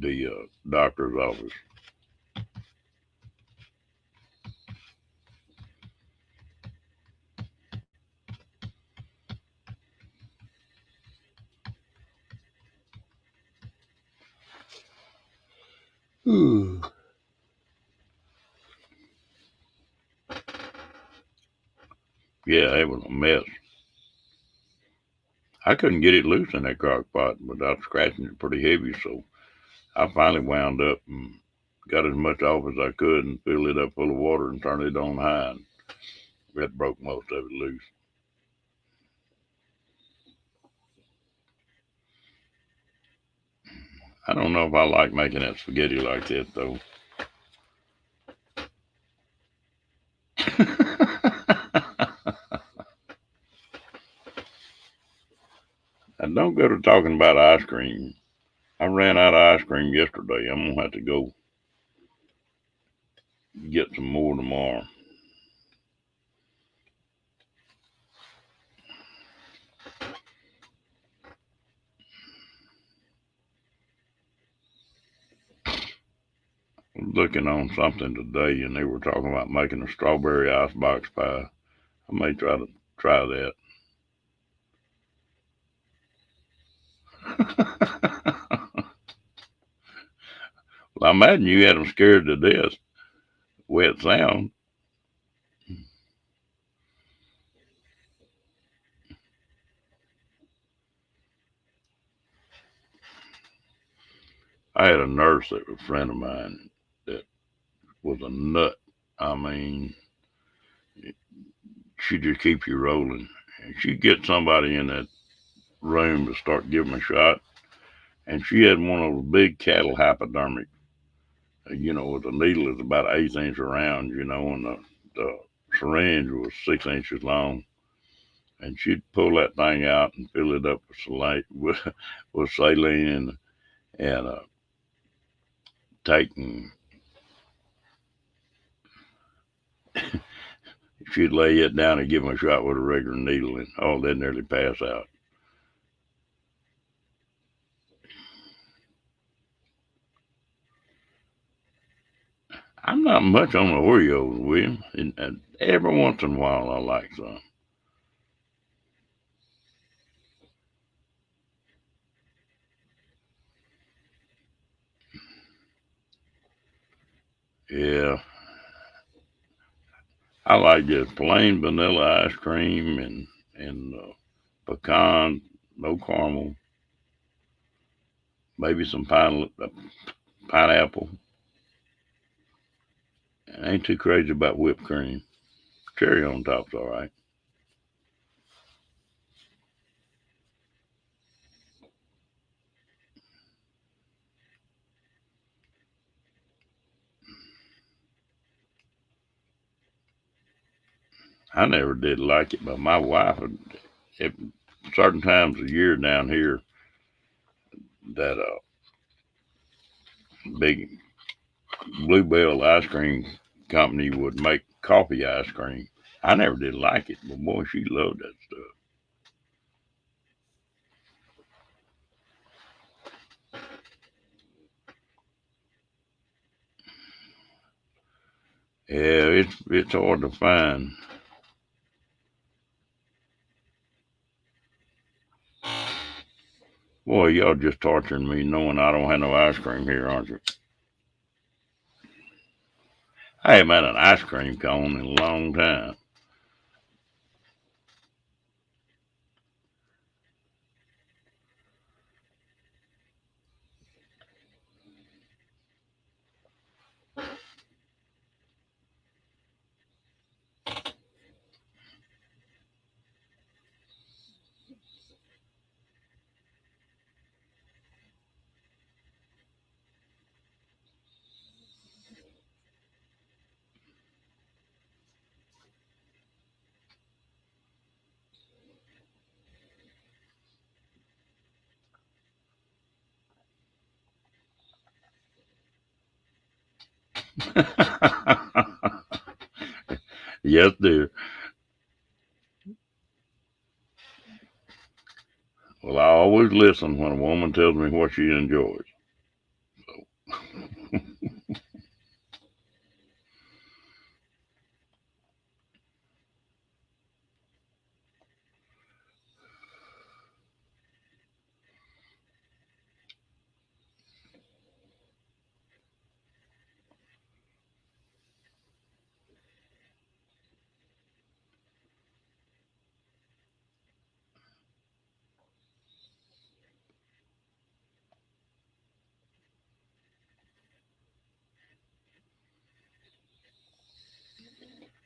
the doctor's office? Yeah, it was a mess. I couldn't get it loose in that crock pot without scratching it pretty heavy, so I finally wound up and got as much off as I could and filled it up full of water and turned it on high, and that broke most of it loose. I don't know if I like making that spaghetti like that, though. And don't go to talking about ice cream. I ran out of ice cream yesterday. I'm going to have to go get some more tomorrow. I was looking on something today, and they were talking about making a strawberry icebox pie. I may try that. Well, I imagine you had them scared to death. The way it sounds. I had a nurse that was a friend of mine that was a nut. I mean, she just keep you rolling. And she'd get somebody in that room to start giving a shot, and she had one of those big cattle hypodermic, with the needle is about an eighth inch around, and the syringe was 6 inches long. And she'd pull that thing out and fill it up with with saline and taking. She'd lay it down and give him a shot with a regular needle, and they'd nearly pass out. I'm not much on the Oreos, William, and every once in a while I like some. Yeah, I like just plain vanilla ice cream and pecan, no caramel, maybe some pineapple. I ain't too crazy about whipped cream. Cherry on top's all right. I never did like it, but my wife, at certain times of year down here, that big Bluebell ice cream company would make coffee ice cream. I never did like it, but boy, she loved that stuff. Yeah, it's hard to find. Boy, y'all just torturing me knowing I don't have no ice cream here, aren't you? I haven't had an ice cream cone in a long time. Yes, dear. Well, I always listen when a woman tells me what she enjoys.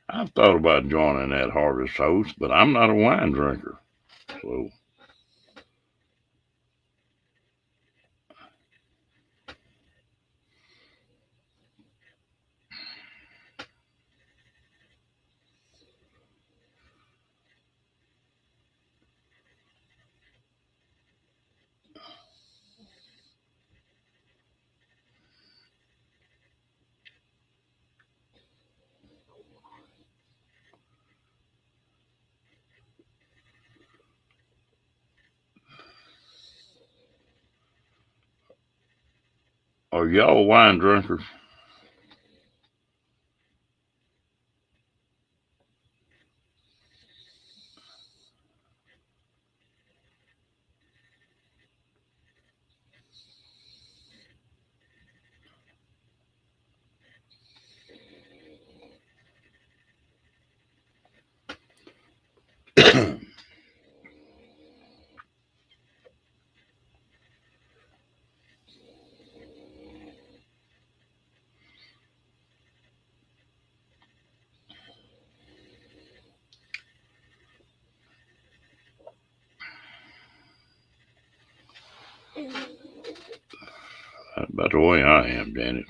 I've thought about joining that harvest host, but I'm not a wine drinker. So, are y'all wine drinkers? That's about the way I am, Janet.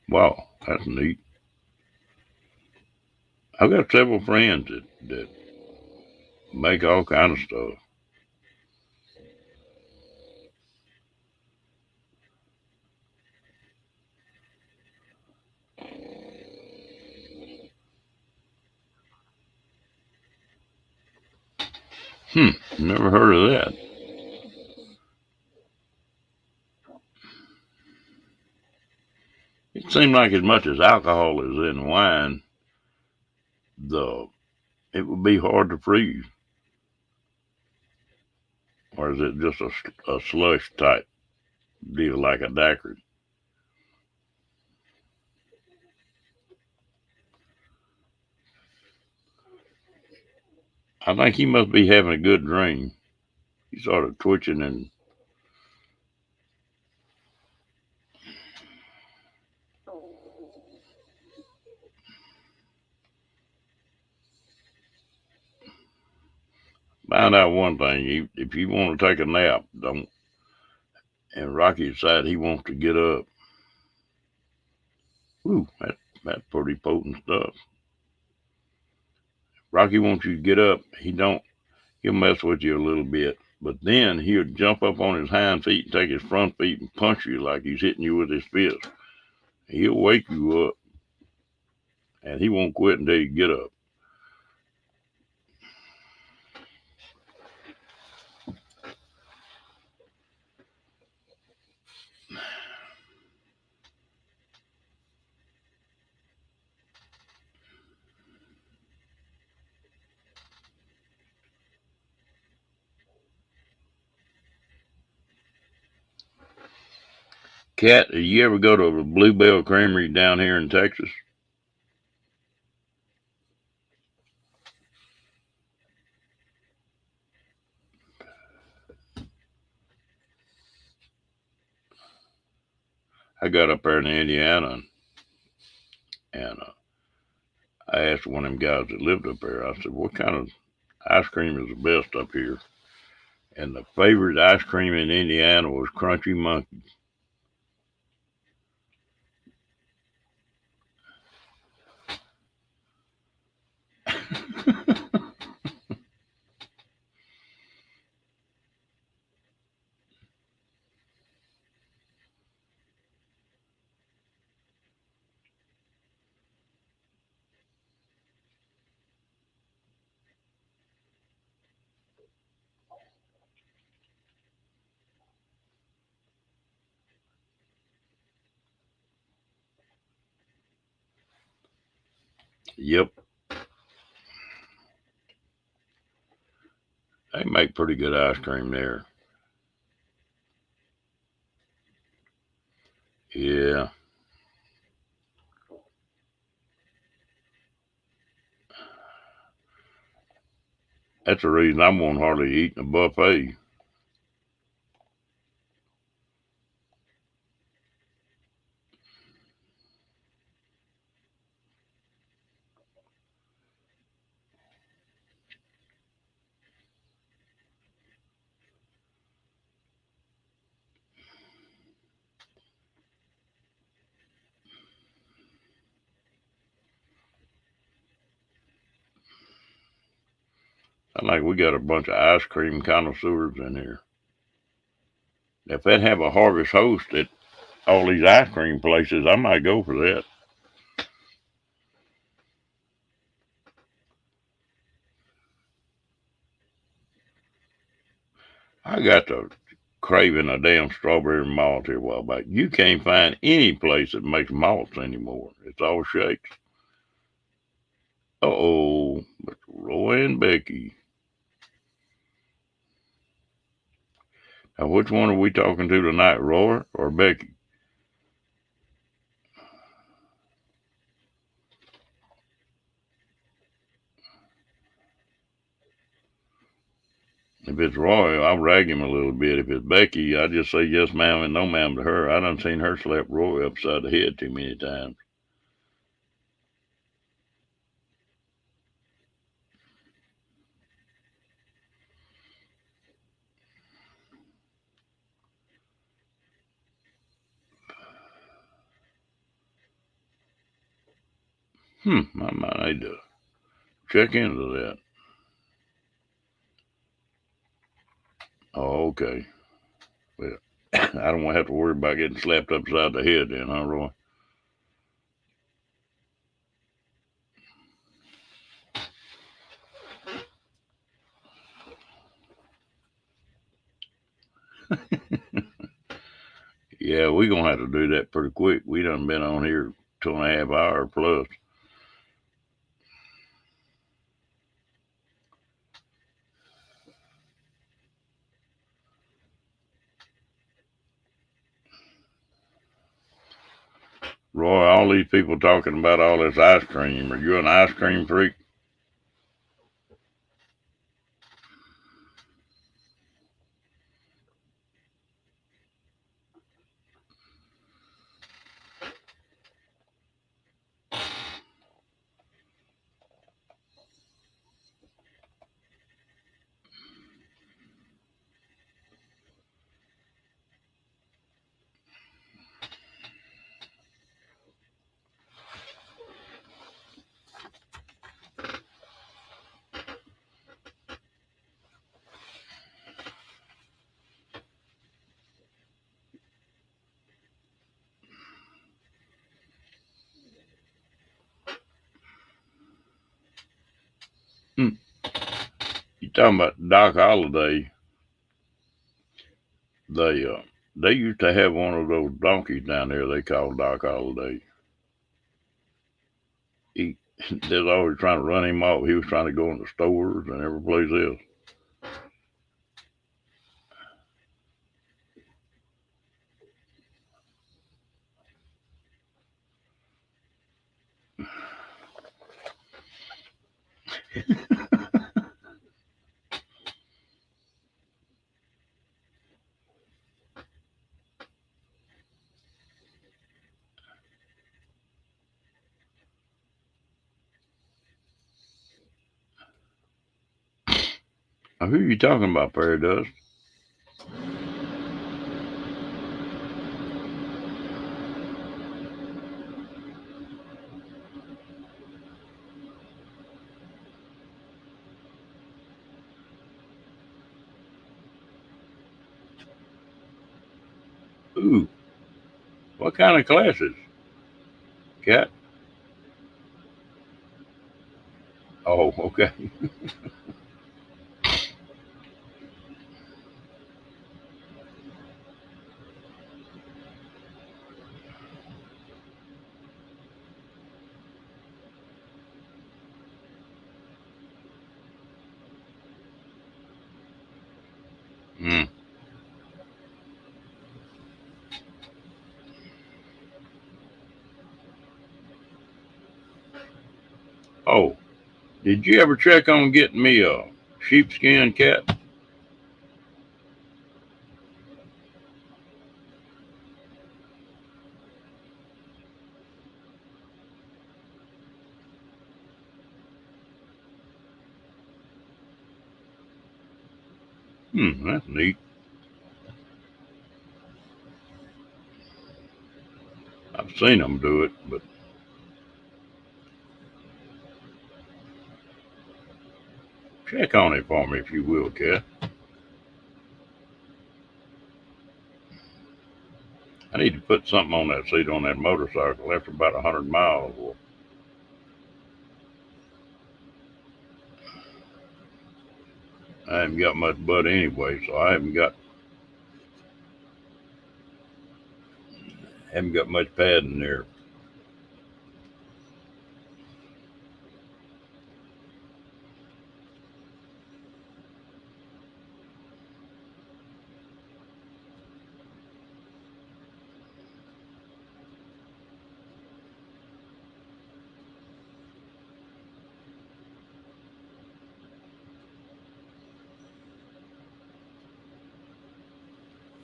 Wow, that's neat. I've got several friends that make all kind of stuff. Hmm, never heard of that. It seemed like as much as alcohol is in wine, the it would be hard to freeze. Or is it just a slush type deal like a daiquiri? I think he must be having a good dream. He's sort of twitching and find out one thing. If you want to take a nap, don't. And Rocky decided he wants to get up. Ooh, that's pretty potent stuff. Rocky wants you to get up. He'll mess with you a little bit, but then he'll jump up on his hind feet and take his front feet and punch you like he's hitting you with his fist. He'll wake you up, and he won't quit until you get up. Cat, did you ever go to the Bluebell Creamery down here in Texas? I got up there in Indiana, and I asked one of them guys that lived up there, I said, what kind of ice cream is the best up here? And the favorite ice cream in Indiana was Crunchy Monkey. Yep, they make pretty good ice cream there. Yeah, that's the reason I won't hardly eat in a buffet. I think we got a bunch of ice cream connoisseurs in here. If they'd have a harvest host at all these ice cream places, I might go for that. I got to craving a damn strawberry malt here a while back. You can't find any place that makes malts anymore. It's all shakes. Uh-oh, Mr. Roy and Becky. Now, which one are we talking to tonight, Roy or Becky? If it's Roy, I'll rag him a little bit. If it's Becky, I just say yes, ma'am, and no, ma'am to her. I done seen her slap Roy upside the head too many times. I might need to check into that. Oh, okay. Well, I don't want to have to worry about getting slapped upside the head then, huh, Roy? Yeah, we gonna have to do that pretty quick. We done been on here 2.5 hours plus. Roy, all these people talking about all this ice cream. Are you an ice cream freak? Hmm. You talking about Doc Holliday? They uh, they used to have one of those donkeys down there. They called Doc Holliday. He they was always trying to run him off. He was trying to go in the stores and every place else. Now, who are you talking about, Fairy Dust? Ooh, what kind of classes? Cat? Oh, okay. Mm. Oh, did you ever check on getting me a sheepskin, Cat? That's neat. I've seen them do it, but check on it for me if you will, Cat. I need to put something on that seat on that motorcycle after about 100 miles. Well, I haven't got much butt anyway, so I haven't got much padding there.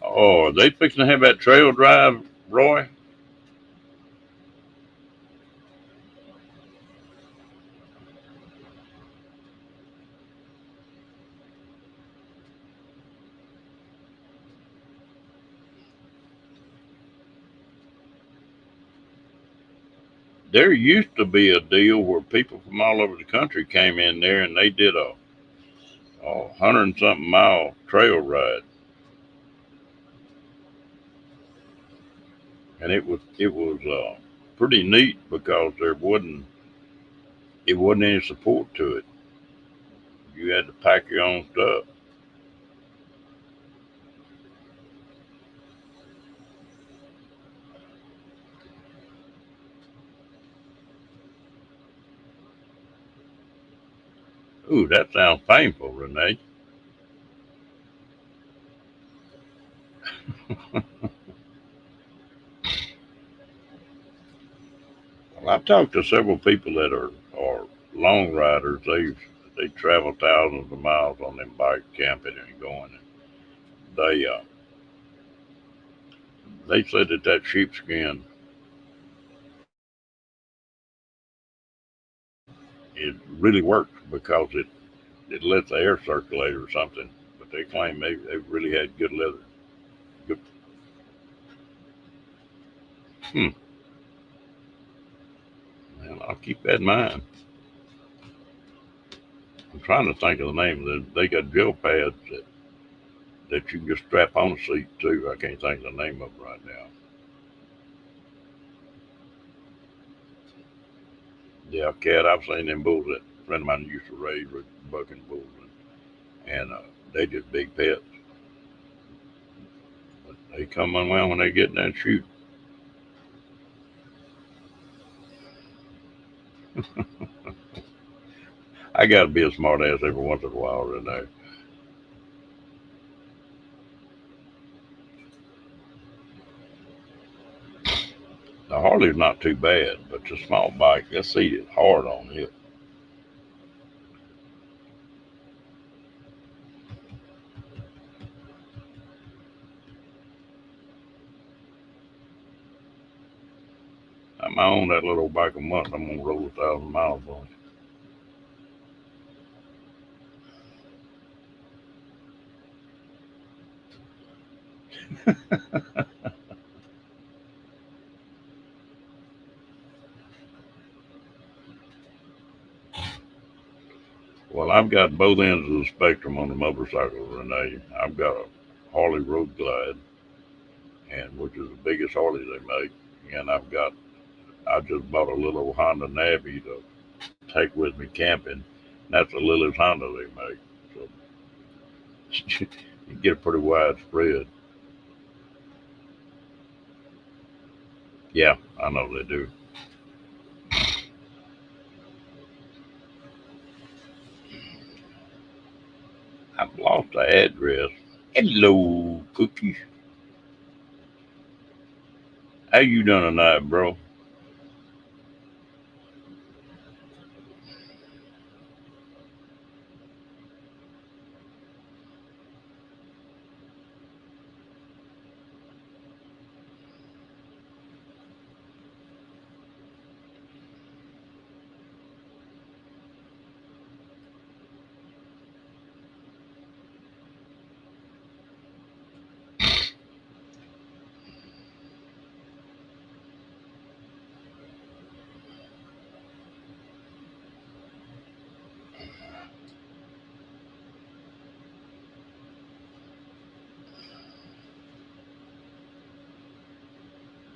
Oh, are they fixing to have that trail drive, Roy? There used to be a deal where people from all over the country came in there and they did a 100 and something mile trail ride, and it was pretty neat because it wasn't any support to it. You had to pack your own stuff. Ooh, that sounds painful, Renee. Well, I've talked to several people that are long riders. They travel thousands of miles on them bikes, camping and going. And they said that sheepskin it really works because it lets the air circulate or something. But they claim they really had good leather. Good. Hmm. Well, I'll keep that in mind. I'm trying to think of the name. They got gel pads that you can just strap on the seat too. I can't think of the name of it right now. Yeah, Cat, I've seen them bulls that a friend of mine used to raise with bucking bulls, and they just big pets. But they come unwound when they get in that chute. I got to be a smart ass every once in a while, Renee. The Harley's not too bad, but the small bike, that seat is hard on it. I'm on that little bike a month. I'm gonna roll 1,000 miles on it. Well, I've got both ends of the spectrum on the motorcycle, Renee. I've got a Harley Road Glide, and which is the biggest Harley they make, and I just bought a little Honda Navi to take with me camping. That's the littlest Honda they make, so you get a pretty wide spread. Yeah, I know they do. I've lost the address. Hello, Cookie. How you doing tonight, bro?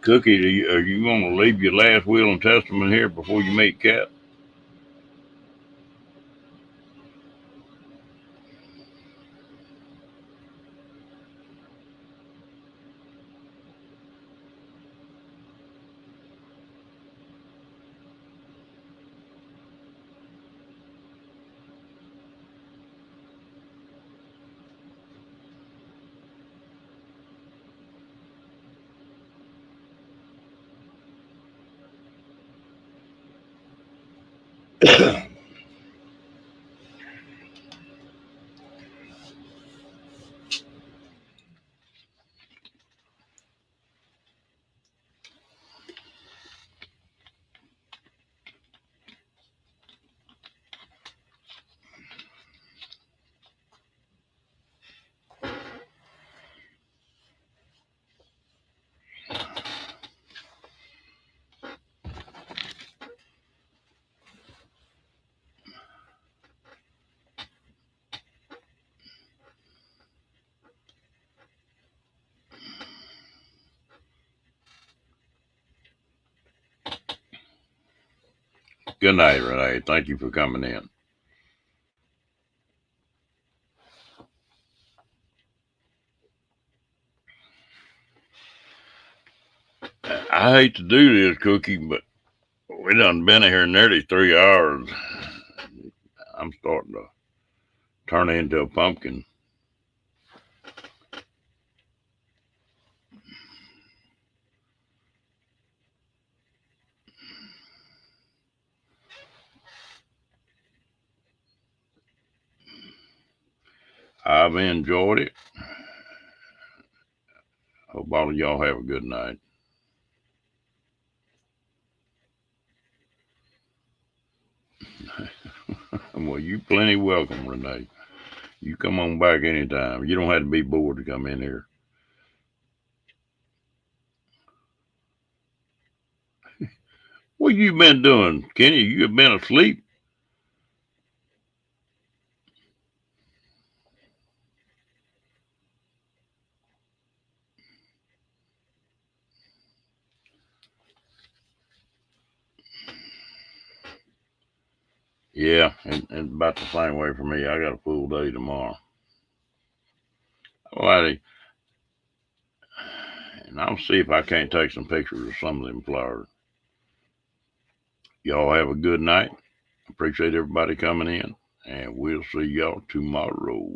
Cookie, are you going to leave your last will and testament here before you meet Cat? Good night, Renee. Thank you for coming in. I hate to do this, Cookie, but we done been here nearly 3 hours. I'm starting to turn into a pumpkin. I've enjoyed it. Hope all of y'all have a good night. Well, you plenty welcome, Renee. You come on back anytime. You don't have to be bored to come in here. What you been doing, Kenny? You have been asleep? Yeah, it's about the same way for me. I got a full day tomorrow. Alrighty, and I'll see if I can't take some pictures of some of them flowers. Y'all have a good night. Appreciate everybody coming in, and we'll see y'all tomorrow.